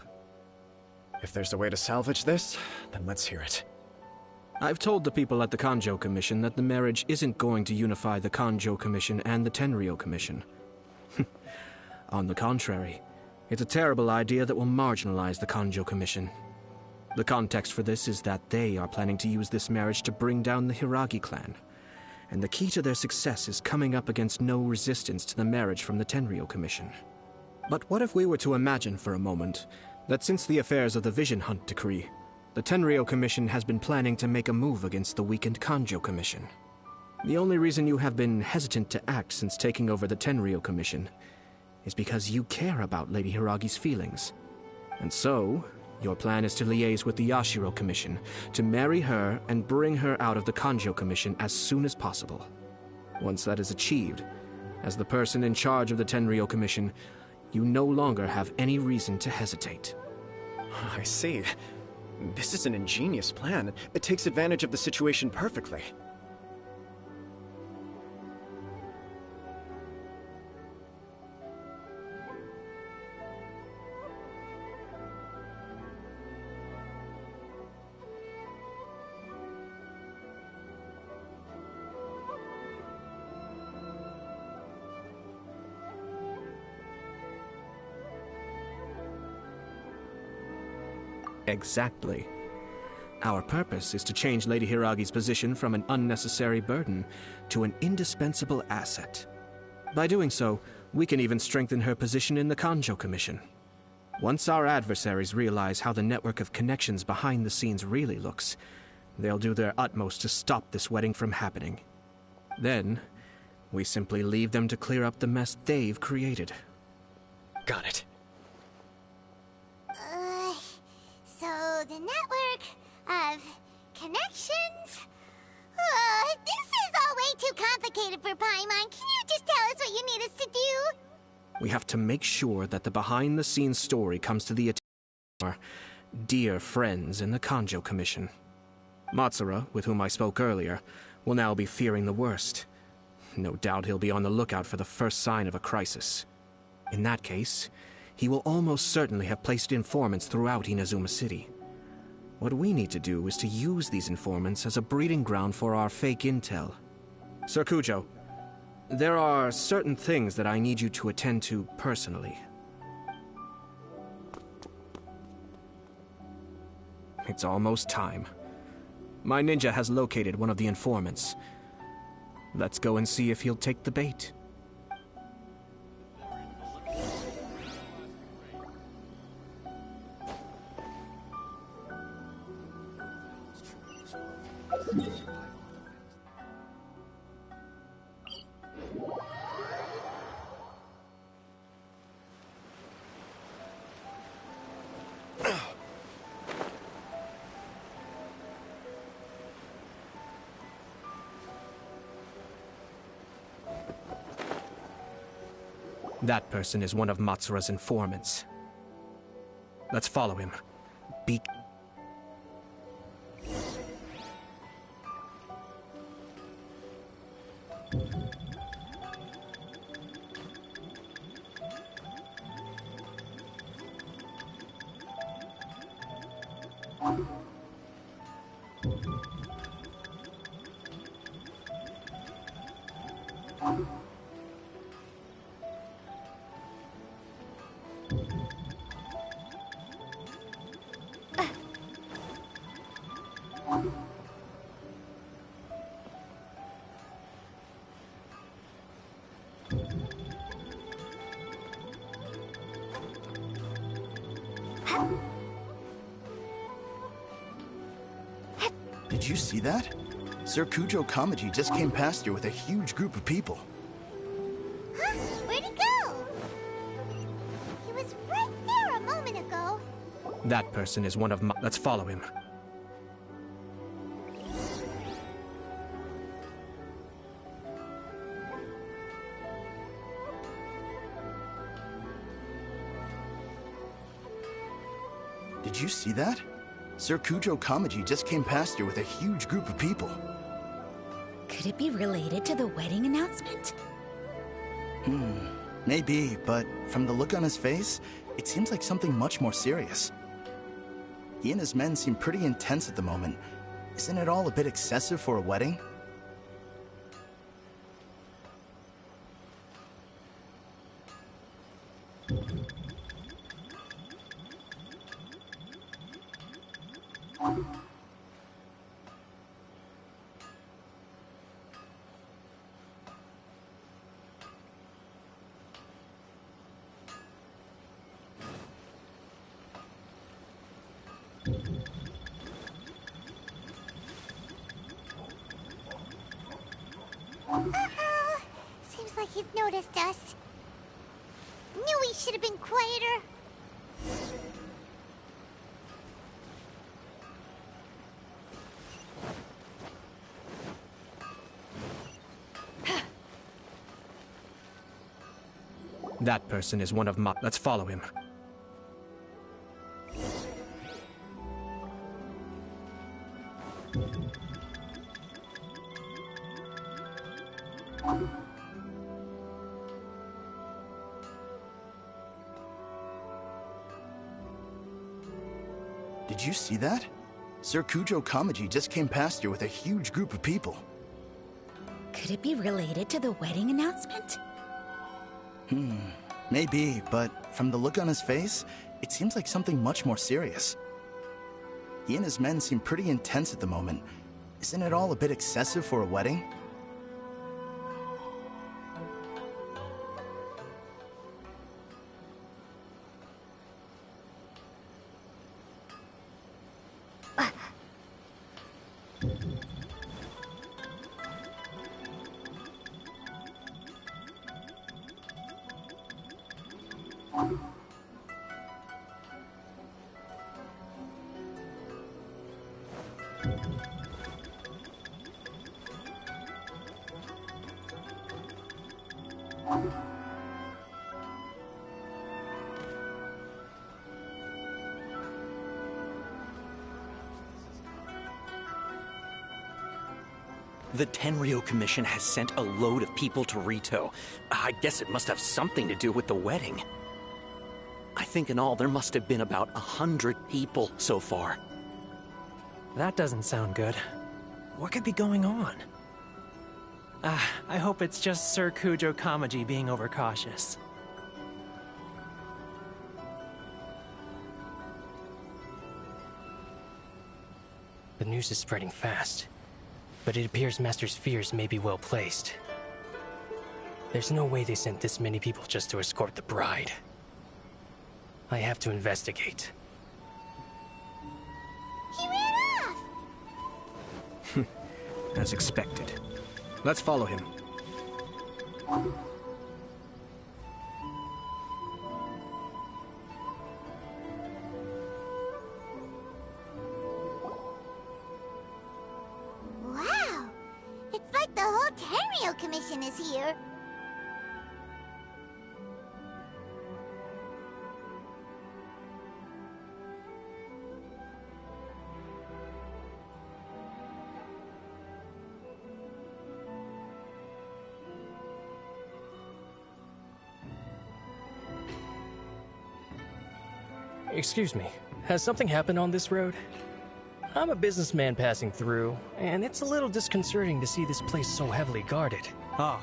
If there's a way to salvage this, then let's hear it. I've told the people at the Kanjo Commission that the marriage isn't going to unify the Kanjo Commission and the Tenryou Commission. On the contrary, it's a terrible idea that will marginalize the Kanjo Commission. The context for this is that they are planning to use this marriage to bring down the Hiragi clan. And the key to their success is coming up against no resistance to the marriage from the Tenryou Commission. But what if we were to imagine for a moment that since the affairs of the Vision Hunt Decree, the Tenryou Commission has been planning to make a move against the weakened Kanjo Commission? The only reason you have been hesitant to act since taking over the Tenryou Commission is because you care about Lady Hiragi's feelings. And so, your plan is to liaise with the Yashiro Commission, to marry her and bring her out of the Kanjo Commission as soon as possible. Once that is achieved, as the person in charge of the Tenryou Commission, you no longer have any reason to hesitate. I see. This is an ingenious plan. It takes advantage of the situation perfectly. Exactly. Our purpose is to change Lady Hiragi's position from an unnecessary burden to an indispensable asset. By doing so, we can even strengthen her position in the Kanjo Commission. Once our adversaries realize how the network of connections behind the scenes really looks, they'll do their utmost to stop this wedding from happening. Then, we simply leave them to clear up the mess they've created. Got it. So the network of connections? This is all way too complicated for Paimon. Can you just tell us what you need us to do? We have to make sure that the behind-the-scenes story comes to the attention of our dear friends in the Kanjo Commission. Matsura, with whom I spoke earlier, will now be fearing the worst. No doubt he'll be on the lookout for the first sign of a crisis. In that case, he will almost certainly have placed informants throughout Inazuma City. What we need to do is to use these informants as a breeding ground for our fake intel. Sir Kujo, there are certain things that I need you to attend to personally. It's almost time. My ninja has located one of the informants. Let's go and see if he'll take the bait. That person is one of Matsura's informants. Let's follow him. Be... Did you see that? Sir Kujo Kamaji just came past here with a huge group of people. Huh? Where'd he go? He was right there a moment ago. That person is one of Ma... Let's follow him. Did you see that? Sir Kujo Kamaji just came past here with a huge group of people. Could it be related to the wedding announcement? Maybe, but from the look on his face, it seems like something much more serious. He and his men seem pretty intense at the moment. Isn't it all a bit excessive for a wedding? Seems like he's noticed us. Knew we should have been quieter. That person is one of Ma... Let's follow him. Did you see that? Sir Kujo Kamaji just came past here with a huge group of people. Could it be related to the wedding announcement? Maybe, but from the look on his face, it seems like something much more serious. He and his men seem pretty intense at the moment. Isn't it all a bit excessive for a wedding? The Tenryo Commission has sent a load of people to Rito. I guess it must have something to do with the wedding. I think in all there must have been about 100 people so far. That doesn't sound good. What could be going on? I hope it's just Sir Kujo Kamaji being overcautious. The news is spreading fast, but it appears Master's fears may be well placed. There's no way they sent this many people just to escort the bride. I have to investigate. He ran off! As expected. Let's follow him. Wow! It's like the whole Tenryou Commission is here. Excuse me, has something happened on this road? I'm a businessman passing through, and it's a little disconcerting to see this place so heavily guarded. Ah,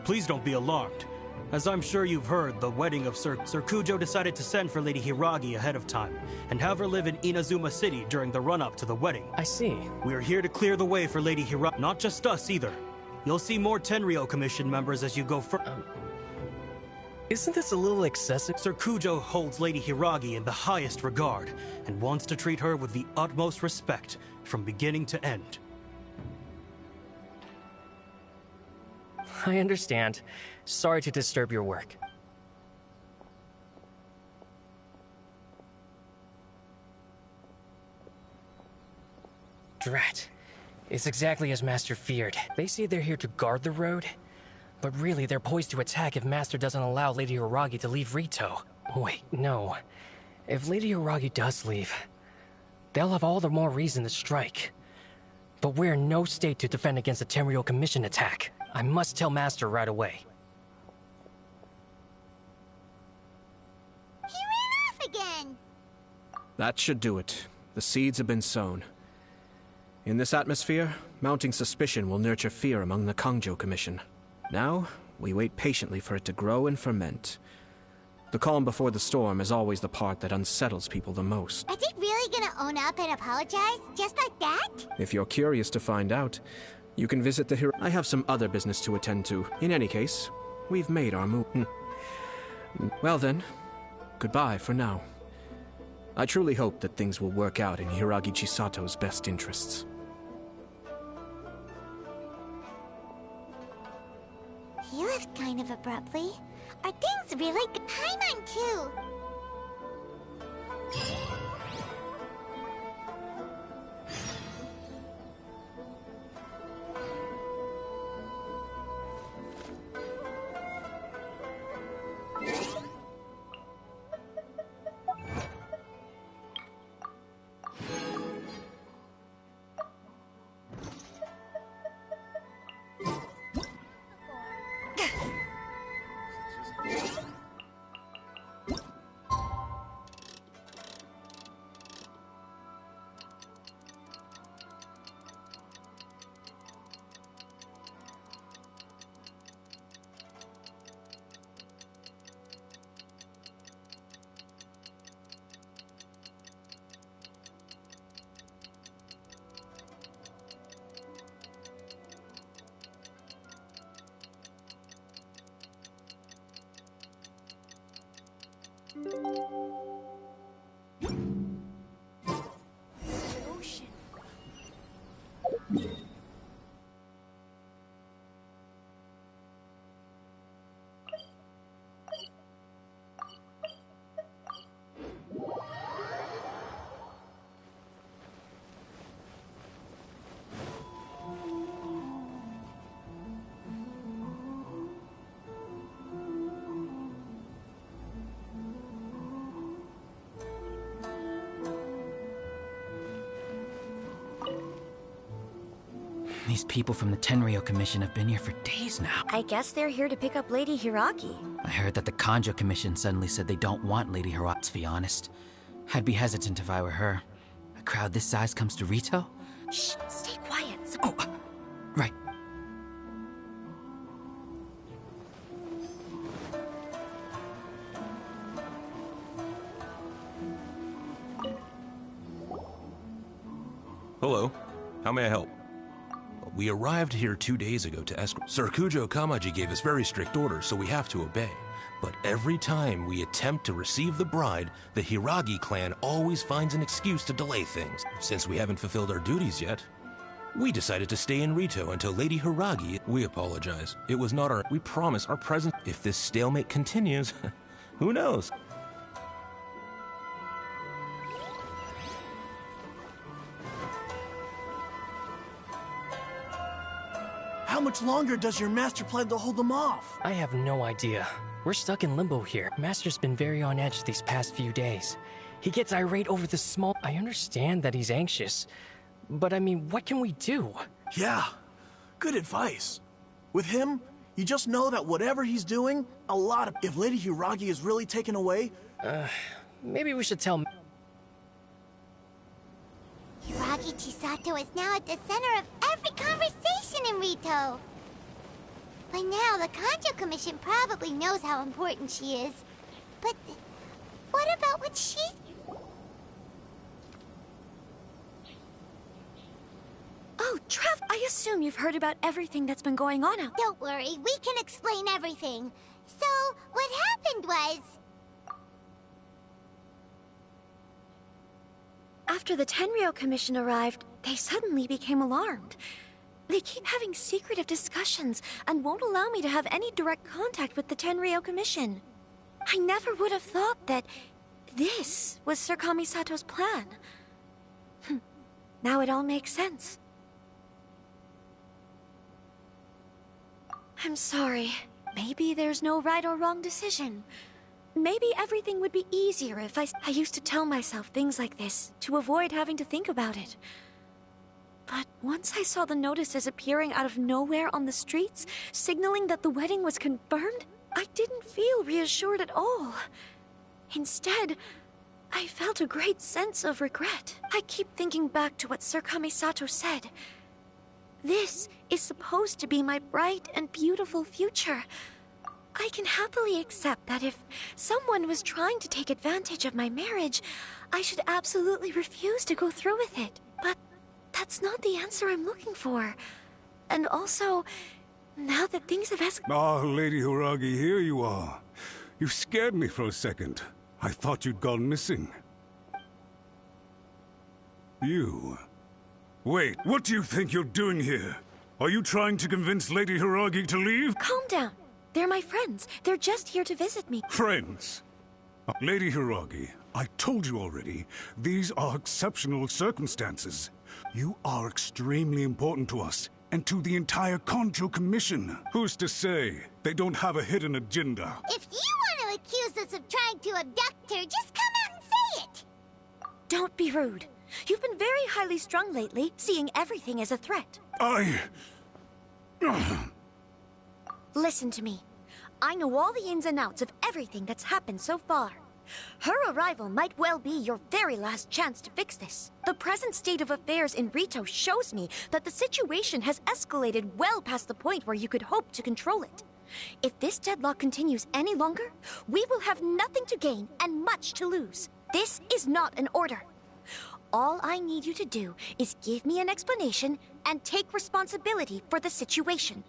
please don't be alarmed. As I'm sure you've heard, the wedding of Sir Kujo decided to send for Lady Hiragi ahead of time, and have her live in Inazuma City during the run-up to the wedding. I see. We're here to clear the way for Lady Hiragi, not just us either. You'll see more Tenryou Commission members as you go further. Isn't this a little excessive? Sir Kujo holds Lady Hiragi in the highest regard, and wants to treat her with the utmost respect, from beginning to end. I understand. Sorry to disturb your work. Drat. It's exactly as Master feared. They say they're here to guard the road, but really they're poised to attack if Master doesn't allow Lady Hiragi to leave Rito. Wait, no. If Lady Hiragi does leave, they'll have all the more reason to strike. But we're in no state to defend against a Tenryou Commission attack. I must tell Master right away. He ran off again! That should do it. The seeds have been sown. In this atmosphere, mounting suspicion will nurture fear among the Kangjo Commission. Now, we wait patiently for it to grow and ferment. The calm before the storm is always the part that unsettles people the most. Are they really gonna own up and apologize? Just like that? If you're curious to find out, you can visit the I have some other business to attend to. In any case, we've made our move. Well then, goodbye for now. I truly hope that things will work out in Hiragi Chisato's best interests. He left kind of abruptly. Are things really good? Paimon too! These people from the Tenryou Commission have been here for days now. I guess they're here to pick up Lady Hiragi. I heard that the Kanjo Commission suddenly said they don't want Lady Hiragi, to be honest. I'd be hesitant if I were her. A crowd this size comes to Rito? Shh, stay quiet. Oh, right. Hello. How may I help? We arrived here 2 days ago to escort. Sir Kujo Kamaji gave us very strict orders, so we have to obey. But every time we attempt to receive the bride, the Hiragi clan always finds an excuse to delay things. Since we haven't fulfilled our duties yet, we decided to stay in Rito until Lady Hiragi... We apologize. It was not our... We promise our presence... If this stalemate continues, who knows? How much longer does your master plan to hold them off? I have no idea. We're stuck in limbo here. Master's been very on edge these past few days. He gets irate over the small... I understand that he's anxious, but I mean, what can we do? Yeah, good advice. With him, you just know that whatever he's doing, a lot of... If Lady Hiragi is really taken away... Maybe we should tell... Hiragi Chisato is now at the center of every conversation in Rito. By now, the Kanjo Commission probably knows how important she is. But what about what she... Oh, Trev, I assume you've heard about everything that's been going on out there. Don't worry, we can explain everything. So, what happened was... After the Tenryou Commission arrived, they suddenly became alarmed. They keep having secretive discussions and won't allow me to have any direct contact with the Tenryou Commission. I never would have thought that this was Sir Kamisato's plan. Now it all makes sense. I'm sorry. Maybe there's no right or wrong decision. Maybe everything would be easier if I used to tell myself things like this to avoid having to think about it. But once I saw the notices appearing out of nowhere on the streets, signaling that the wedding was confirmed, I didn't feel reassured at all. Instead, I felt a great sense of regret. I keep thinking back to what Sir Kamisato said. This is supposed to be my bright and beautiful future. I can happily accept that if someone was trying to take advantage of my marriage, I should absolutely refuse to go through with it. But that's not the answer I'm looking for. And also, now that things have escalated... Ah, Lady Hiragi, here you are. You scared me for a second. I thought you'd gone missing. You... Wait, what do you think you're doing here? Are you trying to convince Lady Hiragi to leave? Calm down. They're my friends. They're just here to visit me. Friends? Lady Hiragi, I told you already, these are exceptional circumstances. You are extremely important to us, and to the entire Kanjo Commission. Who's to say they don't have a hidden agenda? If you want to accuse us of trying to abduct her, just come out and say it! Don't be rude. You've been very highly strung lately, seeing everything as a threat. Listen to me. I know all the ins and outs of everything that's happened so far. Her arrival might well be your very last chance to fix this. The present state of affairs in Rito shows me that the situation has escalated well past the point where you could hope to control it. If this deadlock continues any longer, we will have nothing to gain and much to lose. This is not an order. All I need you to do is give me an explanation and take responsibility for the situation.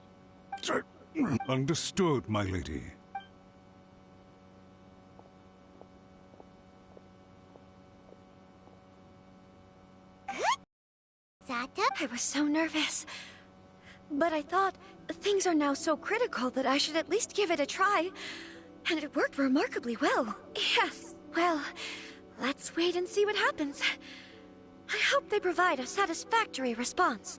Understood, my lady. Sato? I was so nervous. But I thought, things are now so critical that I should at least give it a try. And it worked remarkably well. Yes, well, let's wait and see what happens. I hope they provide a satisfactory response.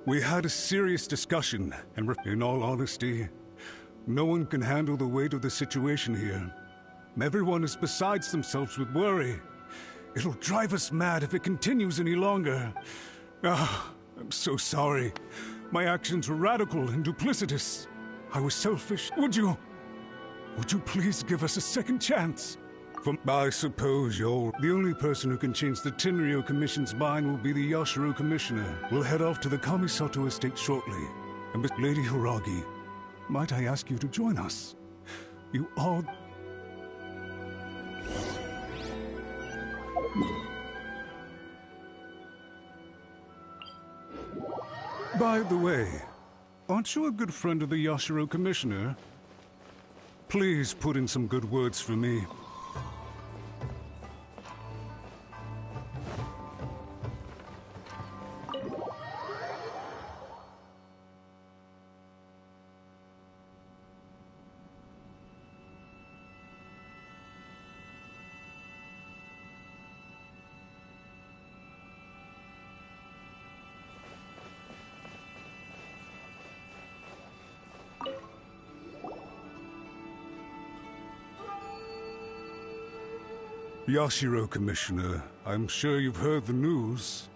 We had a serious discussion, and in all honesty, no one can handle the weight of the situation here. Everyone is beside themselves with worry. It'll drive us mad if it continues any longer. I'm so sorry. My actions were radical and duplicitous. I was selfish. Would you please give us a second chance? I suppose you're the only person who can change the Tenryou Commission's mind will be the Yashiro Commissioner. We'll head off to the Kamisato estate shortly. And with Lady Hiragi, might I ask you to join us? You are... By the way, aren't you a good friend of the Yashiro Commissioner? Please put in some good words for me. Yashiro Commissioner, I'm sure you've heard the news.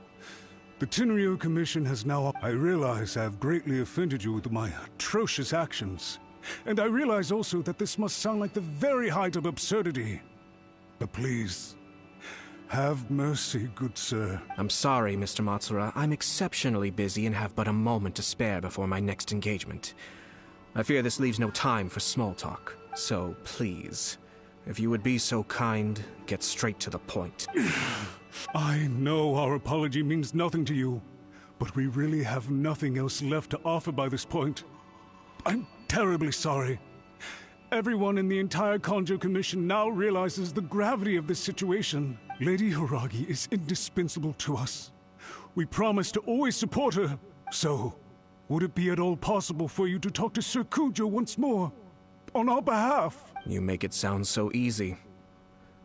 The Tenryo Commission has now... I realize I have greatly offended you with my atrocious actions. And I realize also that this must sound like the very height of absurdity. But please, have mercy, good sir. I'm sorry, Mr. Matsura. I'm exceptionally busy and have but a moment to spare before my next engagement. I fear this leaves no time for small talk. So, please... if you would be so kind, get straight to the point. I know our apology means nothing to you, but we really have nothing else left to offer by this point. I'm terribly sorry. Everyone in the entire Kanjo Commission now realizes the gravity of this situation. Lady Hiragi is indispensable to us. We promise to always support her. So, would it be at all possible for you to talk to Sir Kujo once more? On our behalf? You make it sound so easy.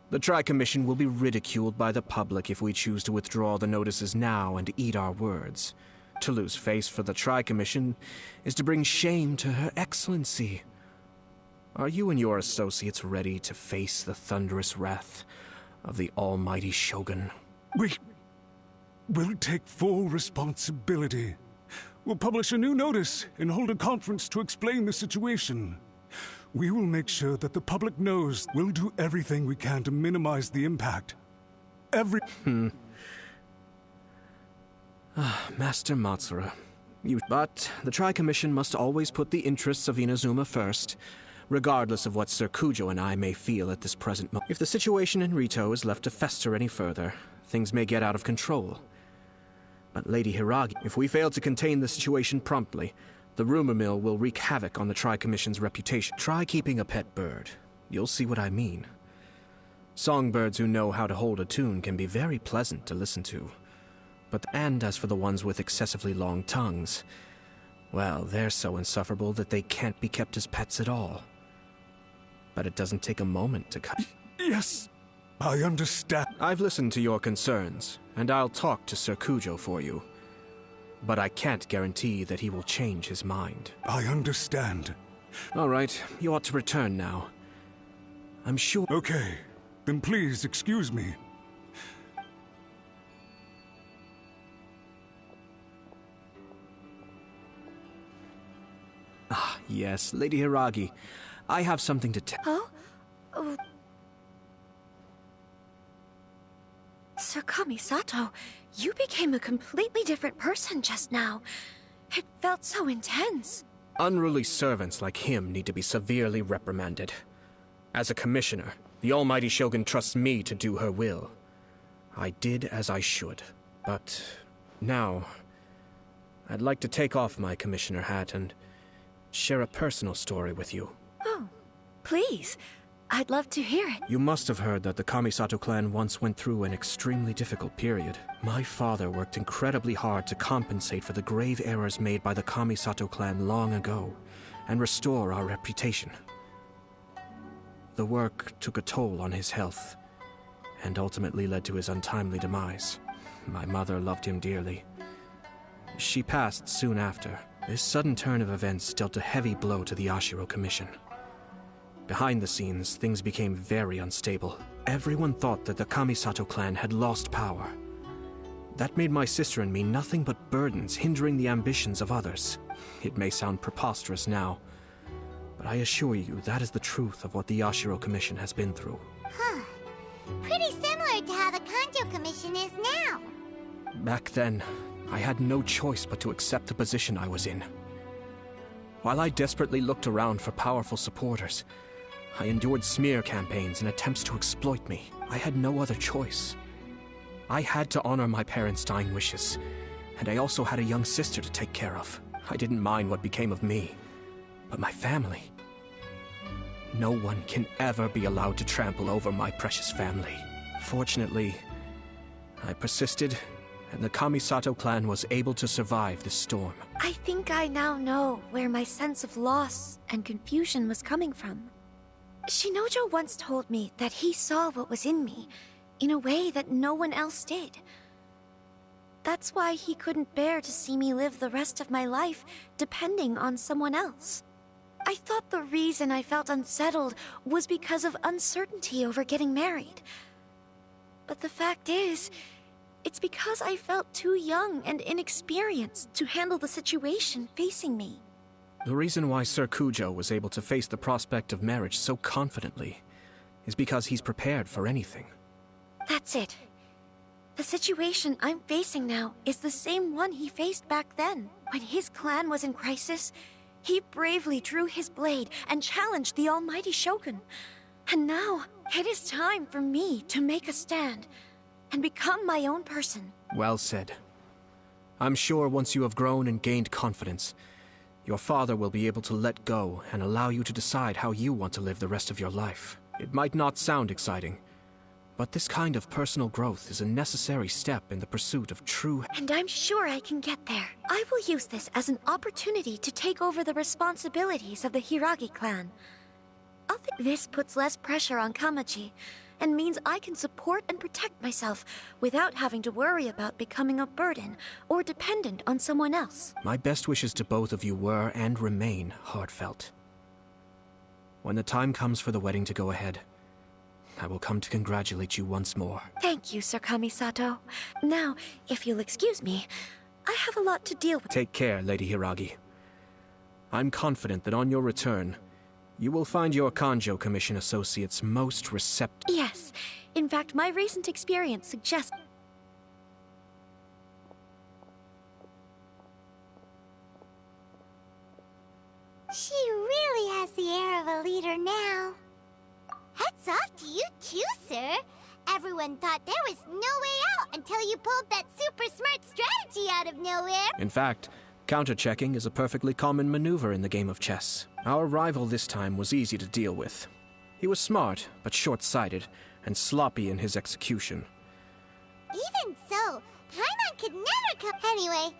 The Tri-Commission will be ridiculed by the public if we choose to withdraw the notices now and eat our words. To lose face for the Tri-Commission is to bring shame to Her Excellency. Are you and your associates ready to face the thunderous wrath of the almighty Shogun? We'll take full responsibility. We'll publish a new notice and hold a conference to explain the situation. We will make sure that the public knows we'll do everything we can to minimize the impact. Master Matsura, But the Tri-Commission must always put the interests of Inazuma first, regardless of what Sir Kujo and I may feel at this present moment. If the situation in Rito is left to fester any further, things may get out of control. But Lady Hiragi, if we fail to contain the situation promptly, the rumor mill will wreak havoc on the Tri-Commission's reputation. Try keeping a pet bird. You'll see what I mean. Songbirds who know how to hold a tune can be very pleasant to listen to. And as for the ones with excessively long tongues, well, they're so insufferable that they can't be kept as pets at all. But it doesn't take a moment to cut. Yes, I understand. I've listened to your concerns, and I'll talk to Sir Kujo for you. But I can't guarantee that he will change his mind. I understand. All right, you ought to return now. I'm sure... Okay, then please excuse me. Ah, yes, Lady Hiragi. I have something to tell... Oh? Oh... Sir Kamisato, you became a completely different person just now. It felt so intense. Unruly servants like him need to be severely reprimanded. As a commissioner, the almighty Shogun trusts me to do her will. I did as I should, but now I'd like to take off my commissioner hat and share a personal story with you. Oh, please. I'd love to hear it. You must have heard that the Kamisato clan once went through an extremely difficult period. My father worked incredibly hard to compensate for the grave errors made by the Kamisato clan long ago and restore our reputation. The work took a toll on his health and ultimately led to his untimely demise. My mother loved him dearly. She passed soon after. This sudden turn of events dealt a heavy blow to the Yashiro Commission. Behind the scenes, things became very unstable. Everyone thought that the Kamisato clan had lost power. That made my sister and me nothing but burdens, hindering the ambitions of others. It may sound preposterous now, but I assure you that is the truth of what the Yashiro Commission has been through. Huh. Pretty similar to how the Kanjo Commission is now. Back then, I had no choice but to accept the position I was in. While I desperately looked around for powerful supporters, I endured smear campaigns and attempts to exploit me. I had no other choice. I had to honor my parents' dying wishes, And I also had a young sister to take care of. I didn't mind what became of me, but my family. No one can ever be allowed to trample over my precious family. Fortunately, I persisted, and the Kamisato clan was able to survive the storm. I think I now know where my sense of loss and confusion was coming from. Shinojo once told me that he saw what was in me in a way that no one else did. That's why he couldn't bear to see me live the rest of my life depending on someone else. I thought the reason I felt unsettled was because of uncertainty over getting married. But the fact is, it's because I felt too young and inexperienced to handle the situation facing me. The reason why Sir Kujo was able to face the prospect of marriage so confidently is because he's prepared for anything. That's it. The situation I'm facing now is the same one he faced back then. When his clan was in crisis, he bravely drew his blade and challenged the almighty Shogun. And now, it is time for me to make a stand and become my own person. Well said. I'm sure once you have grown and gained confidence, your father will be able to let go and allow you to decide how you want to live the rest of your life. It might not sound exciting, but this kind of personal growth is a necessary step in the pursuit of true... And I'm sure I can get there. I will use this as an opportunity to take over the responsibilities of the Hiragi clan. I think this puts less pressure on Kamaji, and means I can support and protect myself without having to worry about becoming a burden or dependent on someone else. My best wishes to both of you were and remain heartfelt. When the time comes for the wedding to go ahead, I will come to congratulate you once more. Thank you, Sir Kamisato. Now, if you'll excuse me, I have a lot to deal with. Take care, Lady Hiragi. I'm confident that on your return, you will find your Kanjo Commission associates most receptive. Yes. In fact, my recent experience suggests... She really has the air of a leader now. Hats off to you too, sir. Everyone thought there was no way out until you pulled that super smart strategy out of nowhere. In fact, counter-checking is a perfectly common maneuver in the game of chess. Our rival this time was easy to deal with. He was smart, but short-sighted, and sloppy in his execution. Even so, Paimon could never come... Anyway,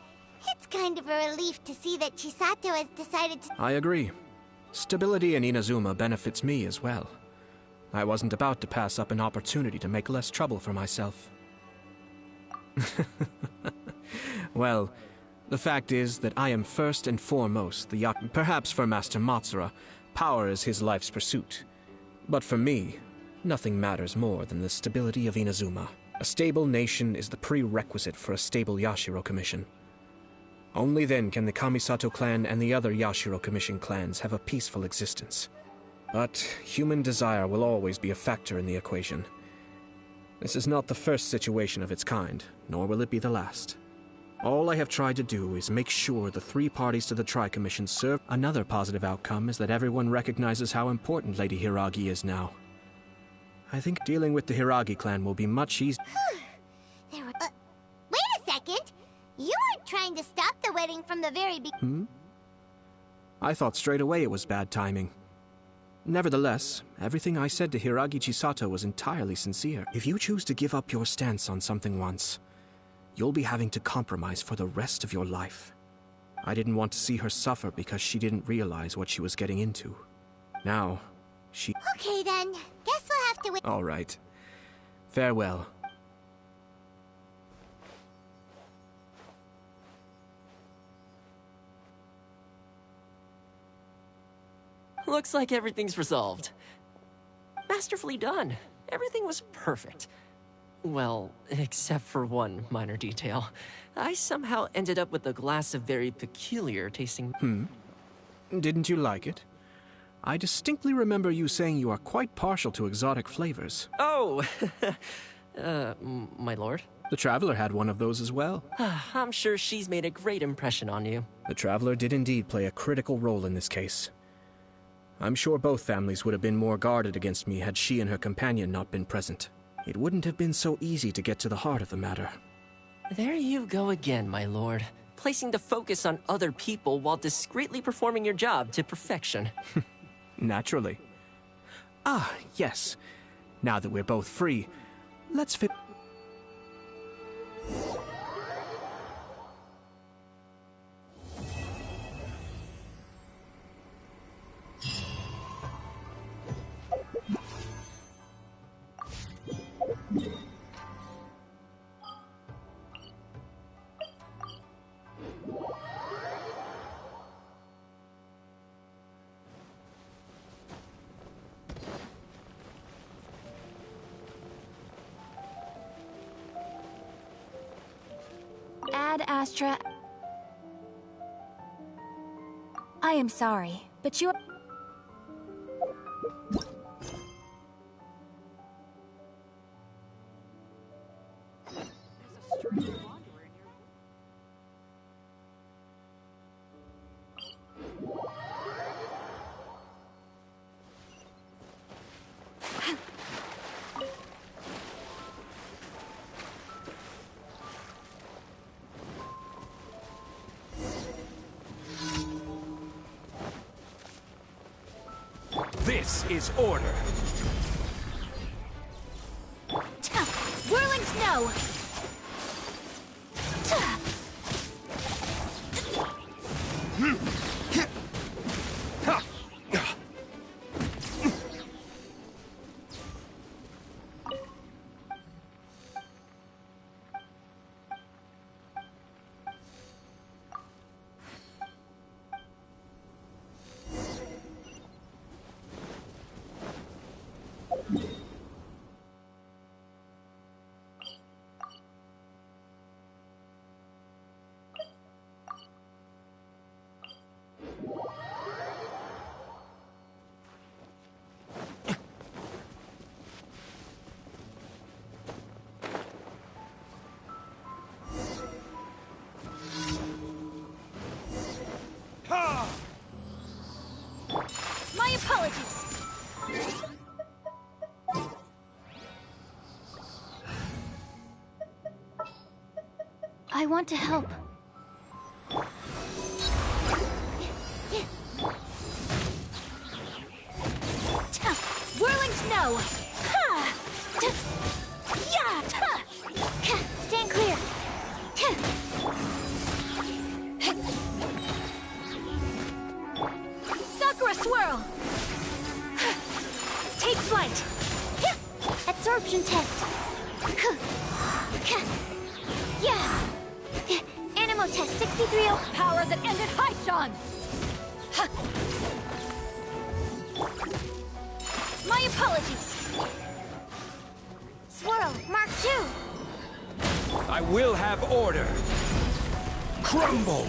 it's kind of a relief to see that Chisato has decided to... I agree. Stability in Inazuma benefits me as well. I wasn't about to pass up an opportunity to make less trouble for myself. Well, the fact is that I am first and foremost the yacht. Perhaps for Master Matsura, power is his life's pursuit. But for me, nothing matters more than the stability of Inazuma. A stable nation is the prerequisite for a stable Yashiro Commission. Only then can the Kamisato clan and the other Yashiro Commission clans have a peaceful existence. But human desire will always be a factor in the equation. This is not the first situation of its kind, nor will it be the last. All I have tried to do is make sure the three parties to the Tri-Commission serve. Another positive outcome is that everyone recognizes how important Lady Hiragi is now. I think dealing with the Hiragi clan will be much easier. Wait a second! You weren't trying to stop the wedding from the very beginning. I thought straight away it was bad timing. Nevertheless, everything I said to Hiragi Chisato was entirely sincere. If you choose to give up your stance on something once, you'll be having to compromise for the rest of your life. I didn't want to see her suffer because she didn't realize what she was getting into. Now, she... Okay then, guess we'll have to wait. All right. Farewell. Looks like everything's resolved. Masterfully done. Everything was perfect. Well, except for one minor detail. I somehow ended up with a glass of very peculiar tasting... Didn't you like it? I distinctly remember you saying you are quite partial to exotic flavors. Oh! My lord? The Traveler had one of those as well. I'm sure she's made a great impression on you. The Traveler did indeed play a critical role in this case. I'm sure both families would have been more guarded against me had she and her companion not been present. It wouldn't have been so easy to get to the heart of the matter. There you go again, my lord. Placing the focus on other people while discreetly performing your job to perfection. Naturally. Ah, yes. Now that we're both free, let's fit. Ad Astra. I am sorry, but you. This is order. Whirling snow! My apologies! I want to help. Whirling snow! Stand clear! Sakura swirl! Take flight! Absorption test! Animo test 63. Power that ended Haishan! My apologies! Swirl, Mark 2! I will have order. Crumble!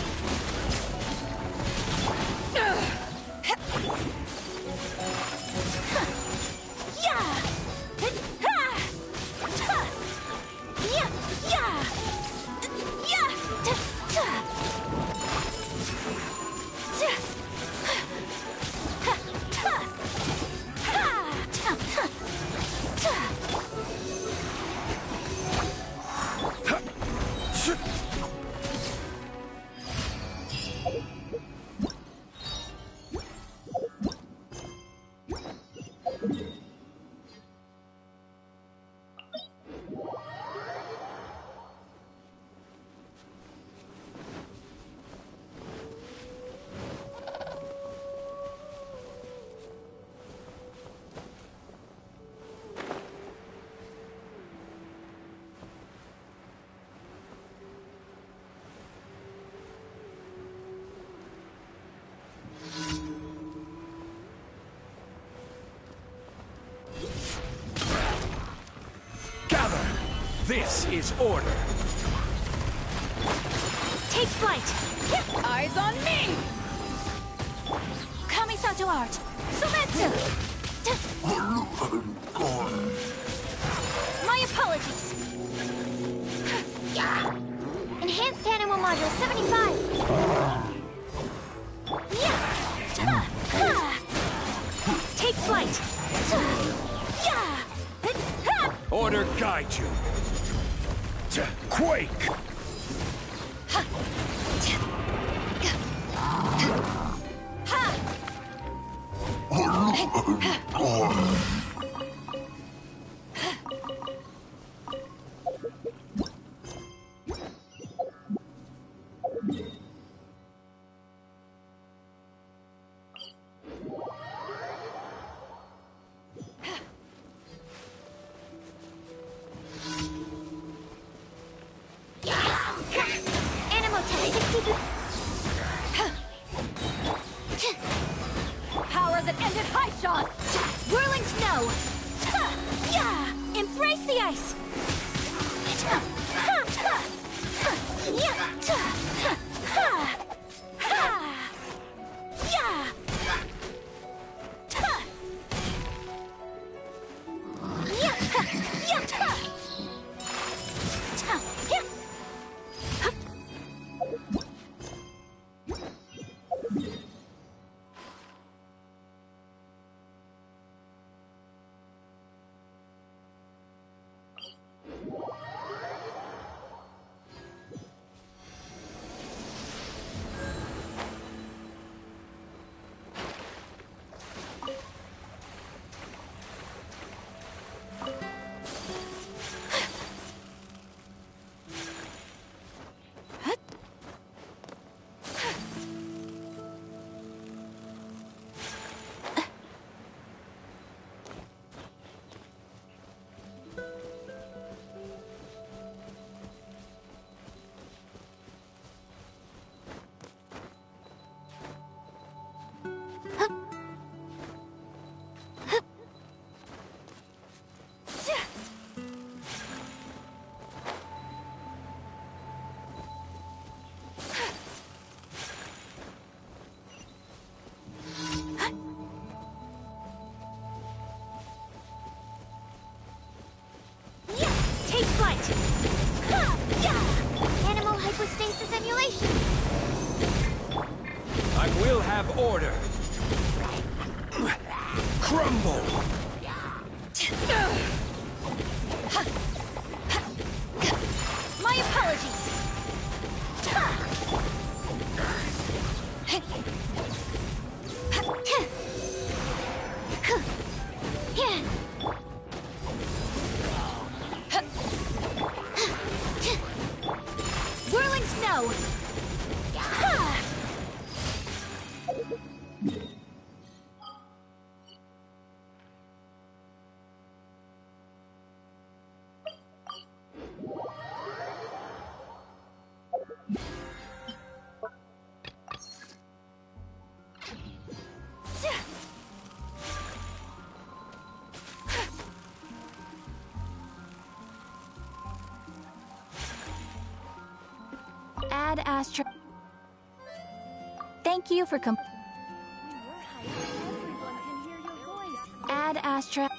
This is order. Take flight. Eyes on me! Kamisato art. Sometsu. My apologies. Enhanced animal module 75. Take flight. Order guide you. Quake! Power that ended high shot! Whirling snow! Yeah! Embrace the ice! Take flight! Animal hypostasis emulation! I will have order. Crumble! My apologies! Whirling snow! Add Astra. Thank you for Add Astra.